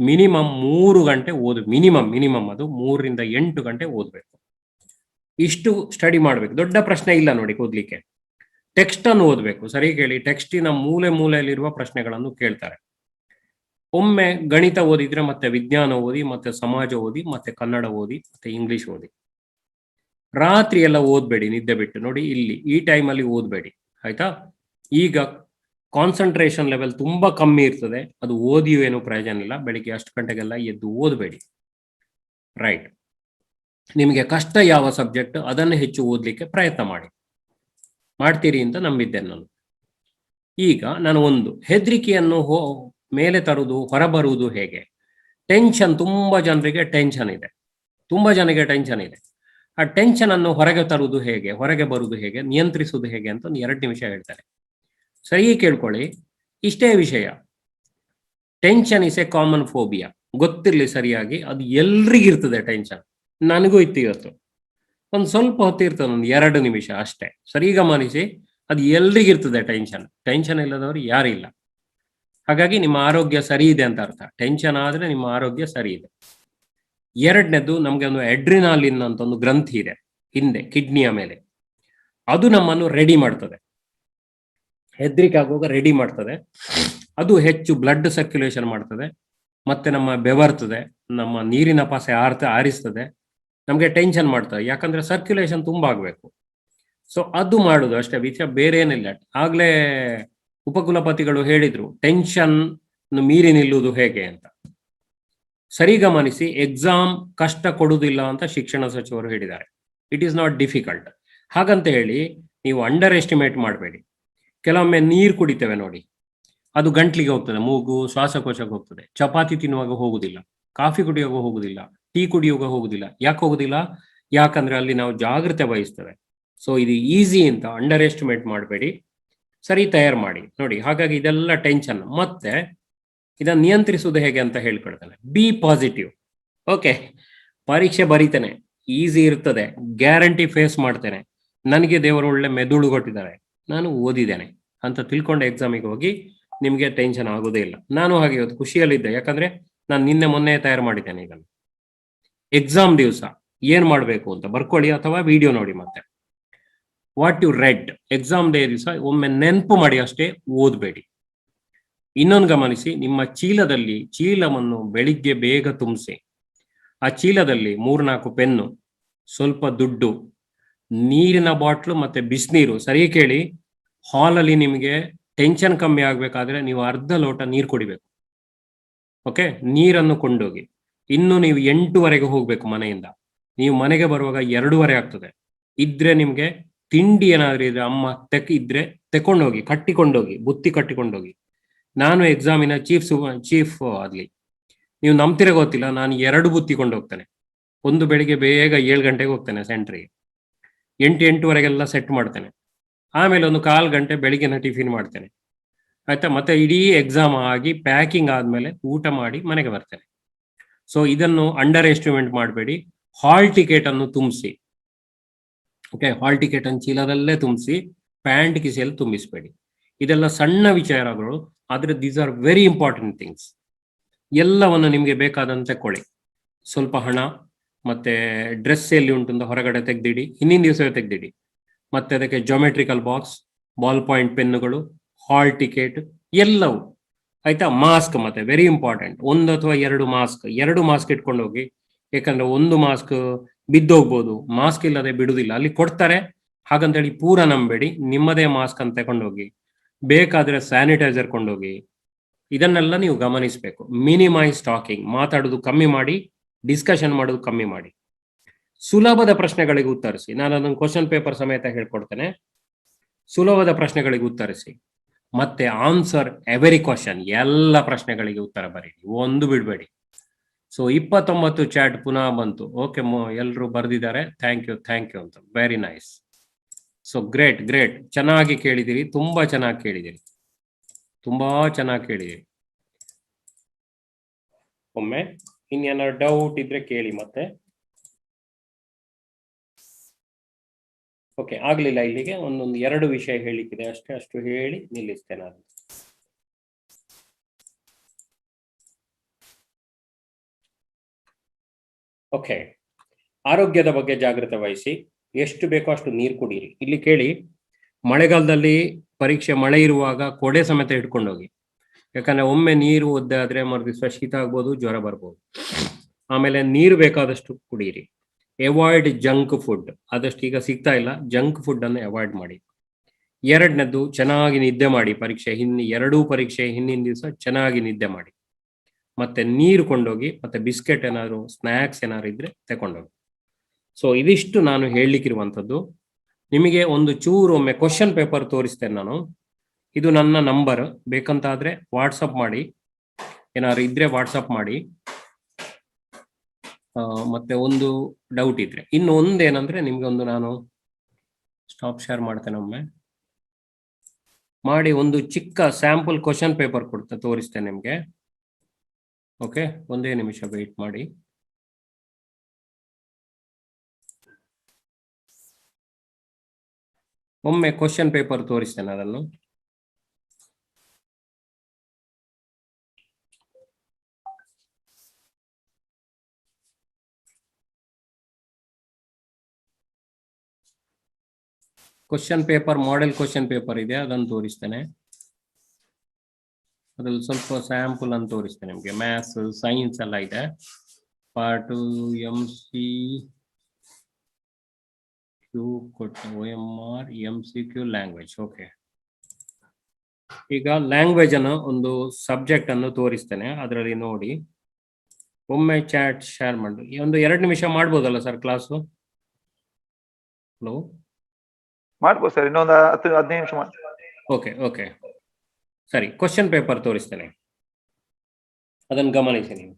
ಮಿನಿಮಮ್ 3 ಗಂಟೆ ಓದು. ಮಿನಿಮಮ್ ಅದು 3 ರಿಂದ 8 ಗಂಟೆ ಓದ್ಬೇಕು. ಇಷ್ಟು ಸ್ಟಡಿ ಮಾಡ್ಬೇಕು. ದೊಡ್ಡ ಪ್ರಶ್ನೆ ಇಲ್ಲ ನೋಡಿ ಓದ್ಲಿಕ್ಕೆ. ಟೆಕ್ಸ್ಟ್ ಅನ್ನು ಓದಬೇಕು. ಸರಿ ಕೇಳಿ, ಟೆಕ್ಸ್ಟಿನ ಮೂಲೆಯಲ್ಲಿರುವ ಪ್ರಶ್ನೆಗಳನ್ನು ಕೇಳ್ತಾರೆ. ಒಮ್ಮೆ ಗಣಿತ ಓದಿದ್ರೆ ಮತ್ತೆ ವಿಜ್ಞಾನ ಓದಿ, ಮತ್ತೆ ಸಮಾಜ ಓದಿ, ಮತ್ತೆ ಕನ್ನಡ ಓದಿ, ಮತ್ತೆ ಇಂಗ್ಲಿಷ್ ಓದಿ. ರಾತ್ರಿ ಎಲ್ಲ ಓದ್ಬೇಡಿ, ನಿದ್ದೆ ಬಿಟ್ಟು. ನೋಡಿ ಇಲ್ಲಿ ಈ ಟೈಮಲ್ಲಿ ಓದ್ಬೇಡಿ, ಆಯ್ತಾ? ಈಗ ಕಾನ್ಸಂಟ್ರೇಷನ್ ಲೆವೆಲ್ ತುಂಬಾ ಕಮ್ಮಿ ಇರ್ತದೆ, ಅದು ಓದಿಯೂ ಏನು ಪ್ರಯೋಜನ ಇಲ್ಲ. ಬೆಳಿಗ್ಗೆ ಅಷ್ಟು ಗಂಟೆಗೆಲ್ಲ ಎದ್ದು ಓದಬೇಡಿ. ರೈಟ್, ನಿಮಗೆ ಕಷ್ಟ ಯಾವ ಸಬ್ಜೆಕ್ಟ್ ಅದನ್ನು ಹೆಚ್ಚು ಓದಲಿಕ್ಕೆ ಪ್ರಯತ್ನ ಮಾಡ್ತೀರಿ ಅಂತ ನಂಬಿದ್ದೇನೆ ನಾನು. ಈಗ ನಾನು ಒಂದು ಹೆದರಿಕೆಯನ್ನು ಮೇಲೆ ತರುವುದು, ಹೊರಬರುವುದು ಹೇಗೆ? ಟೆನ್ಷನ್, ತುಂಬಾ ಜನರಿಗೆ ಟೆನ್ಷನ್ ಇದೆ. ಆ ಟೆನ್ಷನ್ ಅನ್ನು ಹೊರಗೆ ತರುವುದು ಹೇಗೆ, ಹೊರಗೆ ಬರುವುದು ಹೇಗೆ, ನಿಯಂತ್ರಿಸುವುದು ಹೇಗೆ ಅಂತ ಒಂದು 2 ನಿಮಿಷ ಹೇಳ್ತಾರೆ. ಸರಿ ಕೇಳ್ಕೊಳ್ಳಿ. ಇಷ್ಟೇ ವಿಷಯ. Tension is a common phobia. ಗೊತ್ತಿರ್ಲಿ ಸರಿಯಾಗಿ, ಅದು ಎಲ್ರಿಗಿರ್ತದೆ ಟೆನ್ಷನ್. ನನಗೂ ಇತ್ತು ಇವತ್ತು. ಒಂದು ಸ್ವಲ್ಪ ಹೊತ್ತಿರ್ತದೆ, ಒಂದು 2 ನಿಮಿಷ ಅಷ್ಟೇ. ಸರಿ ಗಮನಿಸಿ, ಅದು ಎಲ್ರಿಗಿರ್ತದೆ ಟೆನ್ಷನ್ ಇಲ್ಲದವರು ಯಾರಿಲ್ಲ. ಹಾಗಾಗಿ ನಿಮ್ಮ ಆರೋಗ್ಯ ಸರಿ ಇದೆ ಅಂತ ಅರ್ಥ. ಟೆನ್ಷನ್ ಆದ್ರೆ ನಿಮ್ಮ ಆರೋಗ್ಯ ಸರಿ ಇದೆ. ಎರಡನೇದು, ನಮ್ಗೆ ಒಂದು ಅಡ್ರಿನಾಲಿನ್ ಅಂತ ಒಂದು ಗ್ರಂಥಿ ಇದೆ ಹಿಂದೆ ಕಿಡ್ನಿಯ ಮೇಲೆ. ಅದು ನಮ್ಮನ್ನು ರೆಡಿ ಮಾಡ್ತದೆ, ಹೆದರಿಕೆ ಆಗುವಾಗ ರೆಡಿ ಮಾಡ್ತದೆ. ಅದು ಹೆಚ್ಚು ಬ್ಲಡ್ ಸರ್ಕ್ಯುಲೇಷನ್ ಮಾಡ್ತದೆ, ಮತ್ತೆ ನಮ್ಮ ಬೆವರ್ತದೆ, ನಮ್ಮ ನೀರಿನ ಪಸೆ ಆರಿಸ್ತದೆ, ನಮ್ಗೆ ಟೆನ್ಷನ್ ಮಾಡ್ತದೆ. ಯಾಕಂದ್ರೆ ಸರ್ಕ್ಯುಲೇಷನ್ ತುಂಬಾ ಆಗ್ಬೇಕು. ಸೊ ಅದು ಮಾಡುದು ಅಷ್ಟೇ, ವಿಷಯ ಬೇರೆ ಏನಿಲ್ಲ. ಆಗ್ಲೇ ಉಪಕುಲಪತಿಗಳು ಹೇಳಿದ್ರು ಟೆನ್ಷನ್ ಮೀರಿ ನಿಲ್ಲುವುದು ಹೇಗೆ ಅಂತ. ಸರಿ ಗಮನಿಸಿ, ಎಕ್ಸಾಮ್ ಕಷ್ಟ ಕೊಡುವುದಿಲ್ಲ ಅಂತ ಶಿಕ್ಷಣ ಸಚಿವರು ಹೇಳಿದ್ದಾರೆ. It is not difficult. ಹಾಗಂತ ಹೇಳಿ ನೀವು ಅಂಡರ್ ಎಸ್ಟಿಮೇಟ್ ಮಾಡಬೇಡಿ. ಕೆಲವೊಮ್ಮೆ ನೀರು ಕುಡಿತೇವೆ ನೋಡಿ, ಅದು ಗಂಟ್ಲಿಗೆ ಹೋಗ್ತದೆ, ಮೂಗು ಶ್ವಾಸಕೋಶಕ್ಕೆ ಹೋಗ್ತದೆ. ಚಪಾತಿ ತಿನ್ನುವಾಗ ಹೋಗುದಿಲ್ಲ, ಕಾಫಿ ಕುಡಿಯುವಾಗ ಹೋಗುದಿಲ್ಲ, ಟೀ ಕುಡಿಯುವಾಗ ಹೋಗುದಿಲ್ಲ. ಯಾಕೆ ಹೋಗುದಿಲ್ಲ? ಯಾಕಂದ್ರೆ ಅಲ್ಲಿ ನಾವು ಜಾಗ್ರತೆ ವಹಿಸ್ತೇವೆ. ಸೊ ಇದು ಈಸಿ ಅಂತ ಅಂಡರ್ ಎಸ್ಟಿಮೇಟ್ ಮಾಡಬೇಡಿ, ಸರಿ ತಯಾರು ಮಾಡಿ ನೋಡಿ. ಹಾಗಾಗಿ ಇದೆಲ್ಲ ಟೆನ್ಷನ್. ಮತ್ತೆ ಇದನ್ನು ನಿಯಂತ್ರಿಸುವುದು ಹೇಗೆ ಅಂತ ಹೇಳ್ಕೊಳ್ತಾನೆ. B positive. ಓಕೆ, ಪರೀಕ್ಷೆ ಬರೀತೇನೆ, ಈಸಿ ಇರ್ತದೆ, ಗ್ಯಾರಂಟಿ ಫೇಸ್ ಮಾಡ್ತೇನೆ, ನನಗೆ ದೇವರು ಒಳ್ಳೆ ಮೆದುಳು ಕೊಟ್ಟಿದ್ದಾರೆ, ನಾನು ಓದಿದ್ದೇನೆ ಅಂತ ತಿಳ್ಕೊಂಡು ಎಕ್ಸಾಮಿಗೆ ಹೋಗಿ, ನಿಮಗೆ ಟೆನ್ಷನ್ ಆಗೋದೇ ಇಲ್ಲ. ನಾನು ಹಾಗೆ ಇವತ್ತು ಖುಷಿಯಲ್ಲಿದ್ದೆ, ಯಾಕಂದ್ರೆ ನಾನು ಮೊನ್ನೆ ತಯಾರು ಮಾಡಿದ್ದೇನೆ. ಇದನ್ನು ಎಕ್ಸಾಮ್ ದಿವಸ ಏನ್ ಮಾಡಬೇಕು ಅಂತ ಬರ್ಕೊಳ್ಳಿ, ಅಥವಾ ವಿಡಿಯೋ ನೋಡಿ. ಮತ್ತೆ what you read exam day ದಿವಸ ಒಮ್ಮೆ ನೆನಪು ಮಾಡಿ, ಅಷ್ಟೇ, ಓದಬೇಡಿ. ಇನ್ನೊಂದು ಗಮನಿಸಿ, ನಿಮ್ಮ ಚೀಲವನ್ನು ಬೆಳಿಗ್ಗೆ ಬೇಗ ತುಂಬಿಸಿ. ಆ ಚೀಲದಲ್ಲಿ 3-4 ಪೆನ್ನು, ಸ್ವಲ್ಪ ದುಡ್ಡು, ನೀರಿನ ಬಾಟ್ಲು ಮತ್ತೆ ಬಿಸಿನೀರು. ಸರಿ ಕೇಳಿ, ಹಾಲಲ್ಲಿ ನಿಮಗೆ ಟೆನ್ಷನ್ ಕಮ್ಮಿ ಆಗ್ಬೇಕಾದ್ರೆ ನೀವು ಅರ್ಧ ಲೋಟ ನೀರು ಕುಡಿಬೇಕು. ಓಕೆ, ನೀರನ್ನು ಕೊಂಡೋಗಿ. ಇನ್ನು ನೀವು 8ವರೆಗೆ ಹೋಗ್ಬೇಕು ಮನೆಯಿಂದ. ನೀವು ಮನೆಗೆ ಬರುವಾಗ 2:30 ಆಗ್ತದೆ. ಇದ್ರೆ ನಿಮ್ಗೆ ತಿಂಡಿ ಏನಾದ್ರೂ ಇದ್ರೆ ಅಮ್ಮ ಇದ್ರೆ ತೆಕೊಂಡೋಗಿ, ಕಟ್ಟಿಕೊಂಡೋಗಿ, ಬುತ್ತಿ ಕಟ್ಟಿಕೊಂಡೋಗಿ. ನಾನು ಎಕ್ಸಾಮಿನ ಚೀಫ್ ಆಗ್ಲಿ, ನೀವು ನಂಬ್ತಿರ ಗೊತ್ತಿಲ್ಲ, ನಾನು 2 ಬುತ್ತಿ ಕೊಂಡೋಗ್ತೇನೆ. ಒಂದು ಬೆಳಿಗ್ಗೆ ಬೇಗ 7 ಗಂಟೆಗೆ ಹೋಗ್ತೇನೆ ಸೆಂಟ್ರಿಗೆ, 8-8:30ಗೆಲ್ಲ ಸೆಟ್ ಮಾಡ್ತೇನೆ. ಆಮೇಲೆ ಒಂದು 1/4 ಗಂಟೆ ಬೆಳಿಗ್ಗೆನ ಟಿಫಿನ್ ಮಾಡ್ತೇನೆ, ಆಯ್ತಾ. ಮತ್ತೆ ಇಡೀ ಎಕ್ಸಾಮ್ ಆಗಿ ಪ್ಯಾಕಿಂಗ್ ಆದ್ಮೇಲೆ ಊಟ ಮಾಡಿ ಮನೆಗೆ ಬರ್ತೇನೆ. ಸೊ ಇದನ್ನು ಅಂಡರ್ ಎಸ್ಟಿಮೇಟ್ ಮಾಡಬೇಡಿ. ಹಾಲ್ ಟಿಕೆಟ್ ಅನ್ನು ತುಂಬಿಸಿ. ಓಕೆ, ಹಾಲ್ ಟಿಕೆಟ್ ಅನ್ನು ಚೀಲದಲ್ಲೇ ತುಂಬಿಸಿ, ಪ್ಯಾಂಟ್ ಕಿಸೆಯಲ್ಲಿ ತುಂಬಿಸಬೇಡಿ. ಇದೆಲ್ಲ ಸಣ್ಣ ವಿಚಾರಗಳು, ಆದ್ರೆ these are very important things. ಎಲ್ಲವನ್ನು ನಿಮಗೆ ಬೇಕಾದಂತೆ ಕೊಳ್ಳಿ. ಸ್ವಲ್ಪ ಹಣ ಮತ್ತೆ ಡ್ರೆಸ್ ಎಲ್ಲಿ ಉಂಟು ಅಂತ ಹೊರಗಡೆ ತೆಗೆದಿಡಿ, ಹಿಂದಿನ ದಿವಸವೇ ತೆಗೆದಿಡಿ. ಮತ್ತೆ ಅದಕ್ಕೆ ಜೊಮೆಟ್ರಿಕಲ್ ಬಾಕ್ಸ್, ಬಾಲ್ ಪಾಯಿಂಟ್ ಪೆನ್ನುಗಳು, ಹಾಲ್ ಟಿಕೆಟ್ ಎಲ್ಲವೂ, ಆಯ್ತಾ. ಮಾಸ್ಕ್ ಮತ್ತೆ ವೆರಿ ಇಂಪಾರ್ಟೆಂಟ್, 1 ಅಥವಾ 2 ಮಾಸ್ಕ್, 2 ಮಾಸ್ಕ್ ಇಟ್ಕೊಂಡು ಹೋಗಿ. ಯಾಕಂದ್ರೆ 1 ಮಾಸ್ಕ್ ಬಿದ್ದೋಗ್ಬೋದು, ಮಾಸ್ಕ್ ಇಲ್ಲದೆ ಬಿಡುದಿಲ್ಲ, ಅಲ್ಲಿ ಕೊಡ್ತಾರೆ ಹಾಗಂತೇಳಿ ಪೂರ ನಂಬೇಡಿ. ನಿಮ್ಮದೇ ಮಾಸ್ಕ್ ಅಂತ ತಗೊಂಡೋಗಿ, ಬೇಕಾದ್ರೆ ಸ್ಯಾನಿಟೈಸರ್ ಕೊಂಡೋಗಿ. ಇದನ್ನೆಲ್ಲ ನೀವು ಗಮನಿಸಬೇಕು. ಮಿನಿಮೈಸ್ ಟಾಕಿಂಗ್, ಮಾತಾಡೋದು ಕಮ್ಮಿ ಮಾಡಿ, ಡಿಸ್ಕಷನ್ ಮಾಡೋದು ಕಮ್ಮಿ ಮಾಡಿ. ಸುಲಭದ ಪ್ರಶ್ನೆಗಳಿಗೆ ಉತ್ತರಿಸಿ. ನಾನು ಅದನ್ನು ಕ್ವಶನ್ ಪೇಪರ್ ಸಮೇತ ಹೇಳ್ಕೊಡ್ತೇನೆ. ಸುಲಭದ ಪ್ರಶ್ನೆಗಳಿಗೆ ಉತ್ತರಿಸಿ, ಮತ್ತೆ ಆನ್ಸರ್ ಎವರಿ ಕ್ವಶನ್, ಎಲ್ಲ ಪ್ರಶ್ನೆಗಳಿಗೆ ಉತ್ತರ ಬರೀರಿ, ಒಂದು ಬಿಡಬೇಡಿ. ಸೊ 29 ಚಾಟ್ ಪುನಃ ಬಂತು. ಓಕೆ, ಎಲ್ಲರೂ ಬರೆದಿದ್ದಾರೆ, ಥ್ಯಾಂಕ್ ಯು ಅಂತ. Very nice. ಸೊ ಗ್ರೇಟ್, ಚೆನ್ನಾಗಿ ಕೇಳಿದಿರಿ, ತುಂಬಾ ಚೆನ್ನಾಗಿ ಕೇಳಿದಿರಿ, ತುಂಬಾ ಚೆನ್ನಾಗಿ ಕೇಳಿದಿರಿ. ಒಮ್ಮೆ ಇನ್ನೇನಾದ್ರು ಡೌಟ್ ಇದ್ರೆ ಕೇಳಿ ಮತ್ತೆ. ಓಕೆ, ಆಗ್ಲಿಲ್ಲ ಇಲ್ಲಿಗೆ, ಒಂದೊಂದು 2 ವಿಷಯ ಹೇಳಿಕ್ಕಿದೆ ಅಷ್ಟೇ, ಅಷ್ಟು ಹೇಳಿ ನಿಲ್ಲಿಸ್ತೇನೆ ನಾನು. ಓಕೆ, ಆರೋಗ್ಯದ ಬಗ್ಗೆ ಜಾಗೃತೆ ವಹಿಸಿ, ಎಷ್ಟು ಬೇಕೋ ಅಷ್ಟು ನೀರು ಕುಡೀರಿ. ಇಲ್ಲಿ ಕೇಳಿ, ಮಳೆಗಾಲದಲ್ಲಿ ಪರೀಕ್ಷೆ, ಮಳೆ ಇರುವಾಗ ಕೊಡೆ ಸಮೇತ ಹಿಡ್ಕೊಂಡೋಗಿ. ಯಾಕಂದ್ರೆ ಒಮ್ಮೆ ನೀರು ಒದ್ದೆ ಆದ್ರೆ ಮರುದಿವಸ ಶೀತ ಆಗ್ಬೋದು, ಜ್ವರ ಬರ್ಬೋದು. ಆಮೇಲೆ ನೀರು ಬೇಕಾದಷ್ಟು ಕುಡೀರಿ. ಅವಾಯ್ಡ್ ಜಂಕ್ ಫುಡ್, ಆದಷ್ಟು ಈಗ ಸಿಗ್ತಾ ಇಲ್ಲ, ಜಂಕ್ ಫುಡ್ ಅನ್ನು ಅವಾಯ್ಡ್ ಮಾಡಿ. 2ನೇದ್ದು, ಚೆನ್ನಾಗಿ ನಿದ್ದೆ ಮಾಡಿ. ಪರೀಕ್ಷೆ 2 ಪರೀಕ್ಷೆ ಹಿಂದಿನ ದಿವಸ ಚೆನ್ನಾಗಿ ನಿದ್ದೆ ಮಾಡಿ. ಮತ್ತೆ ನೀರು ಕೊಂಡೋಗಿ, ಮತ್ತೆ ಬಿಸ್ಕೆಟ್ ಏನಾದ್ರು, ಸ್ನ್ಯಾಕ್ಸ್ ಏನಾದ್ರು ಇದ್ರೆ ತಗೊಂಡೋಗಿ. ಸೊ ಇದಿಷ್ಟು ನಾನು ಹೇಳಲಿಕ್ಕಿರುವಂಥದ್ದು. ನಿಮಗೆ ಒಂದು ಚೂರು ಒಮ್ಮೆ ಕ್ವಶನ್ ಪೇಪರ್ ತೋರಿಸ್ತೇನೆ ನಾನು. ಇದು ನನ್ನ ನಂಬರ್, ಬೇಕಂತಾದ್ರೆ ವಾಟ್ಸಪ್ ಮಾಡಿ, ಏನಾದ್ರು ಇದ್ರೆ ವಾಟ್ಸಪ್ ಮಾಡಿ. ಮತ್ತೆ ಒಂದು ಡೌಟ್ ಇದ್ರೆ. ಇನ್ನು ಒಂದೇನಂದ್ರೆ, ನಿಮ್ಗೆ ಒಂದು ನಾನು ಸ್ಟಾಪ್ ಶೇರ್ ಮಾಡ್ತೇನೆ, ಒಮ್ಮೆ ಮಾಡಿ ಒಂದು ಚಿಕ್ಕ ಸ್ಯಾಂಪಲ್ ಕ್ವಶನ್ ಪೇಪರ್ ತೋರಿಸ್ತೇನೆ ನಿಮ್ಗೆ. ಓಕೆ, ಒಂದೇ ನಿಮಿಷ ವೇಟ್ ಮಾಡಿ. ಒಮ್ಮೆ ಕ್ವಶನ್ ಪೇಪರ್ ತೋರಿಸ್ತೇನೆ ಅದನ್ನು. Question paper, model question paper ಇದೆ, ಅದನ್ನು ತೋರಿಸ್ತೇನೆ. ಅದ್ರಲ್ಲಿ ಸ್ವಲ್ಪ ಸ್ಯಾಂಪಲ್ ಅನ್ನು ತೋರಿಸ್ತೇನೆ ನಿಮಗೆ. ಮ್ಯಾಥ್ಸ್, ಸೈನ್ಸ್ ಎಲ್ಲ ಇದೆ. ಪಾರ್ಟ್ MCQ ಕೊಟ್ಟು, OMR, MCQ, ಲ್ಯಾಂಗ್ವೇಜ್. ಓಕೆ, ಈಗ ಲ್ಯಾಂಗ್ವೇಜ್ ಅನ್ನು ಒಂದು ಸಬ್ಜೆಕ್ಟ್ ಅನ್ನು ತೋರಿಸ್ತೇನೆ, ಅದರಲ್ಲಿ ನೋಡಿ. ಒಮ್ಮೆ ಚಾಟ್ ಶೇರ್ ಮಾಡಿ. ಒಂದು 2 ನಿಮಿಷ ಮಾಡ್ಬೋದಲ್ಲ ಸರ್ ಕ್ಲಾಸು? ಹಲೋ, ಮಾಡ್ಬೋದು ಸರ್, ಇನ್ನೊಂದು 10-15 ನಿಮಿಷ ಮಾಡಿ. ಓಕೆ, ಸರಿ. ಕ್ವಶನ್ ಪೇಪರ್ ತೋರಿಸ್ತೇನೆ, ಅದನ್ನು ಗಮನಿಸಿ ನೀವು.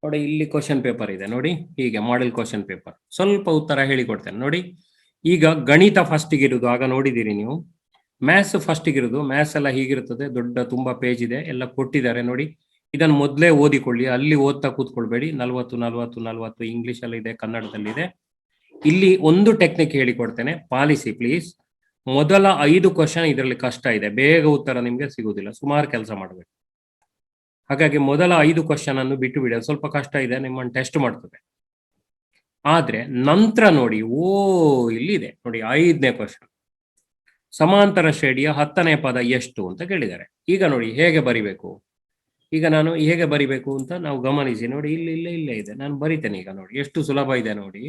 ನೋಡಿ, ಇಲ್ಲಿ ಕ್ವಶನ್ ಪೇಪರ್ ಇದೆ ನೋಡಿ, ಹೀಗೆ ಮಾಡೆಲ್ ಕ್ವಶನ್ ಪೇಪರ್. ಸ್ವಲ್ಪ ಉತ್ತರ ಹೇಳಿಕೊಡ್ತೇನೆ ನೋಡಿ. ಈಗ ಗಣಿತ ಫಸ್ಟಿಗೆ ಇರುವುದು, ಆಗ ನೋಡಿದ್ದೀರಿ ನೀವು. ಮ್ಯಾಥ್ಸ್ ಫಸ್ಟಿಗೆ ಇರುವುದು, ಮ್ಯಾಥ್ಸ್ ಎಲ್ಲ ಹೀಗಿರುತ್ತದೆ, ದೊಡ್ಡ ತುಂಬಾ ಪೇಜ್ ಇದೆ, ಎಲ್ಲ ಕೊಟ್ಟಿದ್ದಾರೆ ನೋಡಿ. ಇದನ್ನು ಮೊದಲೇ ಓದಿಕೊಳ್ಳಿ, ಅಲ್ಲಿ ಓದ್ತಾ ಕೂತ್ಕೊಳ್ಬೇಡಿ. 40 ಇಂಗ್ಲಿಷ್ ಅಲ್ಲಿ ಇದೆ, ಕನ್ನಡದಲ್ಲಿದೆ. ಇಲ್ಲಿ ಒಂದು ಟೆಕ್ನಿಕ್ ಹೇಳಿಕೊಡ್ತೇನೆ, ಪಾಲಿಸಿ ಪ್ಲೀಸ್. ಮೊದಲ 5 ಕ್ವಶನ್ ಇದರಲ್ಲಿ ಕಷ್ಟ ಇದೆ, ಬೇಗ ಉತ್ತರ ನಿಮ್ಗೆ ಸಿಗುವುದಿಲ್ಲ, ಸುಮಾರು ಕೆಲಸ ಮಾಡಬೇಕು. ಹಾಗಾಗಿ ಮೊದಲ 5 ಕ್ವಶನ್ ಅನ್ನು ಬಿಟ್ಟು ಬಿಡಿ, ಸ್ವಲ್ಪ ಕಷ್ಟ ಇದೆ, ನಿಮ್ಮನ್ನು ಟೆಸ್ಟ್ ಮಾಡ್ತದೆ. ಆದ್ರೆ ನಂತರ ನೋಡಿ, ಇಲ್ಲಿದೆ ನೋಡಿ 5ನೇ ಕ್ವಶನ್. ಸಮಾಂತರ ಶ್ರೇಣಿಯ 10ನೇ ಪದ ಎಷ್ಟು ಅಂತ ಕೇಳಿದ್ದಾರೆ. ಈಗ ನೋಡಿ ಹೇಗೆ ಬರಿಬೇಕು. ಈಗ ನಾನು ಹೇಗೆ ಬರಿಬೇಕು ಅಂತ ನಾವು ಗಮನಿಸಿ ನೋಡಿ, ಇಲ್ಲೇ ಇದೆ. ನಾನು ಬರಿತೇನೆ ಈಗ ನೋಡಿ ಎಷ್ಟು ಸುಲಭ ಇದೆ ನೋಡಿ.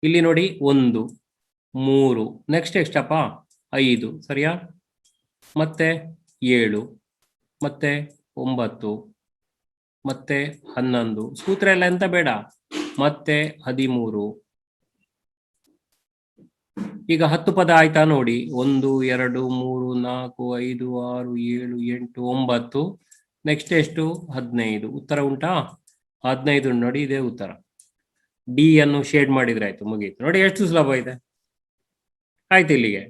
ಇಲ್ಲಿ ನೋಡಿ 1 3 ನೆಕ್ಸ್ಟ್ ಎಷ್ಟಪ್ಪ 5 ಸರಿಯಾ, ಮತ್ತೆ 7 ಮತ್ತೆ 9 ಮತ್ತೆ 11 ಸೂತ್ರ ಎಲ್ಲ ಎಂತ ಬೇಡ, ಮತ್ತೆ 13. ಈಗ 10 ಪದ ಆಯ್ತಾ ನೋಡಿ, 1 2 3 4 5 6 7 8 9 ನೆಕ್ಸ್ಟ್ ಎಷ್ಟು 15. ಉತ್ತರ ಉಂಟಾ 15 ನೋಡಿ, ಇದೇ ಉತ್ತರ. ಡಿ ಅನ್ನು ಶೇಡ್ ಮಾಡಿದ್ರೆ ಆಯ್ತು, ಮುಗೀತು ನೋಡಿ ಎಷ್ಟು ಸುಲಭ ಇದೆ. ಆಯ್ತು ಇಲ್ಲಿಗೆ.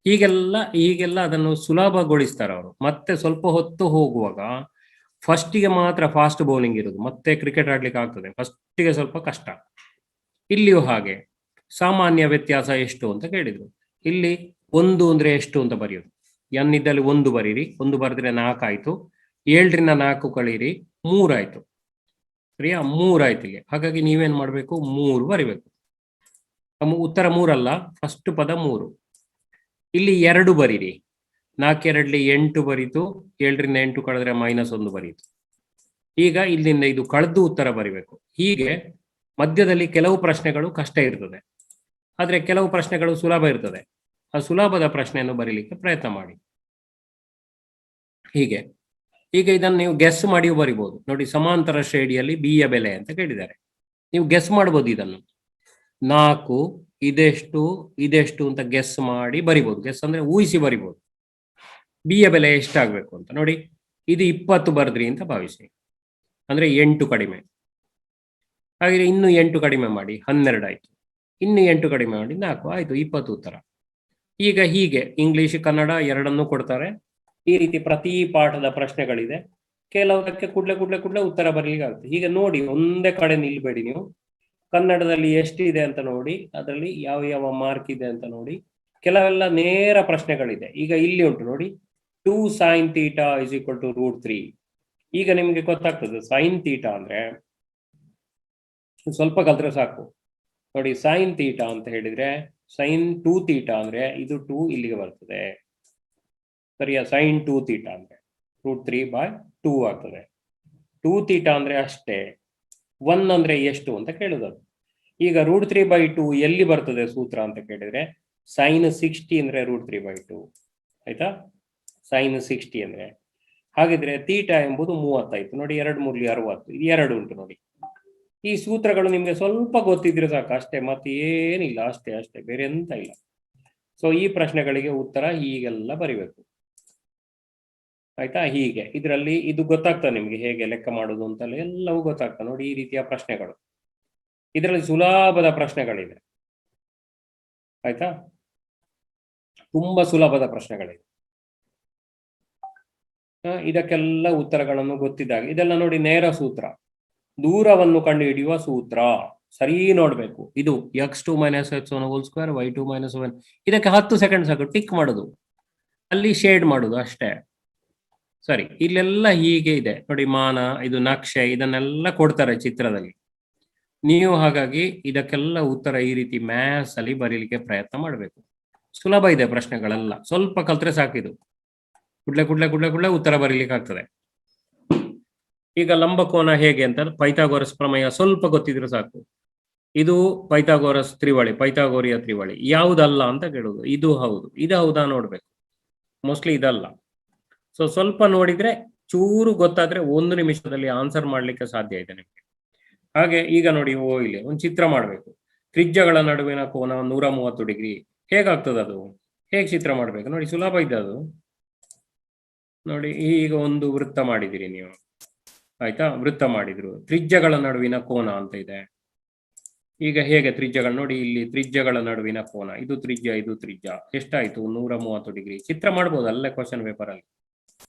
ಹೀಗೆಲ್ಲ ಅದನ್ನು ಸುಲಭಗೊಳಿಸ್ತಾರೆ ಅವರು. ಮತ್ತೆ ಸ್ವಲ್ಪ ಹೊತ್ತು ಹೋಗುವಾಗ ಫಸ್ಟಿಗೆ ಮಾತ್ರ ಫಾಸ್ಟ್ ಬೌಲಿಂಗ್ ಇರೋದು, ಮತ್ತೆ ಕ್ರಿಕೆಟ್ ಆಡ್ಲಿಕ್ಕೆ ಆಗ್ತದೆ. ಫಸ್ಟಿಗೆ ಸ್ವಲ್ಪ ಕಷ್ಟ. ಇಲ್ಲಿಯೂ ಹಾಗೆ. ಸಾಮಾನ್ಯ ವ್ಯತ್ಯಾಸ ಎಷ್ಟು ಅಂತ ಕೇಳಿದ್ರು. ಇಲ್ಲಿ 1 ಅಂದ್ರೆ ಎಷ್ಟು ಅಂತ ಬರೆಯೋದು. ಎನ್ ಇದ್ದಲ್ಲಿ 1 ಬರೀರಿ, 1 ಬರೆದ್ರೆ 4 ಆಯ್ತು. 7ರಿಂದ 4 ಕಳೀರಿ 3 ಆಯ್ತು. ಸರಿಯಾ, 3 ಆಯ್ತು ಇಲ್ಲಿ. ಹಾಗಾಗಿ ನೀವೇನ್ ಮಾಡ್ಬೇಕು, 3 ಬರಿಬೇಕು. ಉತ್ತರ 3 ಅಲ್ಲ, ಫಸ್ಟ್ ಪದ 3. ಇಲ್ಲಿ 2 ಬರೀರಿ, 4 2 8 ಬರೀತು, 7ರಿಂದ 8 ಕಳೆದ್ರೆ -1 ಬರೀತು. ಈಗ ಇಲ್ಲಿಂದ ಇದು ಕಳೆದು ಉತ್ತರ ಬರಿಬೇಕು. ಹೀಗೆ ಮಧ್ಯದಲ್ಲಿ ಕೆಲವು ಪ್ರಶ್ನೆಗಳು ಕಷ್ಟ ಇರ್ತದೆ, ಆದ್ರೆ ಕೆಲವು ಪ್ರಶ್ನೆಗಳು ಸುಲಭ ಇರ್ತದೆ. ಆ ಸುಲಭದ ಪ್ರಶ್ನೆಯನ್ನು ಬರೀಲಿಕ್ಕೆ ಪ್ರಯತ್ನ ಮಾಡಿ. ಹೀಗೆ ಈಗ ಇದನ್ನು ನೀವು ಗೆಸ್ ಮಾಡಿಯೂ ಬರಿಬಹುದು ನೋಡಿ. ಸಮಾಂತರ ಶ್ರೇಣಿಯಲ್ಲಿ ಬಿ ಯ ಬೆಲೆ ಅಂತ ಕೇಳಿದ್ದಾರೆ. ನೀವು ಗೆಸ್ ಮಾಡ್ಬೋದು ಇದನ್ನು. 4 ಇದೆಷ್ಟು ಅಂತ ಗೆಸ್ ಮಾಡಿ ಬರಿಬಹುದು. ಗೆಸ್ ಅಂದ್ರೆ ಊಹಿಸಿ ಬರಿಬಹುದು. ಬಿ ಯ ಬೆಲೆ ಎಷ್ಟಾಗಬೇಕು ಅಂತ ನೋಡಿ. ಇದು 20 ಬರೆದ್ರಿ ಅಂತ ಭಾವಿಸಿ, ಅಂದ್ರೆ 8 ಕಡಿಮೆ. ಹಾಗೆ ಇನ್ನು 8 ಕಡಿಮೆ ಮಾಡಿ 12 ಆಯ್ತು. ಇನ್ನು 8 ಕಡಿಮೆ ಮಾಡಿ 4 ಆಯ್ತು, 20 ಉತ್ತರ. ಈಗ ಹೀಗೆ ಇಂಗ್ಲಿಷ್ ಕನ್ನಡ ಎರಡನ್ನೂ ಕೊಡ್ತಾರೆ. ಈ ರೀತಿ ಪ್ರತಿ ಪಾಠದ ಪ್ರಶ್ನೆಗಳಿದೆ. ಕೆಲವಕ್ಕೆ ಕೂಡ್ಲೆ ಉತ್ತರ ಬರಲಿಕ್ಕೆ ಆಗುತ್ತೆ. ಹೀಗೆ ನೋಡಿ, ಒಂದೇ ಕಡೆ ನಿಲ್ಬೇಡಿ ನೀವು. ಕನ್ನಡದಲ್ಲಿ ಎಷ್ಟಿದೆ ಅಂತ ನೋಡಿ, ಅದರಲ್ಲಿ ಯಾವ ಮಾರ್ಕ್ ಇದೆ ಅಂತ ನೋಡಿ. ಕೆಲವೆಲ್ಲ ನೇರ ಪ್ರಶ್ನೆಗಳಿದೆ. ಈಗ ಇಲ್ಲಿ ಉಂಟು ನೋಡಿ, 2 sin θ = √3. ಈಗ ನಿಮ್ಗೆ ಗೊತ್ತಾಗ್ತದೆ sin θ ಅಂದ್ರೆ ಸ್ವಲ್ಪ ಕಲ್ತ್ರೆ ಸಾಕು ನೋಡಿ. sin θ ಅಂತ ಹೇಳಿದ್ರೆ sin 2θ ಅಂದ್ರೆ ಇದು 2 ಇಲ್ಲಿಗೆ ಬರ್ತದೆ ಸರಿಯಾ. sin 2θ ಅಂದ್ರೆ √3/2 ಆಗ್ತದೆ. 2θ ಅಂದ್ರೆ ಅಷ್ಟೇ. 1 ಅಂದ್ರೆ ಎಷ್ಟು ಅಂತ ಕೇಳುದು. ಈಗ √3/2 ಎಲ್ಲಿ ಬರ್ತದೆ ಸೂತ್ರ ಅಂತ ಕೇಳಿದ್ರೆ sin 60 ಅಂದ್ರೆ √3/2 ಆಯ್ತಾ. sin 60 ಅಂದ್ರೆ ಹಾಗಿದ್ರೆ θ ಎಂಬುದು 30 ಆಯ್ತು ನೋಡಿ. 2 3 60, ಇದು 2 ಉಂಟು ನೋಡಿ. ಈ ಸೂತ್ರಗಳು ನಿಮ್ಗೆ ಸ್ವಲ್ಪ ಗೊತ್ತಿದ್ರೆ ಸಾಕು ಅಷ್ಟೇ, ಮತ್ತೆ ಏನಿಲ್ಲ, ಅಷ್ಟೇ ಬೇರೆ ಎಂತ ಇಲ್ಲ. ಸೊ ಈ ಪ್ರಶ್ನೆಗಳಿಗೆ ಉತ್ತರ ಹೀಗೆಲ್ಲ ಬರಿಬೇಕು ಆಯ್ತಾ. ಹೀಗೆ ಇದರಲ್ಲಿ ಇದು ಗೊತ್ತಾಗ್ತದೆ ನಿಮ್ಗೆ ಹೇಗೆ ಲೆಕ್ಕ ಮಾಡುದು ಅಂತಲ್ಲ, ಎಲ್ಲವೂ ಗೊತ್ತಾಗ್ತದೆ ನೋಡಿ. ಈ ರೀತಿಯ ಪ್ರಶ್ನೆಗಳು ಇದರಲ್ಲಿ ಸುಲಭದ ಪ್ರಶ್ನೆಗಳಿದೆ ಆಯ್ತಾ, ತುಂಬಾ ಸುಲಭದ ಪ್ರಶ್ನೆಗಳಿದೆ. ಇದಕ್ಕೆಲ್ಲ ಉತ್ತರಗಳನ್ನು ಗೊತ್ತಿದ್ದಾಗ ಇದೆಲ್ಲ ನೋಡಿ ನೇರ ಸೂತ್ರ, ದೂರವನ್ನು ಕಂಡುಹಿಡಿಯುವ ಸೂತ್ರ. ಸರಿ ನೋಡ್ಬೇಕು. ಇದು x2 - x1² y2 - 1. ಇದಕ್ಕೆ 10 ಸೆಕೆಂಡ್ ಸಾಕು ಟಿಕ್ ಮಾಡುದು, ಅಲ್ಲಿ ಶೇಡ್ ಮಾಡುದು ಅಷ್ಟೇ. ಸರಿ, ಇಲ್ಲೆಲ್ಲ ಹೀಗೆ ಇದೆ ನೋಡಿ. ಮಾನ, ಇದು ನಕ್ಷೆ, ಇದನ್ನೆಲ್ಲ ಕೊಡ್ತಾರೆ ಚಿತ್ರದಲ್ಲಿ. ನೀವು ಹಾಗಾಗಿ ಇದಕ್ಕೆಲ್ಲ ಉತ್ತರ ಈ ರೀತಿ ಮ್ಯಾಥ್ಸ್ ಅಲ್ಲಿ ಬರೀಲಿಕ್ಕೆ ಪ್ರಯತ್ನ ಮಾಡಬೇಕು. ಸುಲಭ ಇದೆ ಪ್ರಶ್ನೆಗಳೆಲ್ಲ, ಸ್ವಲ್ಪ ಕಲ್ತ್ರೆ ಸಾಕಿದು. ಕುಡ್ಲೆ ಉತ್ತರ ಬರೀಲಿಕ್ಕೆ ಆಗ್ತದೆ. ಈಗ ಲಂಬಕೋನ ಹೇಗೆ ಅಂತ ಪೈಥಾಗೋರಸ್ ಪ್ರಮೇಯ ಸ್ವಲ್ಪ ಗೊತ್ತಿದ್ರೆ ಸಾಕು. ಇದು ಪೈಥಾಗೋರಸ್ ತ್ರಿವಳಿ, ಪೈಥಾಗೋರಿಯ ತ್ರಿವಳಿ. ಯಾವುದಲ್ಲ ಅಂತ ಕೇಳುದು. ಇದು ಹೌದು, ಇದು ಹೌದಾ ನೋಡ್ಬೇಕು. ಮೋಸ್ಟ್ಲಿ ಇದಲ್ಲ. ಸೊ ಸ್ವಲ್ಪ ನೋಡಿದ್ರೆ ಚೂರು ಗೊತ್ತಾದ್ರೆ 1 ನಿಮಿಷದಲ್ಲಿ ಆನ್ಸರ್ ಮಾಡ್ಲಿಕ್ಕೆ ಸಾಧ್ಯ ಇದೆ ನಿಮಗೆ. ಹಾಗೆ ಈಗ ನೋಡಿ, ಇಲ್ಲಿ ಒಂದು ಚಿತ್ರ ಮಾಡಬೇಕು. ತ್ರಿಜ್ಯಗಳ ನಡುವಿನ ಕೋನ 130 ಡಿಗ್ರಿ. ಹೇಗಾಗ್ತದೆ ಅದು? ಹೇಗೆ ಚಿತ್ರ ಮಾಡ್ಬೇಕು ನೋಡಿ, ಸುಲಭ ಇದೆ ಅದು ನೋಡಿ. ಈಗ ಒಂದು ವೃತ್ತ ಮಾಡಿದಿರಿ ನೀವು ಆಯ್ತಾ. ವೃತ್ತ ಮಾಡಿದ್ರು, ತ್ರಿಜ್ಯಗಳ ನಡುವಿನ ಕೋನ ಅಂತ ಇದೆ. ಈಗ ಹೇಗೆ ತ್ರಿಜ್ಯಗಳು ನೋಡಿ, ಇಲ್ಲಿ ತ್ರಿಜ್ಯಗಳ ನಡುವಿನ ಕೋನ, ಇದು ತ್ರಿಜ್ಯ ಇದು ತ್ರಿಜ್ಯ, ಎಷ್ಟಾಯ್ತು 130 ಡಿಗ್ರಿ. ಚಿತ್ರ ಮಾಡ್ಬೋದು ಅಲ್ಲೇ ಕ್ವಶನ್ ಪೇಪರ್ ಅಲ್ಲಿ,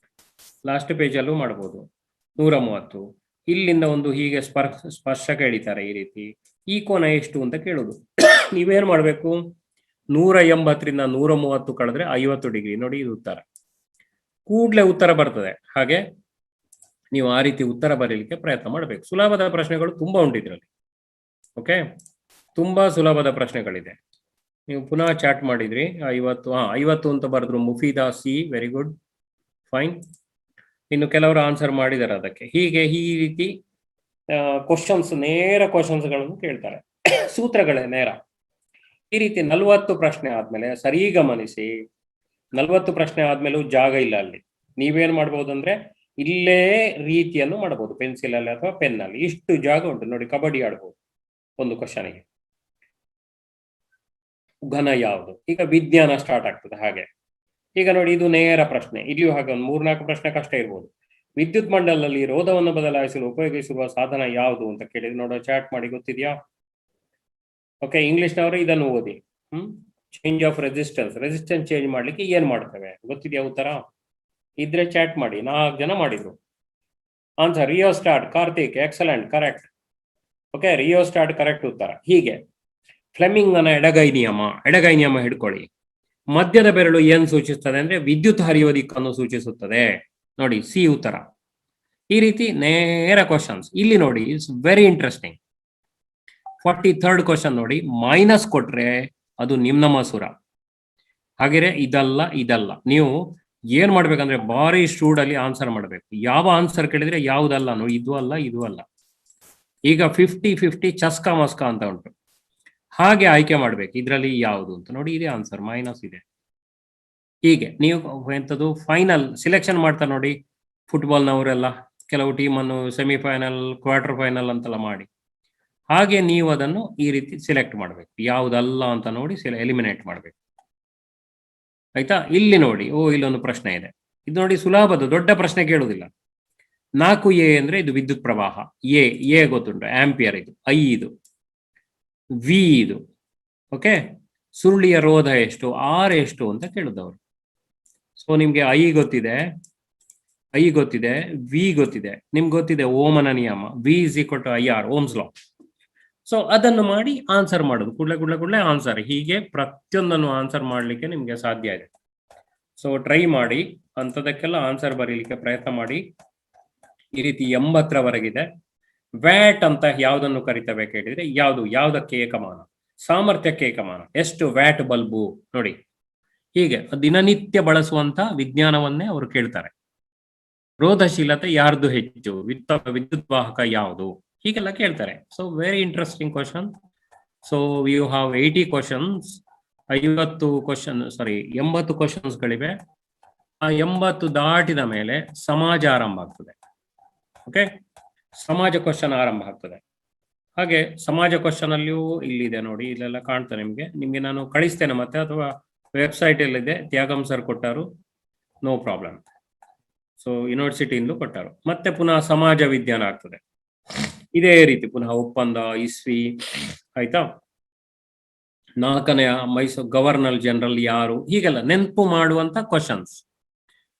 ಲಾಸ್ಟ್ ಪೇಜ್ ಅಲ್ಲೂ ಮಾಡ್ಬೋದು. 130. ಇಲ್ಲಿಂದ ಒಂದು ಹೀಗೆ ಸ್ಪರ್ಶಕ ಎಳಿತಾರೆ ಈ ರೀತಿ. ಈ ಕೋನ ಎಷ್ಟು ಅಂತ ಕೇಳುದು. ನೀವೇನ್ ಮಾಡ್ಬೇಕು, 180ರಿಂದ 130 ಕಳೆದ್ರೆ 50 ಡಿಗ್ರಿ ನೋಡಿ, ಇದು ಉತ್ತರ. ಕೂಡ್ಲೆ ಉತ್ತರ ಬರ್ತದೆ. ಹಾಗೆ ನೀವು ಆ ರೀತಿ ಉತ್ತರ ಬರೀಲಿಕ್ಕೆ ಪ್ರಯತ್ನ ಮಾಡಬೇಕು. ಸುಲಭದ ಪ್ರಶ್ನೆಗಳು ತುಂಬಾ ಉಂಟು ಇದರಲ್ಲಿ. ಓಕೆ, ತುಂಬಾ ಸುಲಭದ ಪ್ರಶ್ನೆಗಳಿದೆ. ನೀವು ಪುನಃ ಚಾಟ್ ಮಾಡಿದ್ರಿ 50 ಅಂತ ಬರೆದ್ರು. Mufeeda C, very good, fine. ಇನ್ನು ಕೆಲವರು ಆನ್ಸರ್ ಮಾಡಿದ್ದಾರೆ ಅದಕ್ಕೆ. ಹೀಗೆ ಈ ರೀತಿ ಕ್ವಶನ್ಸ್, ನೇರ ಕ್ವಶನ್ಸ್ಗಳನ್ನು ಕೇಳ್ತಾರೆ, ಸೂತ್ರಗಳೇ ನೇರ. ಈ ರೀತಿ 40 ಪ್ರಶ್ನೆ ಆದ್ಮೇಲೆ ಸರಿ ಗಮನಿಸಿ, 40 ಪ್ರಶ್ನೆ ಆದ್ಮೇಲೂ ಜಾಗ ಇಲ್ಲ ಅಲ್ಲಿ. ನೀವೇನ್ ಮಾಡ್ಬೋದು ಅಂದ್ರೆ ಇಲ್ಲೇ ರೀತಿಯನ್ನು ಮಾಡಬಹುದು, ಪೆನ್ಸಿಲ್ ಅಲ್ಲಿ ಅಥವಾ ಪೆನ್ ಅಲ್ಲಿ. ಇಷ್ಟು ಜಾಗ ಉಂಟು ನೋಡಿ. ಕಬಡ್ಡಿ ಆಡ್ಬೋದು ಒಂದು ಕ್ವಶನ್ಗೆ. ಘನ ಯಾವುದು? ಈಗ ವಿಜ್ಞಾನ ಸ್ಟಾರ್ಟ್ ಆಗ್ತದೆ ಹಾಗೆ. ಈಗ ನೋಡಿ, ಇದು ನೇರ ಪ್ರಶ್ನೆ. ಇಲ್ಲಿಯೂ ಹಾಗೆ ಒಂದು 3-4 ಪ್ರಶ್ನೆ ಕಷ್ಟ ಇರ್ಬೋದು. ವಿದ್ಯುತ್ ಮಂಡಲದಲ್ಲಿ ರೋಧವನ್ನು ಬದಲಾಯಿಸಲು ಉಪಯೋಗಿಸುವ ಸಾಧನ ಯಾವುದು ಅಂತ ಕೇಳಿದ್ರೆ ನೋಡೋ, ಚಾಟ್ ಮಾಡಿ. ಗೊತ್ತಿದೆಯಾ? ಓಕೆ, ಇಂಗ್ಲಿಷ್ನವರು ಇದನ್ನು ಓದಿ. ಚೇಂಜ್ ಆಫ್ ರೆಸಿಸ್ಟೆನ್ಸ್ ಚೇಂಜ್ ಮಾಡ್ಲಿಕ್ಕೆ ಏನ್ ಮಾಡ್ತೇವೆ? ಗೊತ್ತಿದೆಯಾ ಉತ್ತರ? ಇದ್ರೆ ಚಾಟ್ ಮಾಡಿ. 4 ಜನ ಮಾಡಿದ್ರು answer. Rheostat. Karthik, excellent, correct. Okay, rheostat correct ಉತ್ತರ. ಹೀಗೆ ಫ್ಲೆಮಿಂಗನ ಎಡಗೈ ನಿಯಮ ಹಿಡ್ಕೊಳ್ಳಿ. ಮಧ್ಯದ ಬೆರಳು ಏನ್ ಸೂಚಿಸ್ತದೆ ಅಂದ್ರೆ ವಿದ್ಯುತ್ ಹರಿಯುವ ದಿಕ್ಕನ್ನು ಸೂಚಿಸುತ್ತದೆ. ನೋಡಿ, ಸಿ ಉತ್ತರ. ಈ ರೀತಿ ನೇರ ಕ್ವಶನ್ಸ್. ಇಲ್ಲಿ ನೋಡಿ, it's very interesting. 43rd question ನೋಡಿ, ಮೈನಸ್ ಕೊಟ್ರೆ ಅದು ನಿಮ್ನಮಸುರ. ಹಾಗೆಯೇ ಇದಲ್ಲ. ನೀವು ಏನ್ ಮಾಡ್ಬೇಕಂದ್ರೆ ಬಾರಿ ಸ್ಟೂಡ್ ಅಲ್ಲಿ ಆನ್ಸರ್ ಮಾಡ್ಬೇಕು. ಯಾವ ಆನ್ಸರ್ ಕೇಳಿದ್ರೆ ಯಾವುದಲ್ಲ ನೋಡಿ, ಇದು ಅಲ್ಲ. ಈಗ 50-50 ಚಸ್ಕಾ ಮಸ್ಕಾ ಅಂತ ಉಂಟು. ಹಾಗೆ ಆಯ್ಕೆ ಮಾಡ್ಬೇಕು ಇದ್ರಲ್ಲಿ ಯಾವುದು ಅಂತ. ನೋಡಿ, ಇದೇ ಆನ್ಸರ್, ಮೈನಸ್ ಇದೆ. ಹೀಗೆ ನೀವು ಎಂಥದ್ದು ಫೈನಲ್ ಸಿಲೆಕ್ಷನ್ ಮಾಡ್ತಾರೆ ನೋಡಿ. ಫುಟ್ಬಾಲ್ನವರೆಲ್ಲ ಕೆಲವು ಟೀಮನ್ನು ಸೆಮಿಫೈನಲ್, ಕ್ವಾರ್ಟರ್ ಫೈನಲ್ ಅಂತೆಲ್ಲ ಮಾಡಿ, ಹಾಗೆ ನೀವು ಅದನ್ನು ಈ ರೀತಿ ಸಿಲೆಕ್ಟ್ ಮಾಡಬೇಕು. ಯಾವುದಲ್ಲ ಅಂತ ನೋಡಿ ಎಲಿಮಿನೇಟ್ ಮಾಡಬೇಕು. ಆಯ್ತಾ? ಇಲ್ಲಿ ನೋಡಿ, ಇಲ್ಲೊಂದು ಪ್ರಶ್ನೆ ಇದೆ. ಇದು ನೋಡಿ ಸುಲಭದ, ದೊಡ್ಡ ಪ್ರಶ್ನೆ ಕೇಳುವುದಿಲ್ಲ. 4A ಅಂದ್ರೆ ಇದು ವಿದ್ಯುತ್ ಪ್ರವಾಹ. ಎ ಗೊತ್ತುಂಟು, ಆಂಪಿಯರ್. ಇದು ಐ, ಇದು ವಿ, ಇದು ಓಕೆ. ಸುರುಳಿಯ ರೋಧ ಎಷ್ಟು, ಆರ್ ಎಷ್ಟು ಅಂತ ಕೇಳುದವರು. ಸೊ ನಿಮ್ಗೆ ಐ ಗೊತ್ತಿದೆ, ವಿ ಗೊತ್ತಿದೆ, ನಿಮ್ಗೆ ಗೊತ್ತಿದೆ ಓಮನ ನಿಯಮ, V = IR, Ohm's law. So ಅದನ್ನು ಮಾಡಿ ಆನ್ಸರ್ ಮಾಡೋದು. ಕೂಡಲೇ ಆನ್ಸರ್. ಹೀಗೆ ಪ್ರತಿಯೊಂದನ್ನು ಆನ್ಸರ್ ಮಾಡಲಿಕ್ಕೆ ನಿಮ್ಗೆ ಸಾಧ್ಯ ಇದೆ. ಸೊ ಟ್ರೈ ಮಾಡಿ, ಅಂಥದಕ್ಕೆಲ್ಲ ಆನ್ಸರ್ ಬರೀಲಿಕ್ಕೆ ಪ್ರಯತ್ನ ಮಾಡಿ. ಈ ರೀತಿ 80ರವರೆಗಿದೆ. ವ್ಯಾಟ್ ಅಂತ ಯಾವುದನ್ನು ಕರಿತೇವೆ ಕೇಳಿದ್ರೆ ಯಾವುದಕ್ಕೆ ಏಕಮಾನ? ಸಾಮರ್ಥ್ಯಕ್ಕೆ ಏಕಮಾನ. ಎಷ್ಟು ವ್ಯಾಟ್ ಬಲ್ಬು ನೋಡಿ. ಹೀಗೆ ದಿನನಿತ್ಯ ಬಳಸುವಂತ ವಿಜ್ಞಾನವನ್ನೇ ಅವರು ಕೇಳ್ತಾರೆ. ರೋಧಶೀಲತೆ ಯಾರ್ದು ಹೆಚ್ಚು, ವಿದ್ಯುತ್ ವಾಹಕ ಯಾವುದು, ಹೀಗೆಲ್ಲ ಕೇಳ್ತಾರೆ. So very interesting question. So you have 80 questions. 80 ಕ್ವಶನ್ಸ್ಗಳಿವೆ. ಆ 80 ದಾಟಿದ ಮೇಲೆ ಸಮಾಜ ಆರಂಭ ಆಗ್ತದೆ. ಓಕೆ, ಸಮಾಜ ಕ್ವಶನ್ ಆರಂಭ ಆಗ್ತದೆ. ಹಾಗೆ ಸಮಾಜ ಕ್ವಶನ್ ಅಲ್ಲಿಯೂ ಇಲ್ಲಿದೆ ನೋಡಿ, ಇಲ್ಲೆಲ್ಲ ಕಾಣ್ತದೆ ನಿಮ್ಗೆ ನಾನು ಕಳಿಸ್ತೇನೆ ಮತ್ತೆ, ಅಥವಾ ವೆಬ್ಸೈಟ್ ಅಲ್ಲಿದೆ. ತ್ಯಾಗಂ ಸರ್ ಕೊಟ್ಟರು, ನೋ ಪ್ರಾಬ್ಲಮ್. ಸೊ ಯೂನಿವರ್ಸಿಟಿಯಿಂದ ಕೊಟ್ಟರು. ಮತ್ತೆ ಪುನಃ ಸಮಾಜ ವಿಜ್ಞಾನ ಆಗ್ತದೆ. ಇದೇ ರೀತಿ ಪುನಃ ಒಪ್ಪಂದ, ಇಸ್ವಿ, ಆಯ್ತಾ, 4ನೇ ಮೈಸೂರು ಗವರ್ನರ್ ಜನರಲ್ ಯಾರು, ಹೀಗೆಲ್ಲ ನೆನಪು ಮಾಡುವಂತ ಕ್ವಶನ್ಸ್.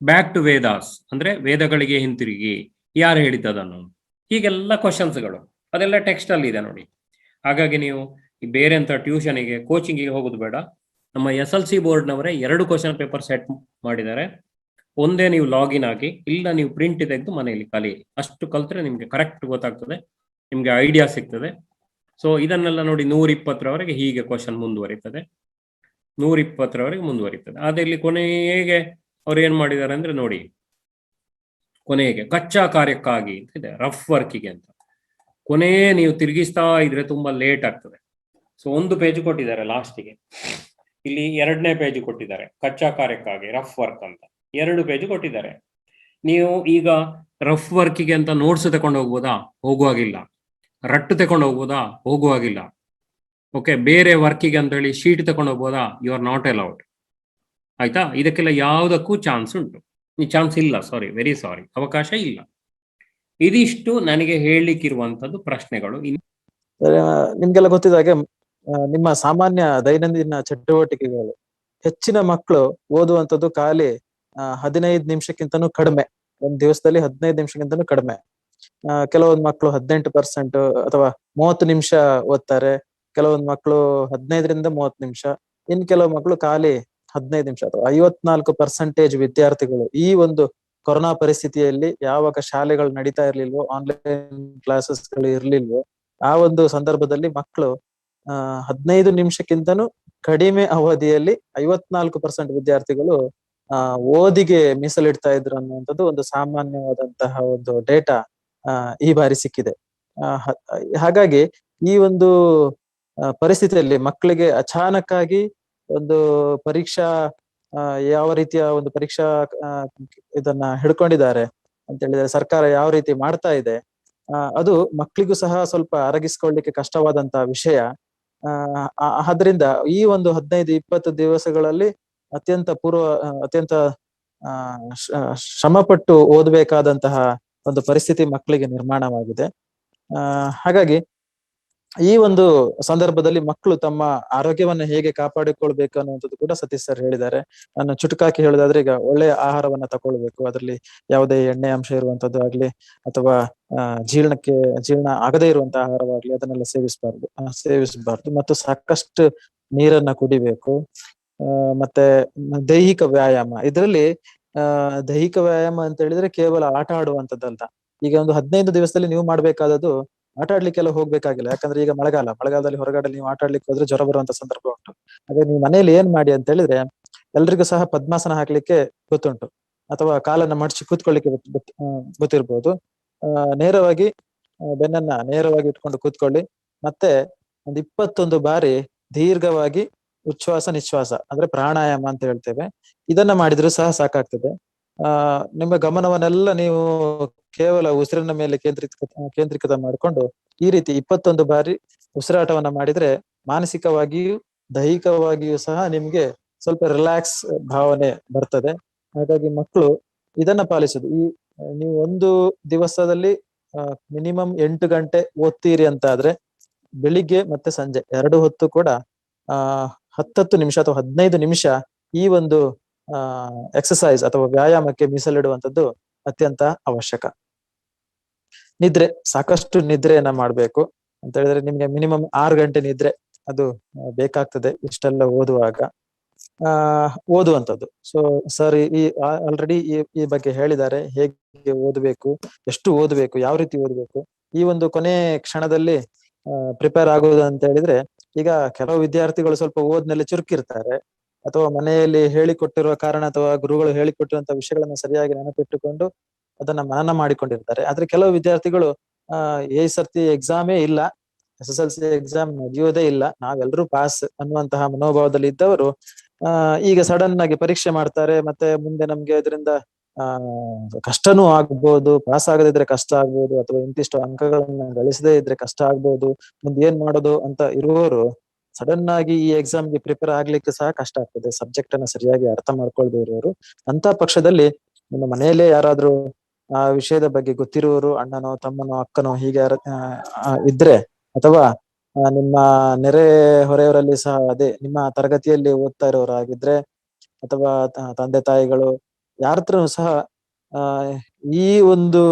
ಬ್ಯಾಕ್ ಟು ವೇದಾಸ್ ಅಂದ್ರೆ ವೇದಗಳಿಗೆ ಹಿಂತಿರುಗಿ, ಯಾರು ಹೇಳಿದ್ದದನ್ನು, ಹೀಗೆಲ್ಲ ಕ್ವಶನ್ಸ್ಗಳು. ಅದೆಲ್ಲ ಟೆಕ್ಸ್ಟ್ ಅಲ್ಲಿ ಇದೆ ನೋಡಿ. ಹಾಗಾಗಿ ನೀವು ಬೇರೆ ಅಂತ ಟ್ಯೂಷನಿಗೆ, ಕೋಚಿಂಗಿಗೆ ಹೋಗೋದು ಬೇಡ. ನಮ್ಮ SLC ಬೋರ್ಡ್ನವರೇ 2 ಕ್ವಶನ್ ಪೇಪರ್ ಸೆಟ್ ಮಾಡಿದ್ದಾರೆ. ಒಂದೇ ನೀವು ಲಾಗಿನ್ ಆಗಿ, ಇಲ್ಲ ನೀವು ಪ್ರಿಂಟ್ ತೆಗೆದು ಮನೆಯಲ್ಲಿ ಕಲೀರಿ. ಅಷ್ಟು ಕಲ್ತ್ರೆ ನಿಮ್ಗೆ ಕರೆಕ್ಟ್ ಗೊತ್ತಾಗ್ತದೆ, ನಿಮ್ಗೆ ಐಡಿಯಾ ಸಿಗ್ತದೆ. ಸೊ ಇದನ್ನೆಲ್ಲ ನೋಡಿ, 120ರವರೆಗೆ ಹೀಗೆ ಕ್ವಶನ್ ಮುಂದುವರಿತದೆ. 120ರವರೆಗೆ ಮುಂದುವರಿತದೆ. ಆದ್ರೆ ಇಲ್ಲಿ ಕೊನೆಗೆ ಅವ್ರು ಏನ್ ಮಾಡಿದ್ದಾರೆ ಅಂದ್ರೆ ನೋಡಿ, ಕೊನೆಗೆ ಕಚ್ಚಾ ಕಾರ್ಯಕ್ಕಾಗಿ ಅಂತ ಇದೆ, ರಫ್ ವರ್ಕಿಗೆ ಅಂತ. ಕೊನೆ ನೀವು ತಿರುಗಿಸ್ತಾ ಇದ್ರೆ ತುಂಬಾ ಲೇಟ್ ಆಗ್ತದೆ. ಸೊ 1 ಪೇಜ್ ಕೊಟ್ಟಿದ್ದಾರೆ ಲಾಸ್ಟಿಗೆ. ಇಲ್ಲಿ 2ನೇ ಪೇಜ್ ಕೊಟ್ಟಿದ್ದಾರೆ, ಕಚ್ಚಾ ಕಾರ್ಯಕ್ಕಾಗಿ ರಫ್ ವರ್ಕ್ ಅಂತ 2 ಪೇಜ್ ಕೊಟ್ಟಿದ್ದಾರೆ. ನೀವು ಈಗ ರಫ್ ವರ್ಕಿಗೆ ಅಂತ ನೋಟ್ಸ್ ತಕೊಂಡು ಹೋಗ್ಬೋದಾ? ಹೋಗುವಾಗಿಲ್ಲ. ರಟ್ಟು ತಕೊಂಡು ಹೋಗ್ಬೋದಾ? ಹೋಗುವಾಗಿಲ್ಲ. ಓಕೆ, ಬೇರೆ ವರ್ಕಿಗೆ ಅಂತ ಹೇಳಿ ಶೀಟ್ ತಕೊಂಡು ಹೋಗ್ಬೋದಾ? You are not allowed. ಆಯ್ತಾ? ಇದಕ್ಕೆಲ್ಲ ಯಾವುದಕ್ಕೂ ಚಾನ್ಸ್ ಉಂಟು, ವೆರಿ ಸಾರಿ, ಅವಕಾಶ ಇಲ್ಲ. ಇದಿಷ್ಟು ನನಗೆ ಹೇಳಲಿಕ್ಕಿರುವಂತದ್ದು ಪ್ರಶ್ನೆಗಳು. ನಿಮ್ಗೆಲ್ಲ ಗೊತ್ತಿದ ಹಾಗೆ ನಿಮ್ಮ ಸಾಮಾನ್ಯ ದೈನಂದಿನ ಚಟುವಟಿಕೆಗಳು, ಹೆಚ್ಚಿನ ಮಕ್ಕಳು ಓದುವಂತದ್ದು ಖಾಲಿ 15 ನಿಮಿಷಕ್ಕಿಂತನೂ ಕಡಿಮೆ. ಒಂದ್ ದಿವಸದಲ್ಲಿ 15 ನಿಮಿಷಕ್ಕಿಂತನೂ ಕಡಿಮೆ. ಕೆಲವೊಂದು ಮಕ್ಕಳು 18% ಅಥವಾ 30 ನಿಮಿಷ ಓದ್ತಾರೆ. ಕೆಲವೊಂದು ಮಕ್ಕಳು 15ರಿಂದ 30 ನಿಮಿಷ. ಇನ್ ಕೆಲವು ಮಕ್ಕಳು ಖಾಲಿ 15 ನಿಮಿಷ. ಅಥವಾ 54% ವಿದ್ಯಾರ್ಥಿಗಳು ಈ ಒಂದು ಕೊರೋನಾ ಪರಿಸ್ಥಿತಿಯಲ್ಲಿ, ಯಾವಾಗ ಶಾಲೆಗಳು ನಡೀತಾ ಇರ್ಲಿಲ್ವೋ, ಆನ್ಲೈನ್ ಕ್ಲಾಸಸ್ಗಳು ಇರ್ಲಿಲ್ವೋ, ಆ ಒಂದು ಸಂದರ್ಭದಲ್ಲಿ ಮಕ್ಕಳು 15 ನಿಮಿಷಕ್ಕಿಂತನೂ ಕಡಿಮೆ ಅವಧಿಯಲ್ಲಿ 54% ವಿದ್ಯಾರ್ಥಿಗಳು ಓದಿಗೆ ಮೀಸಲಿಡ್ತಾ ಇದ್ರು ಅನ್ನುವಂಥದ್ದು ಒಂದು ಸಾಮಾನ್ಯವಾದಂತಹ ಒಂದು ಡೇಟಾ ಈ ಬಾರಿ ಸಿಕ್ಕಿದೆ. ಹಾಗಾಗಿ ಈ ಒಂದು ಪರಿಸ್ಥಿತಿಯಲ್ಲಿ ಮಕ್ಕಳಿಗೆ ಅಚಾನಕ್ಕಾಗಿ ಒಂದು ಪರೀಕ್ಷಾ ಯಾವ ರೀತಿಯ ಒಂದು ಪರೀಕ್ಷಾ ಆ, ಇದನ್ನ ಹಿಡ್ಕೊಂಡಿದ್ದಾರೆ ಅಂತ ಹೇಳಿದ್ರೆ ಸರ್ಕಾರ ಯಾವ ರೀತಿ ಮಾಡ್ತಾ ಇದೆ, ಅದು ಮಕ್ಕಳಿಗೂ ಸಹ ಸ್ವಲ್ಪ ಅರಗಿಸ್ಕೊಳ್ಳಿಕ್ಕೆ ಕಷ್ಟವಾದಂತಹ ವಿಷಯ. ಆದ್ರಿಂದ ಈ ಒಂದು 15-20 ದಿವಸಗಳಲ್ಲಿ ಅತ್ಯಂತ ಆ ಶ್ರಮಪಟ್ಟು ಓದಬೇಕಾದಂತಹ ಒಂದು ಪರಿಸ್ಥಿತಿ ಮಕ್ಕಳಿಗೆ ನಿರ್ಮಾಣವಾಗಿದೆ. ಹಾಗಾಗಿ ಈ ಒಂದು ಸಂದರ್ಭದಲ್ಲಿ ಮಕ್ಕಳು ತಮ್ಮ ಆರೋಗ್ಯವನ್ನ ಹೇಗೆ ಕಾಪಾಡಿಕೊಳ್ಬೇಕು ಅನ್ನುವಂಥದ್ದು ಕೂಡ ಸತೀಶ್ ಸರ್ ಹೇಳಿದ್ದಾರೆ. ನಾನು ಚುಟುಕಾಕಿ ಹೇಳೋದಾದ್ರೆ, ಈಗ ಒಳ್ಳೆಯ ಆಹಾರವನ್ನ ತಗೊಳ್ಬೇಕು, ಅದರಲ್ಲಿ ಯಾವುದೇ ಎಣ್ಣೆ ಅಂಶ ಇರುವಂತದ್ದು ಆಗ್ಲಿ ಅಥವಾ ಜೀರ್ಣ ಆಗದೇ ಇರುವಂತಹ ಆಹಾರವಾಗ್ಲಿ ಅದನ್ನೆಲ್ಲ ಸೇವಿಸಬಾರ್ದು ಮತ್ತು ಸಾಕಷ್ಟು ನೀರನ್ನ ಕುಡಿಬೇಕು. ಮತ್ತೆ ದೈಹಿಕ ವ್ಯಾಯಾಮ, ಇದರಲ್ಲಿ ದೈಹಿಕ ವ್ಯಾಯಾಮ ಅಂತ ಹೇಳಿದ್ರೆ ಕೇವಲ ಆಟ ಆಡುವಂತದ್ದಲ್ಲ. ಈಗ ಒಂದು 15 ದಿವಸದಲ್ಲಿ ನೀವು ಮಾಡ್ಬೇಕಾದದ್ದು ಆಟ ಆಡ್ಲಿಕ್ಕೆಲ್ಲ ಹೋಗ್ಬೇಕಾಗಿಲ್ಲ. ಯಾಕಂದ್ರೆ ಈಗ ಮಳೆಗಾಲದಲ್ಲಿ ಹೊರಗಡೆ ನೀವು ಆಟ ಆಡ್ಲಿಕ್ಕೆ ಹೋದ್ರೆ ಜ್ವರ ಬರುವಂತ ಸಂದರ್ಭ ಉಂಟು. ಹಾಗೆ ನೀವು ಮನೆಯಲ್ಲಿ ಏನ್ ಮಾಡಿ ಅಂತ ಹೇಳಿದ್ರೆ, ಎಲ್ರಿಗೂ ಸಹ ಪದ್ಮಾಸನ ಹಾಕ್ಲಿಕ್ಕೆ ಗೊತ್ತುಂಟು ಅಥವಾ ಕಾಲನ್ನ ಮಡಚಿ ಕೂತ್ಕೊಳ್ಳಿಕ್ಕೆ ಗೊತ್ತಿರ್ಬೋದು. ನೇರವಾಗಿ ಬೆನ್ನನ್ನ ನೇರವಾಗಿ ಇಟ್ಕೊಂಡು ಕೂತ್ಕೊಳ್ಳಿ. ಮತ್ತೆ ಒಂದು 21 ಬಾರಿ ದೀರ್ಘವಾಗಿ ಉಚ್ಛ್ವಾಸ ನಿಶ್ವಾಸ ಅಂದ್ರೆ ಪ್ರಾಣಾಯಾಮ ಅಂತ ಹೇಳ್ತೇವೆ, ಇದನ್ನ ಮಾಡಿದ್ರು ಸಹ ಸಾಕಾಗ್ತದೆ. ನಿಮ್ಮ ಗಮನವನ್ನೆಲ್ಲ ನೀವು ಕೇವಲ ಉಸಿರಿನ ಮೇಲೆ ಕೇಂದ್ರೀಕೃತ ಮಾಡಿಕೊಂಡು ಈ ರೀತಿ 21 ಬಾರಿ ಉಸಿರಾಟವನ್ನ ಮಾಡಿದ್ರೆ ಮಾನಸಿಕವಾಗಿಯೂ ದೈಹಿಕವಾಗಿಯೂ ಸಹ ನಿಮ್ಗೆ ಸ್ವಲ್ಪ ರಿಲ್ಯಾಕ್ಸ್ ಭಾವನೆ ಬರ್ತದೆ. ಹಾಗಾಗಿ ಮಕ್ಕಳು ಇದನ್ನ ಪಾಲಿಸುದು. ನೀವು ಒಂದು ದಿವಸದಲ್ಲಿ ಮಿನಿಮಮ್ 8 ಗಂಟೆ ಓದ್ತೀರಿ ಅಂತ ಆದ್ರೆ ಬೆಳಿಗ್ಗೆ ಮತ್ತೆ ಸಂಜೆ 2 ಹೊತ್ತು ಕೂಡ 10 ನಿಮಿಷ ಅಥವಾ 15 ನಿಮಿಷ ಈ ಒಂದು ಎಕ್ಸಸೈಸ್ ಅಥವಾ ವ್ಯಾಯಾಮಕ್ಕೆ ಮೀಸಲಿಡುವಂಥದ್ದು ಅತ್ಯಂತ ಅವಶ್ಯಕ. ನಿದ್ರೆ, ಸಾಕಷ್ಟು ನಿದ್ರೆಯನ್ನ ಮಾಡ್ಬೇಕು ಅಂತ ಹೇಳಿದ್ರೆ ನಿಮ್ಗೆ ಮಿನಿಮಮ್ 6 ಗಂಟೆ ನಿದ್ರೆ ಅದು ಬೇಕಾಗ್ತದೆ ಇಷ್ಟೆಲ್ಲ ಓದುವಂಥದ್ದು. ಸೊ ಸರ್ ಆಲ್ರೆಡಿ ಈ ಬಗ್ಗೆ ಹೇಳಿದ್ದಾರೆ, ಹೇಗೆ ಓದಬೇಕು, ಎಷ್ಟು ಓದಬೇಕು, ಯಾವ ರೀತಿ ಓದಬೇಕು. ಈ ಒಂದು ಕೊನೆ ಕ್ಷಣದಲ್ಲಿ ಪ್ರಿಪೇರ್ ಆಗುವುದು ಅಂತ ಹೇಳಿದ್ರೆ, ಈಗ ಕೆಲವು ವಿದ್ಯಾರ್ಥಿಗಳು ಸ್ವಲ್ಪ ಓದ್ನಲ್ಲಿ ಚುರುಕಿರ್ತಾರೆ ಅಥವಾ ಮನೆಯಲ್ಲಿ ಹೇಳಿಕೊಟ್ಟಿರುವ ಕಾರಣ ಅಥವಾ ಗುರುಗಳು ಹೇಳಿಕೊಟ್ಟಿರುವಂತಹ ವಿಷಯಗಳನ್ನ ಸರಿಯಾಗಿ ನೆನಪಿಟ್ಟುಕೊಂಡು ಅದನ್ನ ಮನನ ಮಾಡಿಕೊಂಡಿರ್ತಾರೆ. ಆದ್ರೆ ಕೆಲವು ವಿದ್ಯಾರ್ಥಿಗಳು ಈ ಸರ್ತಿ ಎಕ್ಸಾಮೇ ಇಲ್ಲ, SSLC ಎಕ್ಸಾಮ್ ನಡೆಯೋದೇ ಇಲ್ಲ, ನಾವೆಲ್ಲರೂ ಪಾಸ್ ಅನ್ನುವಂತಹ ಮನೋಭಾವದಲ್ಲಿ ಇದ್ದವರು ಈಗ ಸಡನ್ ಆಗಿ ಪರೀಕ್ಷೆ ಮಾಡ್ತಾರೆ. ಮತ್ತೆ ಮುಂದೆ ನಮ್ಗೆ ಅದರಿಂದ ಕಷ್ಟನೂ ಆಗ್ಬೋದು, ಪಾಸ್ ಆಗದಿದ್ರೆ ಕಷ್ಟ ಆಗ್ಬೋದು, ಅಥವಾ ಇಂತಿಷ್ಟು ಅಂಕಗಳನ್ನ ಗಳಿಸದೇ ಇದ್ರೆ ಕಷ್ಟ ಆಗ್ಬೋದು, ಮುಂದೆ ಏನ್ ಮಾಡೋದು ಅಂತ ಇರುವವರು ಸಡನ್ ಆಗಿ ಈ ಎಕ್ಸಾಮ್ಗೆ ಪ್ರಿಪೇರ್ ಆಗ್ಲಿಕ್ಕೆ ಸಹ ಕಷ್ಟ ಆಗ್ತದೆ, ಸಬ್ಜೆಕ್ಟ್ ಅನ್ನ ಸರಿಯಾಗಿ ಅರ್ಥ ಮಾಡ್ಕೊಳ್ದೇ ಇರೋರು. ಅಂತ ಪಕ್ಷದಲ್ಲಿ ನಿಮ್ಮ ಮನೆಯಲ್ಲೇ ಯಾರಾದ್ರೂ ಆ ವಿಷಯದ ಬಗ್ಗೆ ಗೊತ್ತಿರುವವರು, ಅಣ್ಣನೋ ತಮ್ಮನೋ ಅಕ್ಕನೋ ಹೀಗೆ ಇದ್ರೆ, ಅಥವಾ ನಿಮ್ಮ ನೆರೆ ಹೊರೆಯವರಲ್ಲಿ ಸಹ ಅದೇ ನಿಮ್ಮ ತರಗತಿಯಲ್ಲಿ ಓದ್ತಾ ಇರೋರಾಗಿದ್ರೆ, ಅಥವಾ ತಂದೆ ತಾಯಿಗಳು ಯಾರತ್ರ ಸಹ ಈ ಒಂದು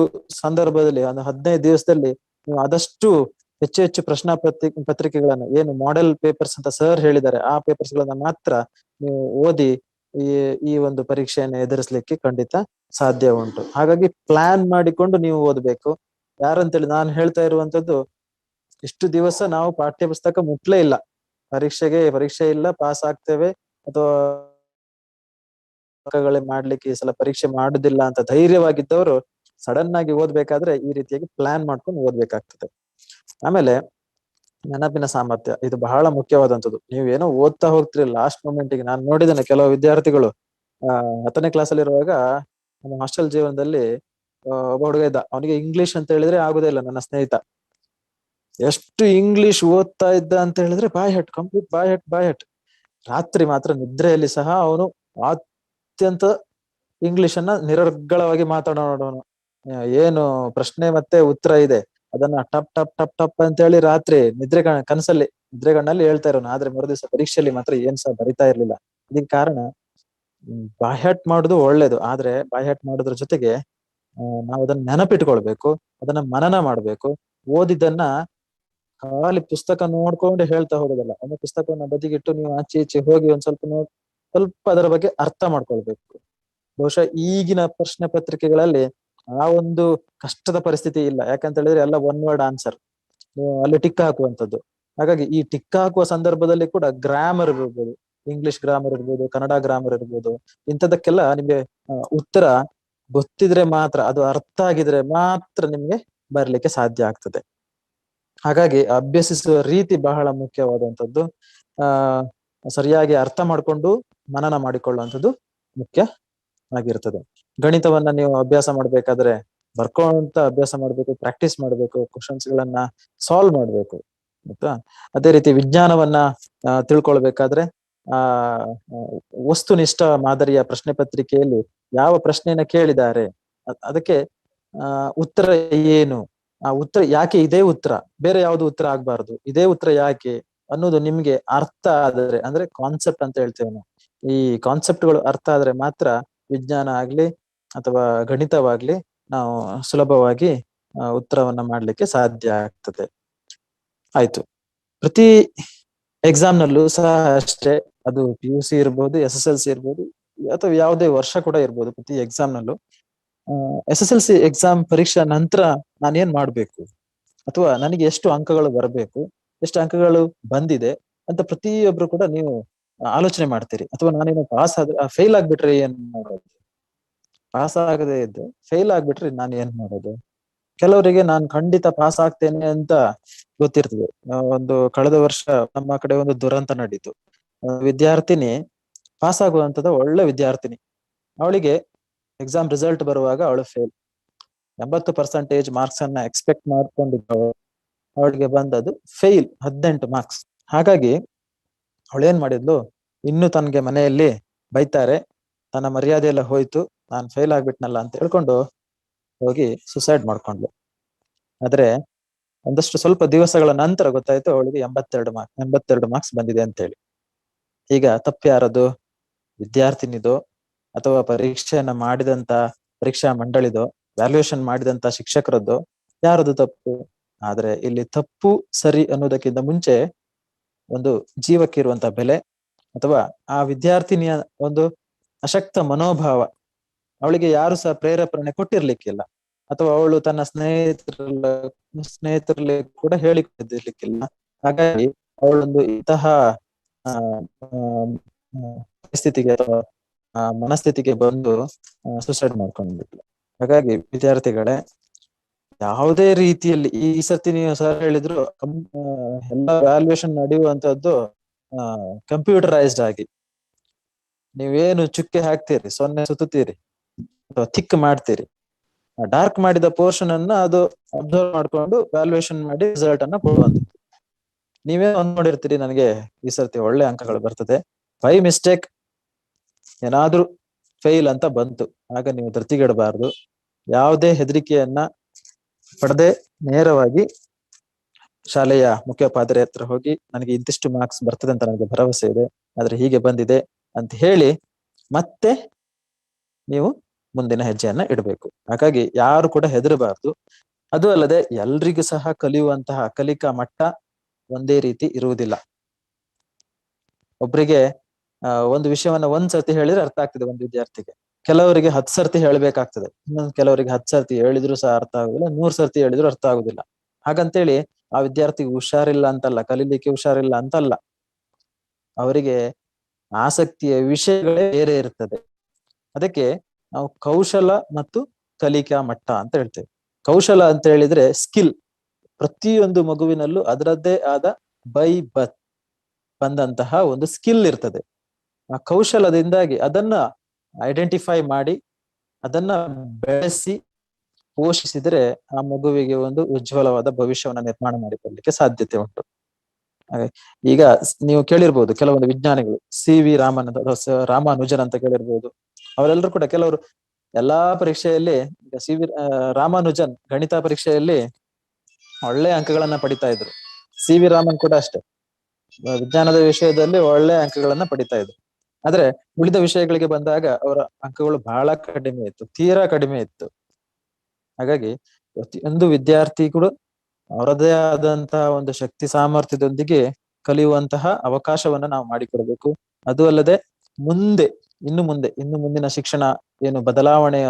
ಸಂದರ್ಭದಲ್ಲಿ ಒಂದು 15 ದಿವಸದಲ್ಲಿ ನೀವು ಆದಷ್ಟು ಹೆಚ್ಚು ಪ್ರಶ್ನಾ ಪತ್ರಿಕೆಗಳನ್ನ, ಏನು ಮಾಡೆಲ್ ಪೇಪರ್ಸ್ ಅಂತ ಸರ್ ಹೇಳಿದ್ದಾರೆ, ಆ ಪೇಪರ್ಸ್ ಗಳನ್ನ ಮಾತ್ರ ನೀವು ಓದಿ ಈ ಒಂದು ಪರೀಕ್ಷೆಯನ್ನು ಎದುರಿಸ್ಲಿಕ್ಕೆ ಖಂಡಿತ ಸಾಧ್ಯ ಉಂಟು. ಹಾಗಾಗಿ ಪ್ಲಾನ್ ಮಾಡಿಕೊಂಡು ನೀವು ಓದ್ಬೇಕು. ಯಾರಂತೇಳಿ ನಾನು ಹೇಳ್ತಾ ಇರುವಂತದ್ದು, ಇಷ್ಟು ದಿವಸ ನಾವು ಪಾಠ್ಯ ಪುಸ್ತಕ ಮುಟ್ಲೇ ಇಲ್ಲ, ಪರೀಕ್ಷೆ ಇಲ್ಲ, ಪಾಸ್ ಆಗ್ತೇವೆ ಅಥವಾ ಮಾಡ್ಲಿಕ್ಕೆ ಈ ಸಲ ಪರೀಕ್ಷೆ ಮಾಡುದಿಲ್ಲ ಅಂತ ಧೈರ್ಯವಾಗಿದ್ದವರು ಸಡನ್ ಆಗಿ ಓದ್ಬೇಕಾದ್ರೆ ಈ ರೀತಿಯಾಗಿ ಪ್ಲಾನ್ ಮಾಡ್ಕೊಂಡು ಓದ್ಬೇಕಾಗ್ತದೆ. ಆಮೇಲೆ ನೆನಪಿನ ಸಾಮರ್ಥ್ಯ, ಇದು ಬಹಳ ಮುಖ್ಯವಾದಂಥದ್ದು. ನೀವೇನೋ ಓದ್ತಾ ಹೋಗ್ತೀರಿ, ಲಾಸ್ಟ್ ಮೊಮೆಂಟ್ಗೆ ನಾನು ನೋಡಿದ್ದೇನೆ ಕೆಲವು ವಿದ್ಯಾರ್ಥಿಗಳು 10ನೇ ಕ್ಲಾಸಲ್ಲಿ ಇರುವಾಗ ನಮ್ಮ ಹಾಸ್ಟೆಲ್ ಜೀವನದಲ್ಲಿ ಒಬ್ಬ ಹುಡುಗ ಇದ್ದ, ಅವನಿಗೆ ಇಂಗ್ಲಿಷ್ ಅಂತ ಹೇಳಿದ್ರೆ ಆಗುದೇ ಇಲ್ಲ. ನನ್ನ ಸ್ನೇಹಿತ ಎಷ್ಟು ಇಂಗ್ಲಿಷ್ ಓದ್ತಾ ಇದ್ದ ಅಂತ ಹೇಳಿದ್ರೆ ಕಂಪ್ಲೀಟ್ ಬಾಯ್ ಹಟ್. ರಾತ್ರಿ ಮಾತ್ರ ನಿದ್ರೆಯಲ್ಲಿ ಸಹ ಅವನು ಅತ್ಯಂತ ಇಂಗ್ಲಿಷ್ ಅನ್ನ ನಿರರ್ಗಳವಾಗಿ ಮಾತನಾಡೋನು. ಏನು ಪ್ರಶ್ನೆ ಮತ್ತೆ ಉತ್ತರ ಇದೆ ಅದನ್ನ ಟಪ್ ಟಪ್ ಟಪ್ ಟಪ್ ಅಂತ ಹೇಳಿ ರಾತ್ರಿ ನಿದ್ರೆಗಣ್ಣಲ್ಲಿ ಹೇಳ್ತಾ ಇರೋನು. ಆದ್ರೆ ಮರುದಿವಸ ಪರೀಕ್ಷೆಯಲ್ಲಿ ಮಾತ್ರ ಏನ್ ಸಹ ಬರಿತಾ ಇರ್ಲಿಲ್ಲ. ಇದಕ್ಕೆ ಕಾರಣ, ಬಾಯ್ಹಾಟ್ ಮಾಡುದು ಒಳ್ಳೇದು, ಆದ್ರೆ ಬಾಯ್ಹಾಟ್ ಮಾಡೋದ್ರ ಜೊತೆಗೆ ನಾವು ಅದನ್ನ ನೆನಪಿಟ್ಕೊಳ್ಬೇಕು, ಅದನ್ನ ಮನನ ಮಾಡ್ಬೇಕು. ಓದಿದ್ದನ್ನ ಖಾಲಿ ಪುಸ್ತಕ ನೋಡ್ಕೊಂಡು ಹೇಳ್ತಾ ಹೋಗೋದಲ್ಲ, ಒಂದು ಪುಸ್ತಕವನ್ನ ಬದಿಗಿಟ್ಟು ನೀವು ಆಚೆ ಈಚೆ ಹೋಗಿ ಒಂದ್ ಸ್ವಲ್ಪ ಅದರ ಬಗ್ಗೆ ಅರ್ಥ ಮಾಡ್ಕೊಳ್ಬೇಕು. ಬಹುಶಃ ಈಗಿನ ಪ್ರಶ್ನೆ ಪತ್ರಿಕೆಗಳಲ್ಲಿ ಆ ಒಂದು ಕಷ್ಟದ ಪರಿಸ್ಥಿತಿ ಇಲ್ಲ. ಯಾಕಂತ ಹೇಳಿದ್ರೆ ಎಲ್ಲ ಒನ್ ವರ್ಡ್ ಆನ್ಸರ್, ನೀವು ಅಲ್ಲಿ ಟಿಕ್ ಹಾಕುವಂಥದ್ದು. ಹಾಗಾಗಿ ಈ ಟಿಕ್ ಹಾಕುವ ಸಂದರ್ಭದಲ್ಲಿ ಕೂಡ ಗ್ರಾಮರ್ ಇರ್ಬೋದು, ಇಂಗ್ಲಿಷ್ ಗ್ರಾಮರ್ ಇರ್ಬೋದು, ಕನ್ನಡ ಗ್ರಾಮರ್ ಇರ್ಬೋದು, ಇಂಥದಕ್ಕೆಲ್ಲ ನಿಮ್ಗೆ ಉತ್ತರ ಗೊತ್ತಿದ್ರೆ ಮಾತ್ರ, ಅದು ಅರ್ಥ ಆಗಿದ್ರೆ ಮಾತ್ರ ನಿಮ್ಗೆ ಬರ್ಲಿಕ್ಕೆ ಸಾಧ್ಯ ಆಗ್ತದೆ. ಹಾಗಾಗಿ ಅಭ್ಯಸಿಸುವ ರೀತಿ ಬಹಳ ಮುಖ್ಯವಾದಂಥದ್ದು. ಆ ಸರಿಯಾಗಿ ಅರ್ಥ ಮಾಡ್ಕೊಂಡು ಮನನ ಮಾಡಿಕೊಳ್ಳುವಂಥದ್ದು ಮುಖ್ಯ ಆಗಿರ್ತದೆ. ಗಣಿತವನ್ನ ನೀವು ಅಭ್ಯಾಸ ಮಾಡ್ಬೇಕಾದ್ರೆ ಬರ್ಕೊಂತ ಅಭ್ಯಾಸ ಮಾಡ್ಬೇಕು, ಪ್ರಾಕ್ಟೀಸ್ ಮಾಡ್ಬೇಕು, ಕ್ವಶನ್ಸ್ ಗಳನ್ನ ಸಾಲ್ವ್ ಮಾಡ್ಬೇಕು ಆಯ್ತಾ. ಅದೇ ರೀತಿ ವಿಜ್ಞಾನವನ್ನ ತಿಳ್ಕೊಳ್ಬೇಕಾದ್ರೆ ಆ ವಸ್ತುನಿಷ್ಠ ಮಾದರಿಯ ಪ್ರಶ್ನೆ ಪತ್ರಿಕೆಯಲ್ಲಿ ಯಾವ ಪ್ರಶ್ನೆಯನ್ನ ಕೇಳಿದ್ದಾರೆ, ಅದಕ್ಕೆ ಉತ್ತರ ಏನು, ಆ ಉತ್ತರ ಯಾಕೆ ಇದೇ ಉತ್ತರ, ಬೇರೆ ಯಾವ್ದು ಉತ್ತರ ಆಗ್ಬಾರ್ದು, ಇದೇ ಉತ್ತರ ಯಾಕೆ ಅನ್ನೋದು ನಿಮ್ಗೆ ಅರ್ಥ ಆದ್ರೆ, ಅಂದ್ರೆ ಕಾನ್ಸೆಪ್ಟ್ ಅಂತ ಹೇಳ್ತೇವೆ ನಾವು. ಈ ಕಾನ್ಸೆಪ್ಟ್ಗಳು ಅರ್ಥ ಆದ್ರೆ ಮಾತ್ರ ವಿಜ್ಞಾನ ಆಗ್ಲಿ ಅಥವಾ ಗಣಿತವಾಗ್ಲಿ ನಾವು ಸುಲಭವಾಗಿ ಉತ್ತರವನ್ನ ಮಾಡ್ಲಿಕ್ಕೆ ಸಾಧ್ಯ ಆಗ್ತದೆ. ಆಯ್ತು. ಪ್ರತಿ ಎಕ್ಸಾಮ್ ನಲ್ಲೂ ಸಹ ಅಷ್ಟೇ, ಅದು PUC ಇರ್ಬೋದು, SSLC ಇರ್ಬೋದು, ಅಥವಾ ಯಾವುದೇ ವರ್ಷ ಕೂಡ ಇರ್ಬೋದು, ಪ್ರತಿ ಎಕ್ಸಾಮ್ ನಲ್ಲೂ SSLC ಎಕ್ಸಾಮ್ ಪರೀಕ್ಷಾ ನಂತರ ನಾನೇನ್ ಮಾಡ್ಬೇಕು, ಅಥವಾ ನನಗೆ ಎಷ್ಟು ಅಂಕಗಳು ಬರಬೇಕು, ಎಷ್ಟು ಅಂಕಗಳು ಬಂದಿದೆ ಅಂತ ಪ್ರತಿಯೊಬ್ರು ಕೂಡ ನೀವು ಆಲೋಚನೆ ಮಾಡ್ತೀರಿ. ಅಥವಾ ನಾನೇನು ಪಾಸ್ ಆದ್ರೆ ಫೇಲ್ ಆಗ್ಬಿಟ್ರೆ ಏನ್ ಮಾಡೋದು, ಪಾಸ್ ಆಗದೆ ಇದ್ದು ಫೇಲ್ ಆಗ್ಬಿಟ್ರೆ ನಾನು ಏನ್ ಮಾಡೋದು. ಕೆಲವರಿಗೆ ನಾನು ಖಂಡಿತ ಪಾಸ್ ಆಗ್ತೇನೆ ಅಂತ ಗೊತ್ತಿರ್ತದೆ. ಒಂದು ಕಳೆದ ವರ್ಷ ನಮ್ಮ ಕಡೆ ಒಂದು ದುರಂತ ನಡೀತು. ವಿದ್ಯಾರ್ಥಿನಿ ಪಾಸ್ ಆಗುವಂತದ ಒಳ್ಳೆ ವಿದ್ಯಾರ್ಥಿನಿ, ಅವಳಿಗೆ ಎಕ್ಸಾಮ್ ರಿಸಲ್ಟ್ ಬರುವಾಗ ಅವಳು ಫೇಲ್. 80% ಮಾರ್ಕ್ಸ್ ಅನ್ನ ಎಕ್ಸ್ಪೆಕ್ಟ್ ಮಾಡ್ಕೊಂಡಿದ್ದವಳು, ಅವಳಿಗೆ ಬಂದದ್ದು ಫೇಲ್, 18 ಮಾರ್ಕ್ಸ್. ಹಾಗಾಗಿ ಅವಳೇನ್ ಮಾಡಿದ್ಲು, ಇನ್ನು ತನ್ಗೆ ಮನೆಯಲ್ಲಿ ಬೈತಾರೆ, ತನ್ನ ಮರ್ಯಾದೆ ಎಲ್ಲ ಹೋಯ್ತು, ನಾನು ಫೇಲ್ ಆಗ್ಬಿಟ್ನಲ್ಲ ಅಂತ ಹೇಳ್ಕೊಂಡು ಹೋಗಿ ಸುಸೈಡ್ ಮಾಡ್ಕೊಂಡ್ಲು. ಆದ್ರೆ ಒಂದಷ್ಟು ಸ್ವಲ್ಪ ದಿವಸಗಳ ನಂತರ ಗೊತ್ತಾಯ್ತು ಅವಳಿಗೆ 82 ಮಾರ್ಕ್ಸ್ ಬಂದಿದೆ ಅಂತ ಹೇಳಿ. ಈಗ ತಪ್ಪು ಯಾರದು, ವಿದ್ಯಾರ್ಥಿನಿದೋ ಅಥವಾ ಪರೀಕ್ಷೆಯನ್ನ ಮಾಡಿದಂತ ಪರೀಕ್ಷಾ ಮಂಡಳಿದೋ, ವ್ಯಾಲ್ಯೂಯೇಷನ್ ಮಾಡಿದಂತ ಶಿಕ್ಷಕರದ್ದು, ಯಾರದು ತಪ್ಪು? ಆದ್ರೆ ಇಲ್ಲಿ ತಪ್ಪು ಸರಿ ಅನ್ನೋದಕ್ಕಿಂತ ಮುಂಚೆ ಒಂದು ಜೀವಕ್ಕಿರುವಂತ ಬೆಲೆ, ಅಥವಾ ಆ ವಿದ್ಯಾರ್ಥಿನಿಯ ಒಂದು ಅಶಕ್ತ ಮನೋಭಾವ, ಅವಳಿಗೆ ಯಾರು ಸಹ ಪ್ರೇರೇಪಣೆ ಕೊಟ್ಟಿರ್ಲಿಕ್ಕಿಲ್ಲ, ಅಥವಾ ಅವಳು ತನ್ನ ಸ್ನೇಹಿತರಲ್ಲಿ ಕೂಡ ಹೇಳಿಕೊಟ್ಟಿರ್ಲಿಕ್ಕಿಲ್ಲ. ಹಾಗಾಗಿ ಅವಳೊಂದು ಇಂತಹ ಪರಿಸ್ಥಿತಿಗೆ ಅಥವಾ ಮನಸ್ಥಿತಿಗೆ ಬಂದು ಸುಸೈಡ್ ಮಾಡ್ಕೊಂಡ್ಬಿಟ್ಲು. ಹಾಗಾಗಿ ವಿದ್ಯಾರ್ಥಿಗಳೇ, ಯಾವುದೇ ರೀತಿಯಲ್ಲಿ ಈ ಸರ್ತಿ ನೀವು ಸರ್ ಹೇಳಿದ್ರು ಎಲ್ಲ ವ್ಯಾಲ್ಯೂಯೇಷನ್ ನಡೆಯುವಂತದ್ದು ಕಂಪ್ಯೂಟರೈಸ್ಡ್ ಆಗಿ, ನೀವೇನು ಚುಕ್ಕೆ ಹಾಕ್ತೀರಿ, 0 ಸುತ್ತೀರಿ ಅಥವಾ ಥಿಕ್ ಮಾಡ್ತೀರಿ, ಡಾರ್ಕ್ ಮಾಡಿದ ಪೋರ್ಷನ್ ಅನ್ನ ಅದು ಅಬ್ಸರ್ವ್ ಮಾಡ್ಕೊಂಡು ವ್ಯಾಲ್ಯೂಯೇಷನ್ ಮಾಡಿ ರಿಸಲ್ಟ್ ಅನ್ನ ಕೊಡುವಂಥದ್ದು. ನೀವೇ ನೋಡಿರ್ತೀರಿ, ನನಗೆ ಈ ಸರ್ತಿ ಒಳ್ಳೆ ಅಂಕಗಳು ಬರ್ತದೆ, ಬೈ ಮಿಸ್ಟೇಕ್ ಏನಾದ್ರೂ ಫೇಲ್ ಅಂತ ಬಂತು, ಆಗ ನೀವು ಧೃತಿಗೆಡಬಾರ್ದು. ಯಾವುದೇ ಹೆದರಿಕೆಯನ್ನ ಪಡೆದೇ ನೇರವಾಗಿ ಶಾಲೆಯ ಮುಖ್ಯೋಪಾಧ್ಯಾಯರ ಹತ್ರ ಹೋಗಿ, ನನಗೆ ಇಂತಿಷ್ಟು ಮಾರ್ಕ್ಸ್ ಬರ್ತದೆ ಅಂತ ನನಗೆ ಭರವಸೆ ಇದೆ, ಆದ್ರೆ ಹೀಗೆ ಬಂದಿದೆ ಅಂತ ಹೇಳಿ ಮತ್ತೆ ನೀವು ಮುಂದಿನ ಹೆಜ್ಜೆಯನ್ನ ಇಡಬೇಕು. ಹಾಗಾಗಿ ಯಾರು ಕೂಡ ಹೆದರಬಾರ್ದು. ಅದು ಅಲ್ಲದೆ ಎಲ್ರಿಗೂ ಸಹ ಕಲಿಯುವಂತಹ ಕಲಿಕಾ ಮಟ್ಟ ಒಂದೇ ರೀತಿ ಇರುವುದಿಲ್ಲ. ಒಬ್ರಿಗೆ ಒಂದು ವಿಷಯವನ್ನ 1 ಸರ್ತಿ ಹೇಳಿದ್ರೆ ಅರ್ಥ ಆಗ್ತದೆ ಒಂದು ವಿದ್ಯಾರ್ಥಿಗೆ, ಕೆಲವರಿಗೆ 10 ಸರ್ತಿ ಹೇಳ್ಬೇಕಾಗ್ತದೆ, ಇನ್ನೊಂದು ಕೆಲವರಿಗೆ 10 ಸರ್ತಿ ಹೇಳಿದ್ರು ಸಹ ಅರ್ಥ ಆಗುದಿಲ್ಲ, 100 ಸರ್ತಿ ಹೇಳಿದ್ರು ಅರ್ಥ ಆಗುದಿಲ್ಲ. ಹಾಗಂತೇಳಿ ಆ ವಿದ್ಯಾರ್ಥಿಗೆ ಹುಷಾರಿಲ್ಲ ಅಂತಲ್ಲ, ಕಲೀಲಿಕ್ಕೆ ಹುಷಾರಿಲ್ಲ ಅಂತಲ್ಲ, ಅವರಿಗೆ ಆಸಕ್ತಿಯ ವಿಷಯಗಳೇ ಬೇರೆ ಇರ್ತದೆ. ಅದಕ್ಕೆ ನಾವು ಕೌಶಲ ಮತ್ತು ಕಲಿಕಾ ಮಟ್ಟ ಅಂತ ಹೇಳ್ತೇವೆ. ಕೌಶಲ ಅಂತ ಹೇಳಿದ್ರೆ ಸ್ಕಿಲ್, ಪ್ರತಿಯೊಂದು ಮಗುವಿನಲ್ಲೂ ಅದರದ್ದೇ ಆದ ಬೈ ಬರ್ತ್ ಬಂದಂತಹ ಒಂದು ಸ್ಕಿಲ್ ಇರ್ತದೆ. ಆ ಕೌಶಲದಿಂದಾಗಿ ಅದನ್ನ ಐಡೆಂಟಿಫೈ ಮಾಡಿ ಅದನ್ನ ಬೆಳೆಸಿ ಪೋಷಿಸಿದ್ರೆ ಆ ಮಗುವಿಗೆ ಒಂದು ಉಜ್ವಲವಾದ ಭವಿಷ್ಯವನ್ನ ನಿರ್ಮಾಣ ಮಾಡಿಕೊಳ್ಳಲಿಕ್ಕೆ ಸಾಧ್ಯತೆ ಉಂಟು. ಈಗ ನೀವು ಕೇಳಿರ್ಬೋದು, ಕೆಲವೊಂದು ವಿಜ್ಞಾನಿಗಳು CV ರಾಮನ್ ರಾಮಾನುಜನ್ ಅಂತ ಕೇಳಿರ್ಬೋದು. ಅವರೆಲ್ಲರೂ ಕೂಡ ಕೆಲವರು ಎಲ್ಲಾ ಪರೀಕ್ಷೆಯಲ್ಲಿ, ಈಗ CV ರಾಮಾನುಜನ್ ಗಣಿತ ಪರೀಕ್ಷೆಯಲ್ಲಿ ಒಳ್ಳೆ ಅಂಕಗಳನ್ನ ಪಡಿತಾ ಇದ್ರು. CV ರಾಮನ್ ಕೂಡ ಅಷ್ಟೇ, ವಿಜ್ಞಾನದ ವಿಷಯದಲ್ಲಿ ಒಳ್ಳೆ ಅಂಕಗಳನ್ನ ಪಡಿತಾ ಇದ್ರು. ಆದ್ರೆ ಉಳಿದ ವಿಷಯಗಳಿಗೆ ಬಂದಾಗ ಅವರ ಅಂಕಗಳು ಬಹಳ ಕಡಿಮೆ ಇತ್ತು, ತೀರಾ ಕಡಿಮೆ ಇತ್ತು. ಹಾಗಾಗಿ ಪ್ರತಿಯೊಂದು ವಿದ್ಯಾರ್ಥಿ ಕೂಡ ಅವರದೇ ಆದಂತಹ ಒಂದು ಶಕ್ತಿ ಸಾಮರ್ಥ್ಯದೊಂದಿಗೆ ಕಲಿಯುವಂತಹ ಅವಕಾಶವನ್ನ ನಾವು ಮಾಡಿಕೊಡ್ಬೇಕು. ಅದು ಅಲ್ಲದೆ ಇನ್ನು ಮುಂದಿನ ಶಿಕ್ಷಣ ಏನು ಬದಲಾವಣೆಯ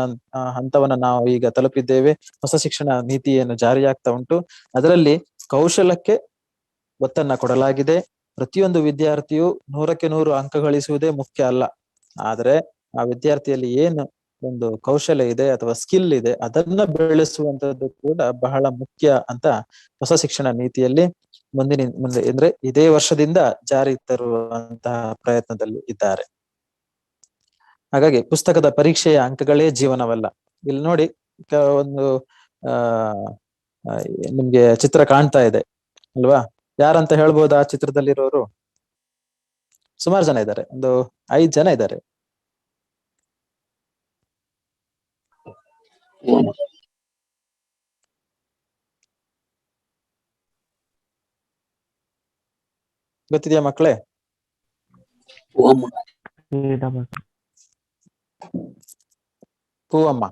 ಹಂತವನ್ನ ನಾವು ಈಗ ತಲುಪಿದ್ದೇವೆ. ಹೊಸ ಶಿಕ್ಷಣ ನೀತಿ ಏನು ಜಾರಿಯಾಗ್ತಾ ಉಂಟು, ಅದರಲ್ಲಿ ಕೌಶಲಕ್ಕೆ ಒತ್ತನ್ನ ಕೊಡಲಾಗಿದೆ. ಪ್ರತಿಯೊಂದು ವಿದ್ಯಾರ್ಥಿಯು 100ಕ್ಕೆ 100 ಅಂಕ ಗಳಿಸುವುದೇ ಮುಖ್ಯ ಅಲ್ಲ. ಆದ್ರೆ ಆ ವಿದ್ಯಾರ್ಥಿಯಲ್ಲಿ ಏನು ಒಂದು ಕೌಶಲ್ಯ ಇದೆ ಅಥವಾ ಸ್ಕಿಲ್ ಇದೆ ಅದನ್ನ ಬೆಳೆಸುವಂತದ್ದು ಕೂಡ ಬಹಳ ಮುಖ್ಯ ಅಂತ ಹೊಸ ಶಿಕ್ಷಣ ನೀತಿಯಲ್ಲಿ ಮುಂದೆ ಅಂದ್ರೆ ಇದೇ ವರ್ಷದಿಂದ ಜಾರಿ ತರುವಂತಹ ಪ್ರಯತ್ನದಲ್ಲಿ ಇದ್ದಾರೆ. ಹಾಗಾಗಿ ಪುಸ್ತಕದ ಪರೀಕ್ಷೆಯ ಅಂಕಗಳೇ ಜೀವನವಲ್ಲ. ಇಲ್ಲಿ ನೋಡಿ ಒಂದು ಆ ನಿಮ್ಗೆ ಚಿತ್ರ ಕಾಣ್ತಾ ಇದೆ ಅಲ್ವಾ? ಯಾರಂತ ಹೇಳ್ಬೋದಾ ಚಿತ್ರದಲ್ಲಿರೋರು? ಸುಮಾರು ಜನ ಇದ್ದಾರೆ, ಒಂದು 5 ಜನ ಇದ್ದಾರೆ. ಗೊತ್ತಿದ್ಯಾ ಮಕ್ಕಳೇ? ಪೂವಮ್ಮ.